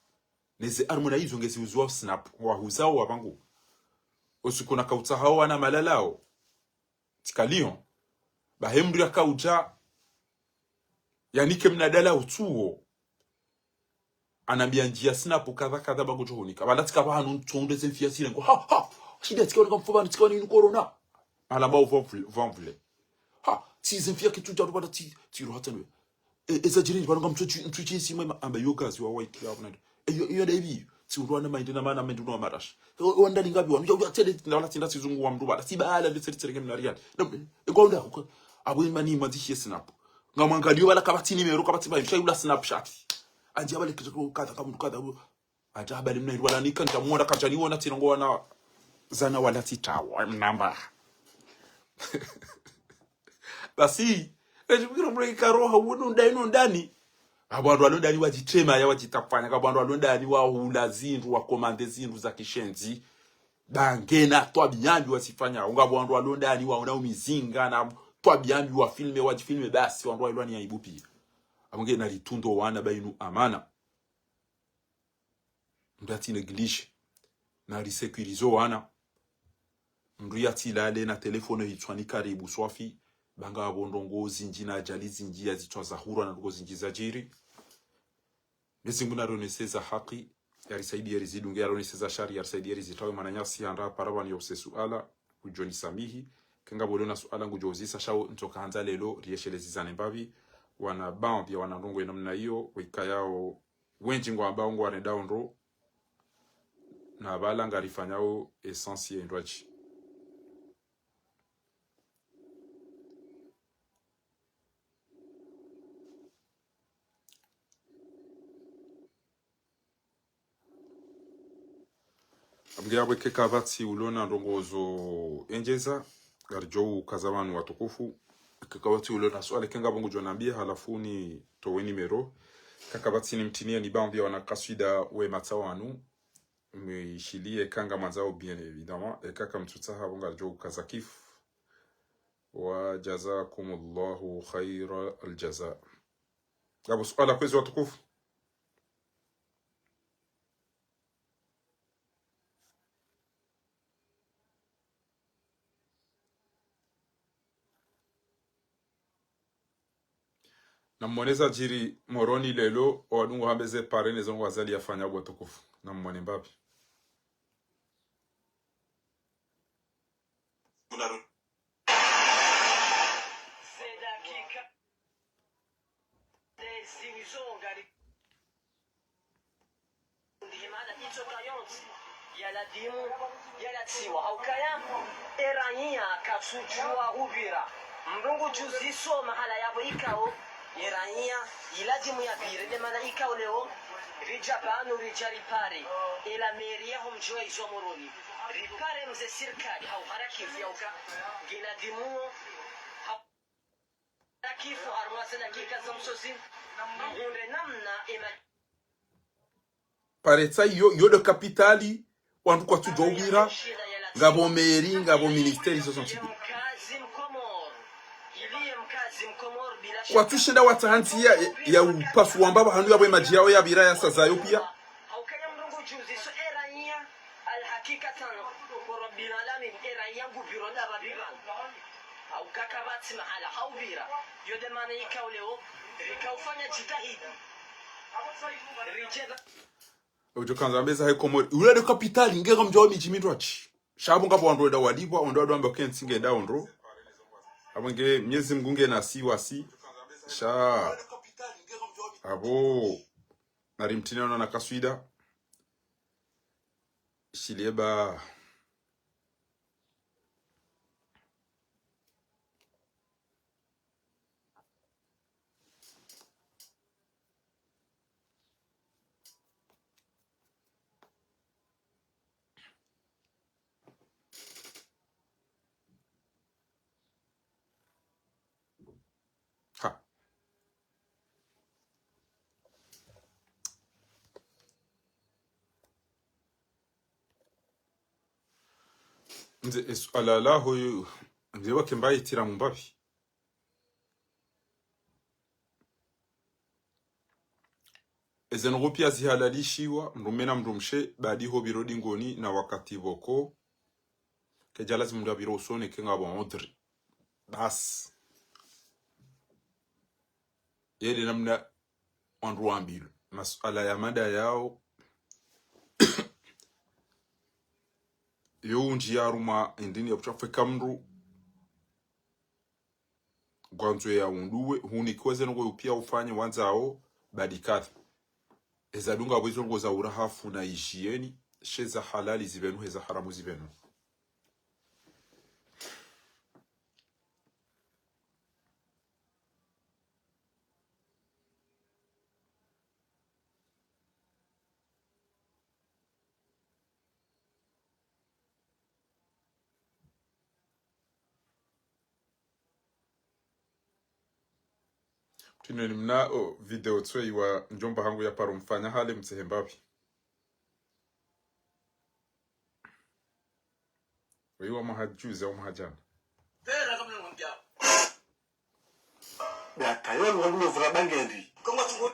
neze armona hizo ngezi uzwa snap wa huzao wabangu osikuna kauta hawa na malalao tikalion bahemdu ya kauja yanike mnadala utuo anambia njia snap kadha bangu johonika balatika bahanu ntonde zemfia sile ngo ha shida tikao nikamfoba nitikao ni corona alamba uvamvule si zemfia kitu cha rubata tiro hatanwe eza jirini bana ngamtwichi simwe amba yogazi wa white club na iyo debi si urwana mind na mana mind no marash wanda lingabi wanu ya tele ndawala tinda sizungu wa mruba si baala litseritsere na rian ngonda abo mani mandishi snap ngamwangalio bala kabatini mero kabati ba shayula snapchat anje abale kitoko kadha kamukadha aja abale mna wala nikanta muona kanjani wona tinongo wana zana wala titawa namba basi ejibiro mreka roho wono ndani abantu alondani wajitema ya wajitafanya kabantu alondani wa hula zindu wa komande zindu za kishenzi bangena twabiyambi wasifanya ngabo alondani waona umizinga na twabiyambi wa filme wajifilme basi wandu alwani ya ibupi amonge na litundo wana bainu amana ndati neglige na risekurizo wana nduyati lale na telefone hitwani karibu swafi banga abondongo zinjina ajali zinjia zitwa zahura na ndugo zinjiza jiri Mwenyezi Mungu aroneseza haki yarisaidia rizidunge aroneseza shari yarisaidia rizitawe mananyasi handa parabani yose suala kujoni samihi kenga bolona suala ngujozisa shao ntoka hanza lelo rieshelezi zane mbavi wana bambi ya wana ndongo namna hiyo wika yao wenji ngo ambao ngo wane downro na bala ngarifanyao essentiel ndwachi Mgeabwe kekavati ulona ndongozo enjeza garjo kazamanu watukufu kekavati ulona swali kenga bongo jonambia halafuni toweni mero kakavati ni mtinia ni bambia wana kaswida we matawanu Mwishilie kanga mazao bien évidemment et kaka mtutaha bonga jo kazakif wa jazakumullahu khayra aljaza. Abu suala kwezi watukufu. Na mmoneza jiri moroni lelo wadungu hambeze parene zongo wazali yafanya watukufu na mmone mbabi. Yala dimu yala tsiwa haukaya erania katsujua ubira mrungu juziso mahala yabo ikao erania iladimu ya bire de mana ikao leo rijapanu rijaripare ela meria humjua izo moroni ripare mze sirkali hau harakifu yauka gina dimu harakifu arwasa dakika za msosi mhunre namna ema Paretsa yo de kapitali wantu kwa tujobira ngabo meri ngabo ministeri zo sonti watu shida watahanti ya upasu wambaba hanu yabo maji yao ya bira ya sazayo pia haukanya mrungu juzi so erania alhakikatan rabbil alamin erania gubironda babiban haukaka bati mahala haubira yode maana ikao leo rikaufanya jitahidi rijeda ojo kanza mbeza hay komori ule de kapitali ngega mjawo miji mindwachi shabu ngapo wando da walibwa wando amba kensi ngenda ondro abonge myezi mgunge na siwasi sha abo narimtina na kaswida shileba ha nze alala hoyo nze wakembaye tira mumbabi ezenropi azihalalishiwa mrumena mrumshe badi ho birodi ngoni na wakati boko kejala zimunda biro usone kenga bo odri bas yele namna onruambil masala ya mada yao yo unji yaruma indini ya kuchafika mru gwanzo ya unduwe huni kweze ngo upia ufanye wanzao badikathi ezadunga bwezo ngo za urahafu na hygiene sheza halali zibenu heza haramu zibenu Tino nimna video tswe wa njomba hangu ya paro mfanya hale msehembabi. Wewa mahajuzi au mahajana. Pera kama ngambia. Ya tayo ngombe vura bangendi. Kama tungo.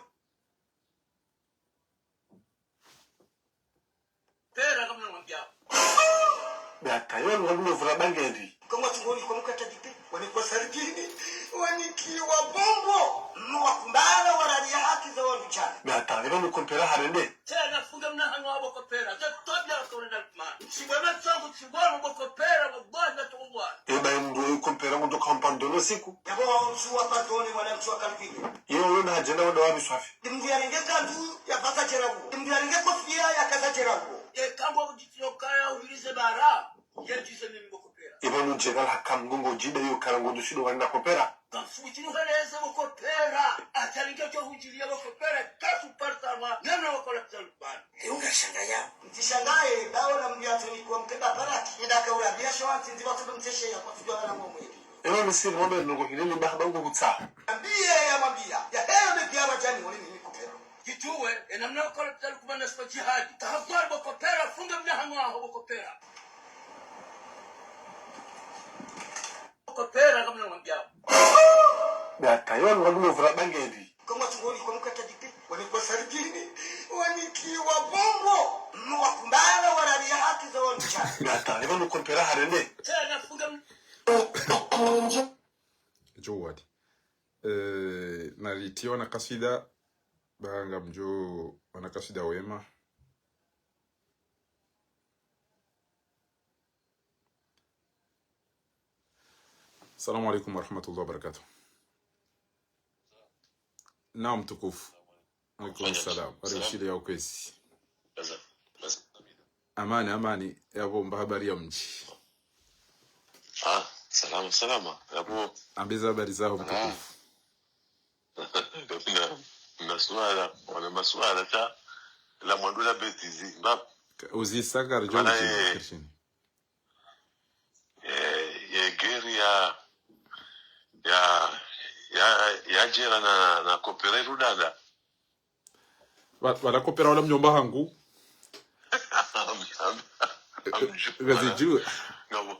Pera kama ngambia. Ya tayo ngombe vura bangendi. Kama tungo ni kwa mkata dipe. Walikuwa sarikini. Wanikiwa bombo. Nuwa kumbala waradia haki za waluchana. Ya tayo ni kompera harende. Tena funga mna hangu wabo kopera. Tatobya wakorenda kumana. Chibwema tsangu chibwema wabo kopera. Wabwana tuwa. Eba mdu kompera ndo kampandono siku. Yabo waunsuwa patoni wala msuwa kalpini. Yewe na hajenda wada wabi swafi. Dimdu ya ningeka ndu ya baka cherabu. Dimdu ya ningeka fia ya kasa cherabu. Ye kambo kujitio kaya uhilize bara. Ye jise mimi kopera. Eba nu jegal hakam ngongo jida yu karango dusido wanda kopera. Kafuchini uheleze wakopera. Atalinga cho hujilia wakopera. Kasu partama. Nana wakola talibani. Yunga shangaya. Mtishangaye. Dao na mbiatu ni kwa mkenda parati. Ndaka ula biasho wanti ndiba tudu mteshe ya kwa tujua na mwemwe. Eba misiri mwemwe nungo hilini bahaba ungo kutsa. Mbie ya mabia. Ya heyo me pia wajani wali nini kopera. mjue enamna kwa tali kubana spa jihad tahafar boko pera funga mnahamwa ho boko pera kama namwambia Gata yon walume vura bangedi. kama tungoni kwa mkata jipi walikuwa sarijini wanikiwa bongo mwakumbana wanalia haki za wancha Gata yon kompera harende. tena funga jowadi nalitiwa na kasida bahanga mjo wana kasida wema Assalamu alaikum warahmatullahi wabarakatuh. Naam tukufu. Alaikum salam. Arishile ya ukwezi. Amani yabo habari ya mji. Salama yabo Ambeza habari zao mtukufu. wana maswala ta la mwandula betizi mbap Uzisaka rjoni kirshini. Geri ya jera na kopere rudada Wala kopera wala mnyomba hangu. Gaziju. ngabo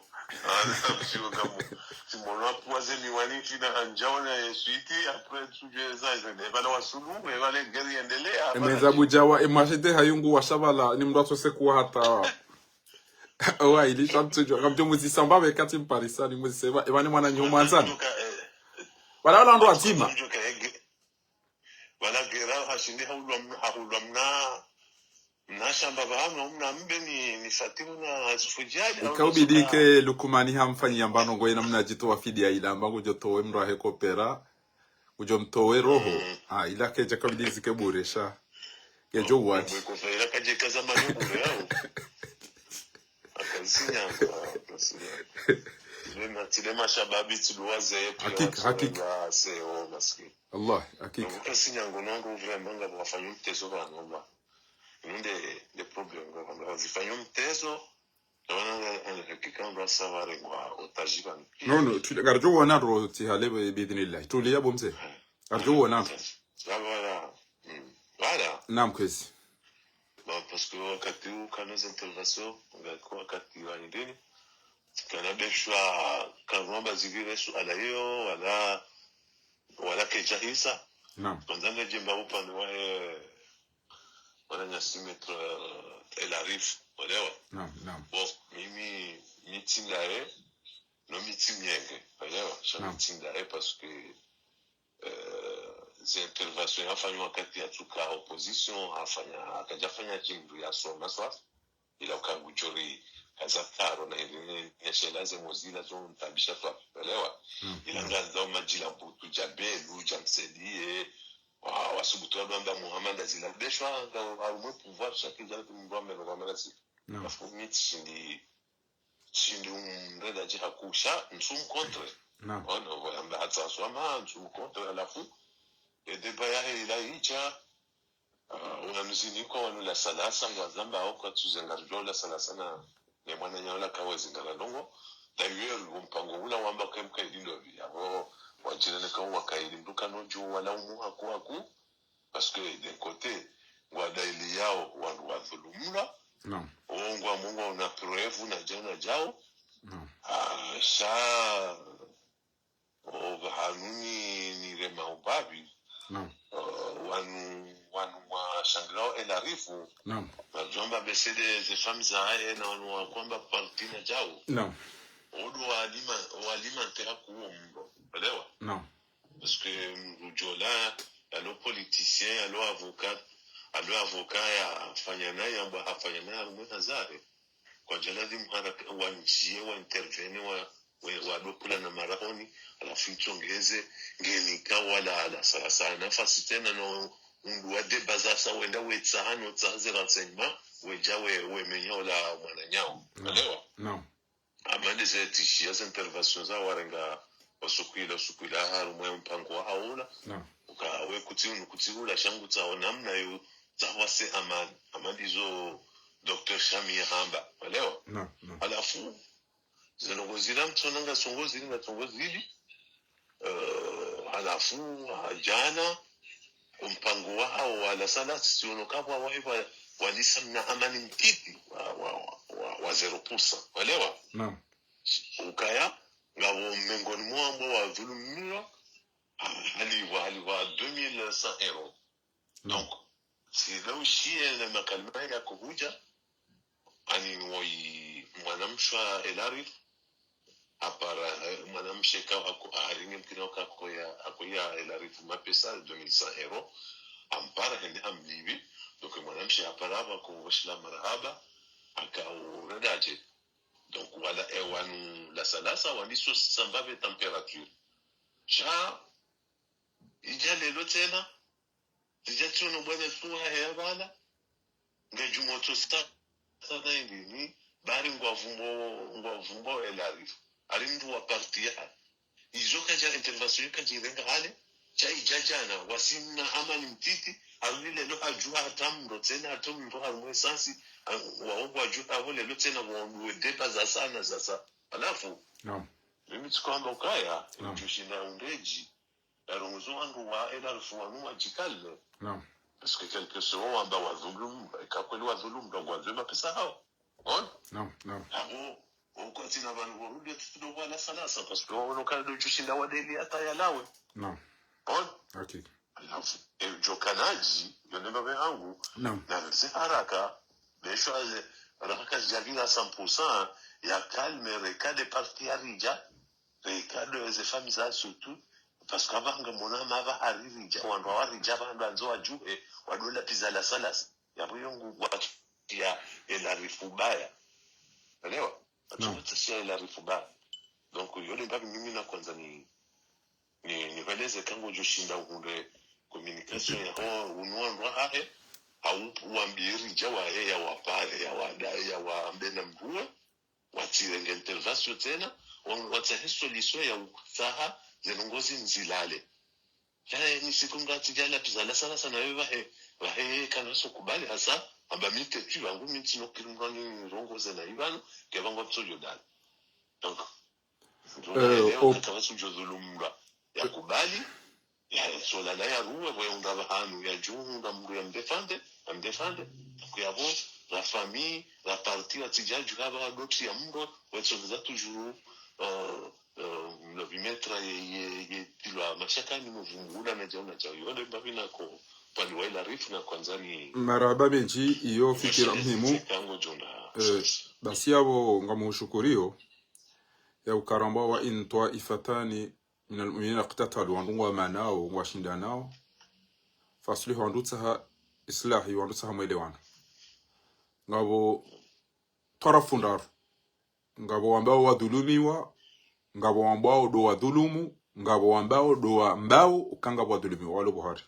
ngabo simona poise miwani tina anjaona suiti après suje zaje ne bana wasulu e wale geri endelea Emeza bujawa emashete hayungu washabala ni mndu atosekuwa hata Owa ili tamtujwa kamjo muzisamba bekati mparisa ni muzisema ebane mwana nyuma nzana. Wala ndo atima. Wala gera hashindi haulwa mna shamba bahamu mna mbe ni fatimu na sufujadi Ikawbidike lukumani hamfanyi yambano ngoye na mnajitoa fidia ila ambango jotowe mro aheko pera ujo mtowe roho ila keja kabidizike buresha ya jo wati ko faira kaje kaza manubure yao akasinya Lema tilema shababi tuluwaze hakika seo maski Allah hakika ukasinya ngonongo vraiment nga bafanya mtezo bana nde de problem nga bafanya mtezo wana hakika ndo savare kwa otajiba no garjo wana roti halebe bidinillah tuliya bomze garjo wana voilà naam kwezi parce que wakati kana intervention ngakwa wakati wa ndini kana beshwa kanwa zigire su alayo wala kejahisa naam kwanza jemba upande wa wala nyasimetro elarif walewa naam bon mimi mitindae no mitimyenge walewa mitindae parce que ces interventions afanywa wakati ya tuka opposition akajafanya jimbu ya soma swa ila ukangujori hazataro na ile neshelaze mozila zo mtabisha twa elewa ila ngaza majila butu jabelu jamsedie wasubutu abamba Muhammad azilabeshwa nga almo pouvoir chaque jour que mbombe no bamerasi na fumit shindi umreda jiha kusha nsum contre ono wala hata swama nsum contre alafu edeba ya ila icha unamzini kwa wanula salasa ngazamba au kwa tuzengarjola salasa na ne mwana nyola kawe zingala longo d'ailleurs mpango ula wamba kemka ilindo vya wajirane kwa wakaili nduka noju wala umuha kuwaku parce que d'un côté wada ili yao wadhulumula ongwa mungu una preuve na jana jao sha hanuni ni rema ubabi wanu wa shanglao elarifu wajomba besede ze femmes za na wanu kwamba partina jao odu walima ntera kuo mbo elewa parce que mrujola alo politicien alo avocat ya fanyana ya mba afanyana ya rumwe hazare kwa jaladi mhara wanjie wa intervene wa dokula na marahoni alafu mchongeze ngenika wala ala sasa nafasi tena no undu wa deba sa wenda wetsa hano tsaze renseignement weja we menyola mwana nyao elewa amande ze tishia za intervention za warenga osukwila harumwe mpango wa haula ukawe kutiula shangu tsao namna yo zawase amadizo Dr. Shami Hamba elewa alafu zinongozila mtsonanga songozi hili alafu jana mpango wao wala sana sionokabwa wao walisa na amani mtiti wa 0%. Walewa? Naam. Ukaya ngabo mengoni mwambo wa dhulumiwa haliwa 2100 euros. Donc si leo shie na makalima ya kuvuja ani mwanamsha elari apara mwanamshe ka aringe mkino akoya elari mapesa 2100 euros ampara hende amlibi. Donc mwanamshe apara ko washla marhaba akauradaje. Donc wala ewanu la salasa waniso sambave temperature cha ijale lotena dijatu no bwana suha ya bana ngajumo to sta sana ni bari ngwavumbo elari arindu wa partia izoka ja intervention kajirenga hale cha ijajana wasimna amani mtiti alile lo ajua tamro tena atomro harmwe sansi waogwa ajua hole lo tena waondepa za sana sasa alafu naam mimi tukwamba kaya tushina undeji arongozo wangu wa elfu wanua jikale naam parce que quelque chose amba wa dhulum kakweli wa dhulum ndo wazema pesa hao on naam hapo uko tina banu warudi tudo wala salasa parce que wao kana tushinda wadeli hata yalawe naam on okay alafu jokanaji yonema behangu naam na haraka besho haraka javina 100% ya calme recade parti arija recade des familles surtout parce que abanga mona mava arija wandu warija bandu anzo ajue wadola pizala salas ya buyongu kwa ya elarifu-baya elewa atumatisha elarifu-baya. Donc yole mbabi mimi na kwanza ni veleze kango joshinda ukunde communication ya ho unwandwa hahe au uambiri jawa ya wapare ya wadai ya waambena mbuwe watirenge intervention tena watahiso liso ya usaha zenongozi nzilale ya ni sikunga tijala pizala sana sana wewe kana so kubali hasa amba mite tu wangu miti no kirungani rongoze na ibano ke bango tsojo dal. Donc kama sujo dhulumba ya kubali ya sola la ya ruwe weunda bahanu ya junga mru ya mdefande kuyabo la famille la partie la tijaju kaba d'autres ya mro wezo za toujours le bimetra ye tilwa mashaka ni mvungula na jauna cha yode babina ko paliwa ila rifu na kwanza ni maraba benji iyo fikira muhimu basi yabo ngamushukurio ya ukaramba wa intwa ifatani minal mu'minina qatatalu wandu wa manao washindanao faslihu wandu tsaha islahi wandu tsaha mwelewana ngabo tarafundaru ngabo ambao wadhulumiwa ngabo ambao do wadhulumu ngabo ambao do ambao ukanga wadhulumiwa walo Buhari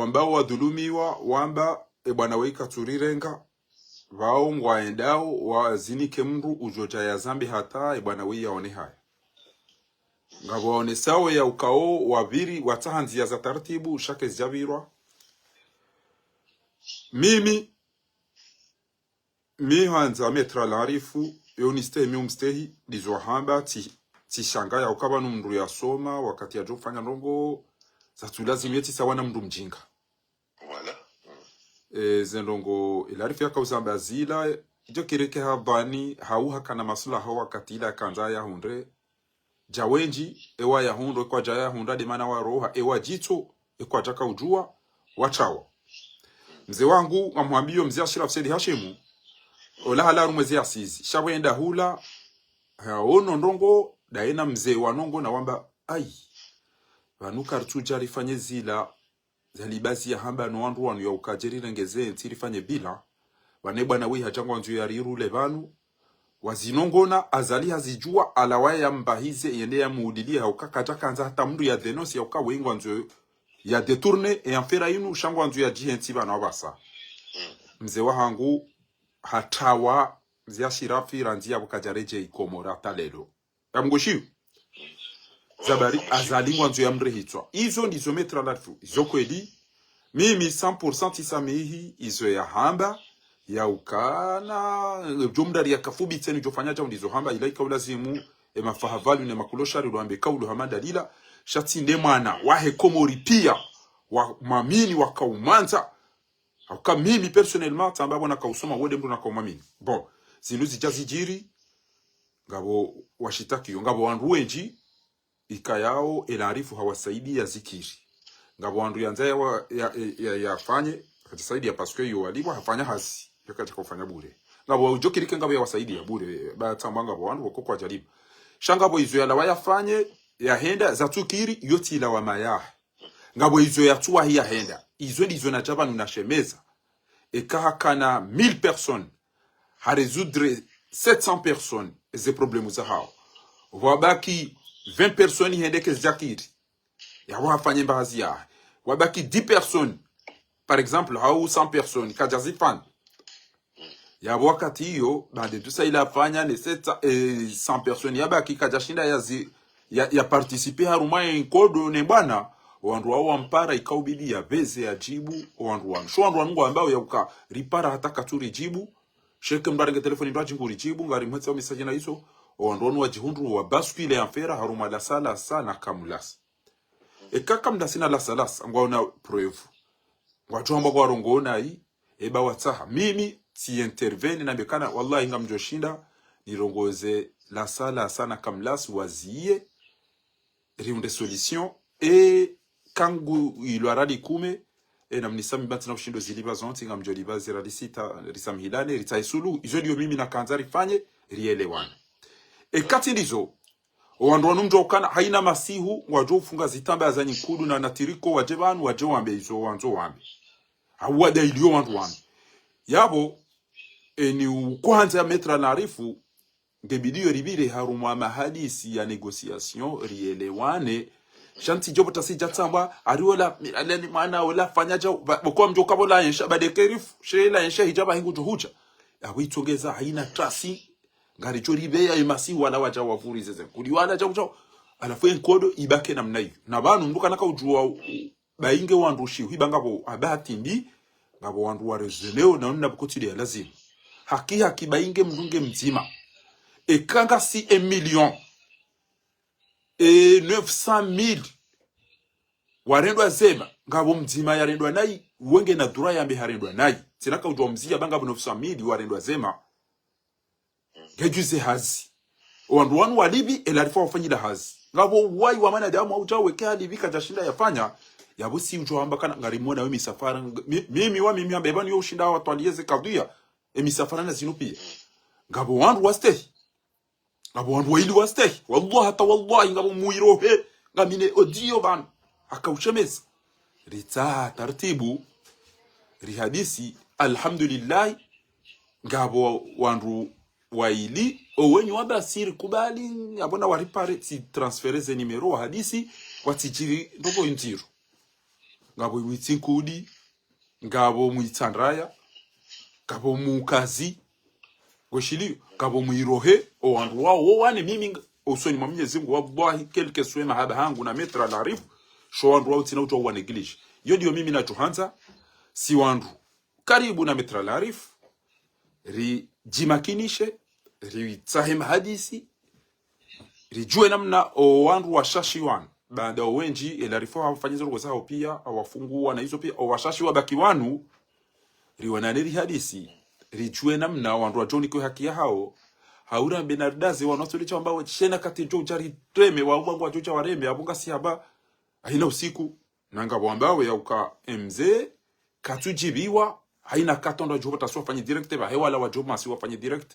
ambao wadhulumiwa wamba bwana weika turirenga wao ngwaendao wazinike mru ujoja ya zambi hata bwana wei yaone haya ngabo one sawe ya ukao waviri watahanzia za taratibu shake zjabirwa mimi hanza metra larifu yoniste miumstehi dizohamba ti shanga ya ukaba numru ya soma wakati ya jofanya ndongo za tulazimiyeti sawana mndu mjinga wala zendongo ilarifu ya kauzamba zila jo kireke habani hauha kana maslaha wakati ila kanza ya hundre jawenji ewa ya hundo kwa jaya hunda de mana wa roha ewa jito kwa jaka ujua wachawa mzee wangu amwambio mzee Ashraf Said Hashimu ola halaru mwezi asizi shawenda hula haono ndongo daena mzee wanongo na wamba ai vanuka rtuja rifanye zila zalibazi ya hamba no wandu wanu ya ukajeri rengeze ntirifanye bila wane bwana wi hajangwa nzu ya riru levanu wazinongona azali hazijua alawaya ya mbahize yende ya muudilia haukaka jakanza hata mndu ya denosi ya uka wengwa nzu ya detourne e enfera inu shangwa nzu ya jihenti bana wabasa mzee wahangu hatawa mzee Shirafi ranzia bukajareje ikomora talelo ya mgoshiu zabari azalingwa nzu ya mrehitwa izo ndizo metra latu izo kweli mimi 100% tisamehi izo ya hamba ya ukana jumdari ya kafubi tenu jofanya jao ndizo hamba ilaika ulazimu mafahavali ne makuloshari luambe kaulu hamada lila shatinde mwana wahe komori pia wa mamini wakaumanza auka mimi personnellement tamba bona kausoma wode mtu nakaumamini bon zinuzi jazijiri ngabo washitaki ngabo wandu wenji ikayao elarifu hawasaidi ya zikiri ngabo wandu yanza yafanye katisaidia paske yo waliwa hafanya hasi yakati kufanya bure ngabo ujokirike ngabo ya wasaidi ya bure ba tamba ngabo wandu wako kwa jaribu shangabo izo yala wayafanye ya henda za tukiri yoti la wa maya ngabo izo ya tuwa hiya henda izo ndizo na jaba nunashemeza ekaha kana 1000 personnes ha résoudre 700 personnes ze problemu za hao wabaki 20 personnes hendeke zakiri ya wafanye baadhi ya wabaki 10 personnes par exemple hao 100 personnes kajazifan ya wakati hiyo bade tusa ila fanya ni 100 personnes yabaki kajashinda ya participer haruma enkodo ne bana wandu wao wampara ikaubidi ya beze ya jibu wandu wanu sho wandu wanungu ambao ya uka ripara hata katuri jibu sheke mbaringe telefoni mbaji nguri jibu ngari mwetsa message na iso wandu wanu wajihundu wa bascuile ya fera haruma la sala sana kamulas kaka mdasina la salas ngwaona preuve ngwatu amba kwa rongona hii eba watsaha mimi si intervene na bekana wallahi ngamjoshinda nirongoze la sala sana kamulas wazie riunde solution kangu ilwarali kume na mnisami bati na ushindo ziliba zonti ngamjoliba ziralisita risamhilane ritaisulu izo ndio mimi na kanzari fanye rielewana kati ndizo wandu wanumjo kana haina masihu wajo ufunga zitamba za nyikudu na natiriko wajebanu wajo wambe izo wanzo wambe awada ilio wandu wambe yabo ni ukwanza metra narifu ngebidio ribire harumwa mahadisi ya negociation rielewane shanti jobo tasija tsamba ariola alani maana wala fanyaja kwa mjoka bola yensha badekerifu shela yensha hijaba hingu juhuja awitongeza haina trasi ngari choribe ya imasi wala waja wavuri zeze kuliwala jawo alafu enkodo ibake namna hiyo na banu nduka naka ujua bainge wandushi hibangabo abati ndi ngabo wandu warezeneo na nna bukotile lazima haki bainge mdunge mzima kanga si 1 million et 900,000 warendwa zema ngabo mzima yarendwa nai wenge na dura yambe harendwa nai tinaka ujwa mzia banga 900,000 warendwa zema gejuze hazi wandu wanu walibi elarifa wafanyila hazi ngabo wai wa mana damu auja weke halibi kajashinda yafanya yabusi ujwa amba kana ngarimona we misafara mimi ambe bani yo ushinda watu alieze kaduya misafara na zinupia ngabo wandu wastehi ngabo wandu waili wastehi wallahi hata wallahi ngabo muirohe ngamine odio ban akauchemeza rita tartibu rihadisi alhamdulillah ngabo wandu waili owenyu wabasiri kubali abona waripare si transfereze numero wa hadisi watijiri ndogo inziro ngabo mwitinkudi ngabo mwitandraya ngabo mukazi goshili ngabo mwirohe o wandu wao wane mimi usoni mwa Mwenyezi Mungu wallahi kelke swema haba hangu na metra la arifu sho wandu wao tina uto wa neglige yo ndio mimi na tuhanza si wandu karibu na metra la arifu ri jimakinishe ritsahem hadisi rijue namna wandu washashi wan baada wenji elarifu hawafanyizo rugo zao pia awafungua na hizo pia washashi wabaki wanu riwananeri hadisi rijue namna wandu wajoni kwa haki ya hao haura benardazi wanatulicha ambao chena kati jo jari treme wa wangu wajocha warembe abunga siaba haina usiku nanga ambao ya uka MZ katujibiwa haina katondo jobo taswa fanye direct ba wala wajobo masi wafanye direct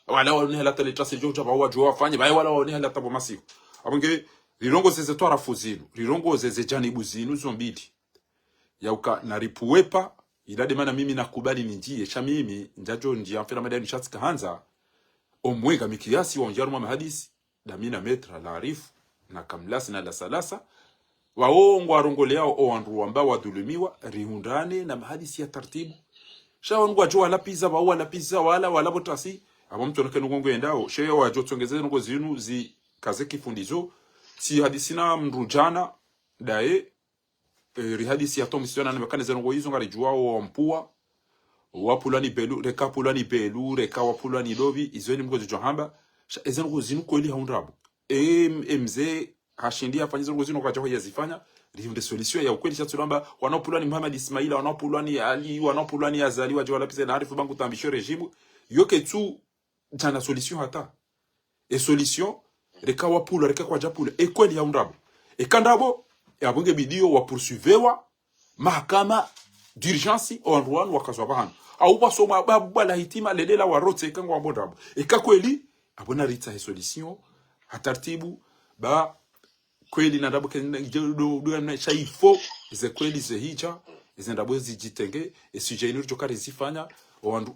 wala wone hala tele trase jojo ba wajobo wafanye ba wala wone hala tabo masi abunge rirongo zeze twara fuzinu rirongo zeze janibu zinu zombiti yauka na ripuwepa idade mana mimi nakubali ninjie cha mimi njajo njia mfera madani shatsika hanza omwenga mikiasi wa njaruma mahadisi damina metra la arifu na kamlasi na la salasa waongo arongole yao o wandu ambao wadhulumiwa rihundane na mahadisi ya tartibu shawangu wajua lapiza wa lapiza wala botasi abo mtu nakenu ngongo endao sheyo wajo tongeze ngo zinu zi kaze kifundizo si hadisi na mrujana dae rihadisi ya tomisiona na mekanize ngo hizo ngari jua o mpua wapulani belu reka pulani belu reka wapulani lobi izweni mgo johamba ezengo zinu kweli haundrabu MZ hashindi afanye zongo zino kwa jaho yazifanya ndio solution ya ukweli sasa kwamba wanaopulwa ni Muhammad Ismaila wanaopulwa ni Ali wanaopulwa ni Azali wa jawala pisa na arifu bangu tambisho regime yoke tu jana solution hata e solution reka wapula reka kwa japula e kweli ya undabo e kandabo ya bunge bidio wa poursuivewa mahakama d'urgence en Rwanda wakazwabana au basoma babu la hitima lelela wa rote kangwa mbodabo e kakweli abona rita solution hatartibu ba kweli na ndabo kendo na shaifo ze kweli ze hija ze ndabo zijitenge esijeni ryo kare zifanya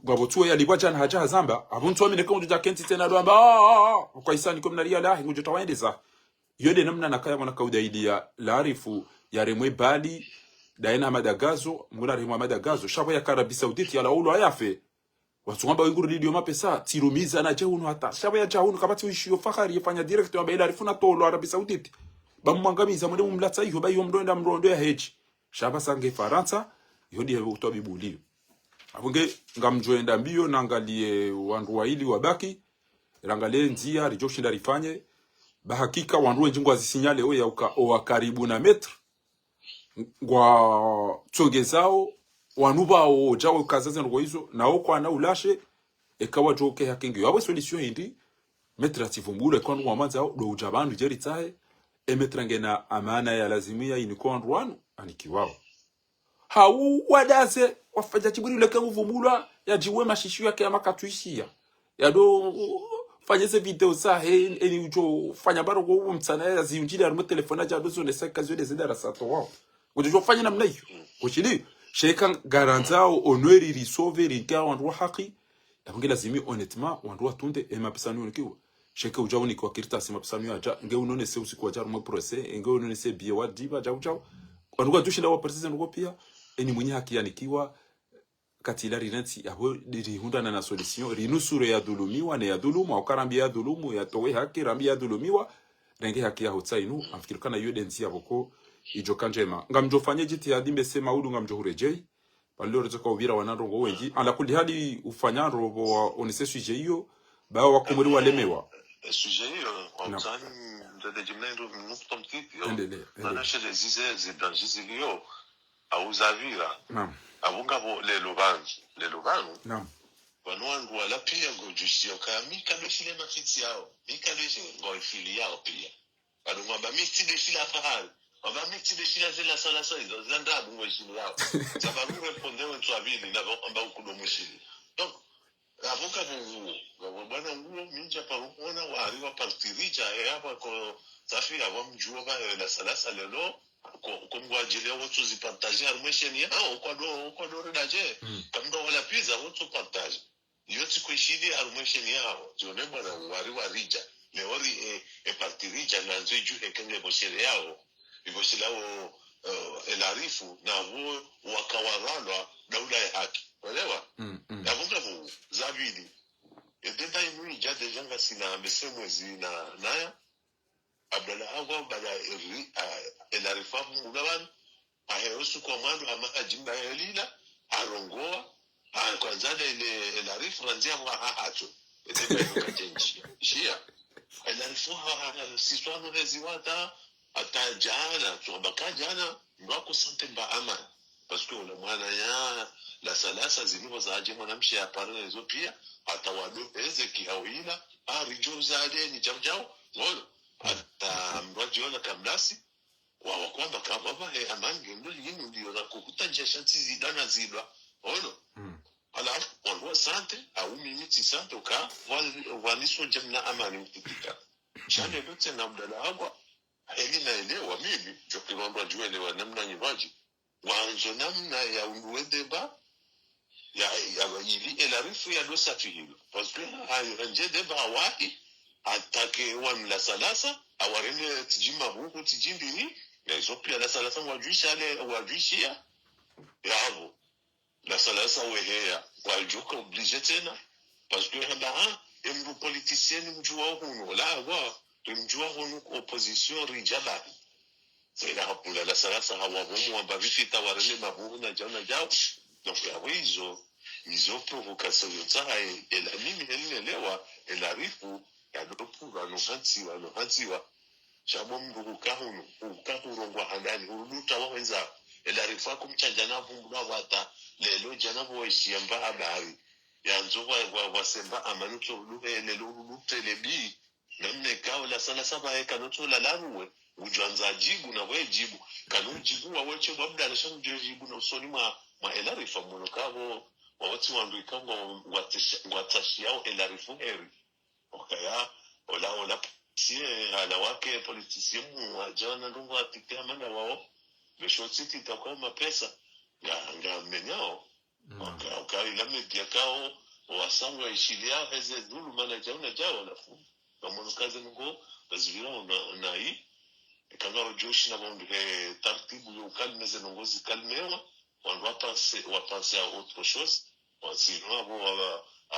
ngabo ya libwa jana haja hazamba abuntu amene ko nduja kenti tena ndo amba kwa isani ko mnalia la ngujo tawaendeza yode namna nakaya mwana kaudaidia laarifu ya remwe bali daina madagazo mwana remwe madagazo shabo ya Arabia Saudite ya laulo ayafe wasungamba winguru lidio mapesa tirumiza na jeuno hata shabo ya jauno kabati uishio fahari yafanya direct wa baila arifu na tolo Arabia Saudite bamwangamiza mwende mumlatsa hiyo bayo mrondo ya heji shaba sange Faransa yodi ya kutoa bibulio abunge ngamjoenda mbio naangalie wandu waili wabaki rangalie nzia rijoshinda rifanye bahakika wandu wenjingo azisinyale oya uka karibu na metre ngwa tsongezao wanuba o jawo kazaze ngo hizo nao kwa na ulashe ekawa joke hakingi yabo solution hindi metre ativumbule kwa nwa manza do ujabandu jeri tae emetre ngena amana ya lazimia iniko ndwanu anikiwao hau wadaze wafanya chiburi leke nguvumulwa ya jiwe mashishu yake ya makatuishia ya do fanyeze video za eni ujo fanya baro go mtsana ya ziunjili ya telefona ja dozo ne saka zwe de dara sato wao ujo fanya namna hiyo kuchili sheka garanzao onweri risove rinka wandu haki ya lazimi honnêtement wandu tunde ema pesanu nikiwa sheka ujawo ni kwa kirita sima pesanu aja nge unone se usiku aja mo procès nge unone se biye wa diba ja ujawo wandu dushinda wa president ngo pia eni mwenye haki yanikiwa katila rinati abo rihundana na solution rinusure ya dhulumiwa na ya dhulumu ukarambia ya dhulumu ya towe haki rambia ya dhulumiwa renge haki ya hotsainu amfikirikana yo denzi yaboko ijoka njema ngamjofanye jitihadi mbesema udu ngamjohurejei balio rezoka ubira wanandongo wengi ala kuli hadi ufanya robo wa onise sujet hiyo ba wakumuri walemewa sujet hiyo ontani ndede jimnendo mnutomtiki na shede zize danjizilio auzavira abunga bo le lobanu wanwangu wala pia ngojusio kaya mika dofile mafiti yao mika dofile ngofili yao pia badungwa miti defile afahari waba miti defile zela sala hizo zanda bungo shili yao sababu respondewe twabili na amba ukudomushili donc avuka bo bwana nguo minja parukona wari wa partirija hapa ko safira wa mjua ba la salasa lelo kwa ajili ya watu zipartaje armesheni yao kwa do redaje kama wala pizza watu partage yote kuishidi armesheni yao jione bwana wari warija leori partirija na nzeju hekenge boshele yao iboshilao elarifu na huo wakawaralwa daula ya haki unaelewa navuka mu zabidi yedenda imuni jade janga sina mesemwezi na naya Abdallah hawa bada elarifa mugawan aherusu komando amaka jimba elila arongoa kwanza ile elarifu ranzia wa hacho eteka yukajenji shia elarifu siswano reziwata atajana tuambaka jana ndwako sante mba aman parce que ule mwana ya la salasa zilivo za aje mwanamshi ya parana hizo pia atawado ezeki hawila arijo zade ni jamjao ngolo hata mwajiona kamlasi wa kwamba kama baba amangi ndio yini ndio na kukuta shanti zidana zidwa ono alafu wanwa sante au miniti sante ka waniso jamna amani mtikika chane lote na mdala hapo elina elewa mimi jokiwamba juelewa namna nyivaji wanzo namna ya unwedeba ya ili elarifu ya dosa fihilo parce que hayo deba wahi atake wan la salasa awarene tijima buku tijimbini na hizo pia la salasa wajuishia yavo la salasa wehea wajuka oblige tena parce que haba mbu politicien mjua hunu la wa mjua hunu opposition rijaba c'est la pour la salasa hawa bomu ambaviti tawarene mabuhu na jana jao donc ya hizo provocation yote ela mimi elewa elarifu ya dopu wanohantiwa chabo mndu ukahurongwa handani uruduta wawenza ela rifa kumchanja na vumbula wata lelo jana boishia mba habari yanzo wasemba amanuto luhe lelo urudute lebi namne kao la sana saba eka noto la laruwe ujanza jibu na we jibu kanu jibu wa weche wabda na shangu jibu na usoni ma ela rifa mwono kavo wawati wandu ikango watashi yao ela rifu heri okaya ola sie ala wake politisiemu wajana ndungu watikea manda wao beshotiti itakuwa mapesa ya ngamenyao okay la media kao wasangu ishilia heze dulu mana jauna jao lafu kama kazi ngo bazivira na hii kanga joshi na bonde tartibu yo kalmeze nongozi kalmewa on va penser à autre chose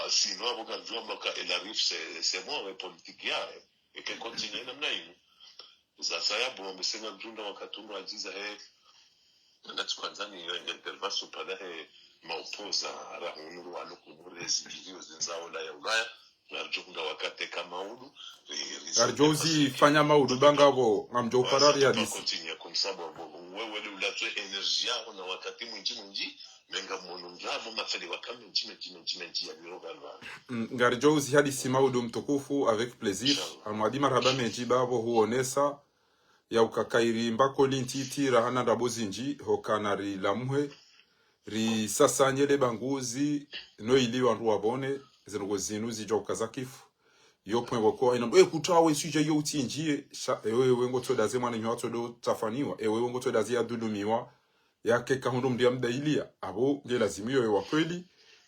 sinon abo kajua maka el arrive c'est bon politique ya et que continue namna hiyo sasa ya bo msenga mjunda wakatundu ajiza ndatu kwanzani intervention pala maupoza rahunu walo kumurezi video zinzao la ya Ulaya narjunda wakate kama udu Arjozi fanya maudu bangabo ngamjo parari ya disi continue comme ça bon wewe ulatwe energia na wakati mwingi menga mwono njabo mafeli wakame njime ya birogalwa Ngarjozi hadisi maudu mtukufu avec plaisir amwadi marhaba menji babo huonesa ya ukakairi mbako lintiti rahana ndabozinji hokanari lamwe ri sasa nyele banguzi no ili wandu wabone zingo zinu zijo kazakifu yo point wako ina kutawe suje yo utinjie ewe wengo todaze mwana nyato do tafaniwa ewe wengo todaze ya dulumiwa yake kahundo mdia mdailia abo nge lazimio yo kweli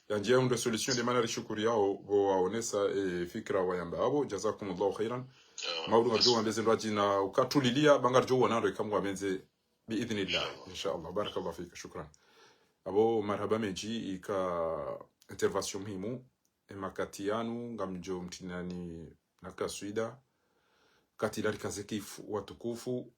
ya njia ndo solution de manari shukuri yao bo waonesa fikra wayamba abo jazakumullahu khairan maudu ngarjo wambeze ndo ajina ukatulilia bangarjo wanando ikamwa menze biidhnillah inshallah barakallahu fika shukran abo marhaba meji ika intervention muhimu emakatianu ngamjo mtinani nakaswida katila likazekifu watukufu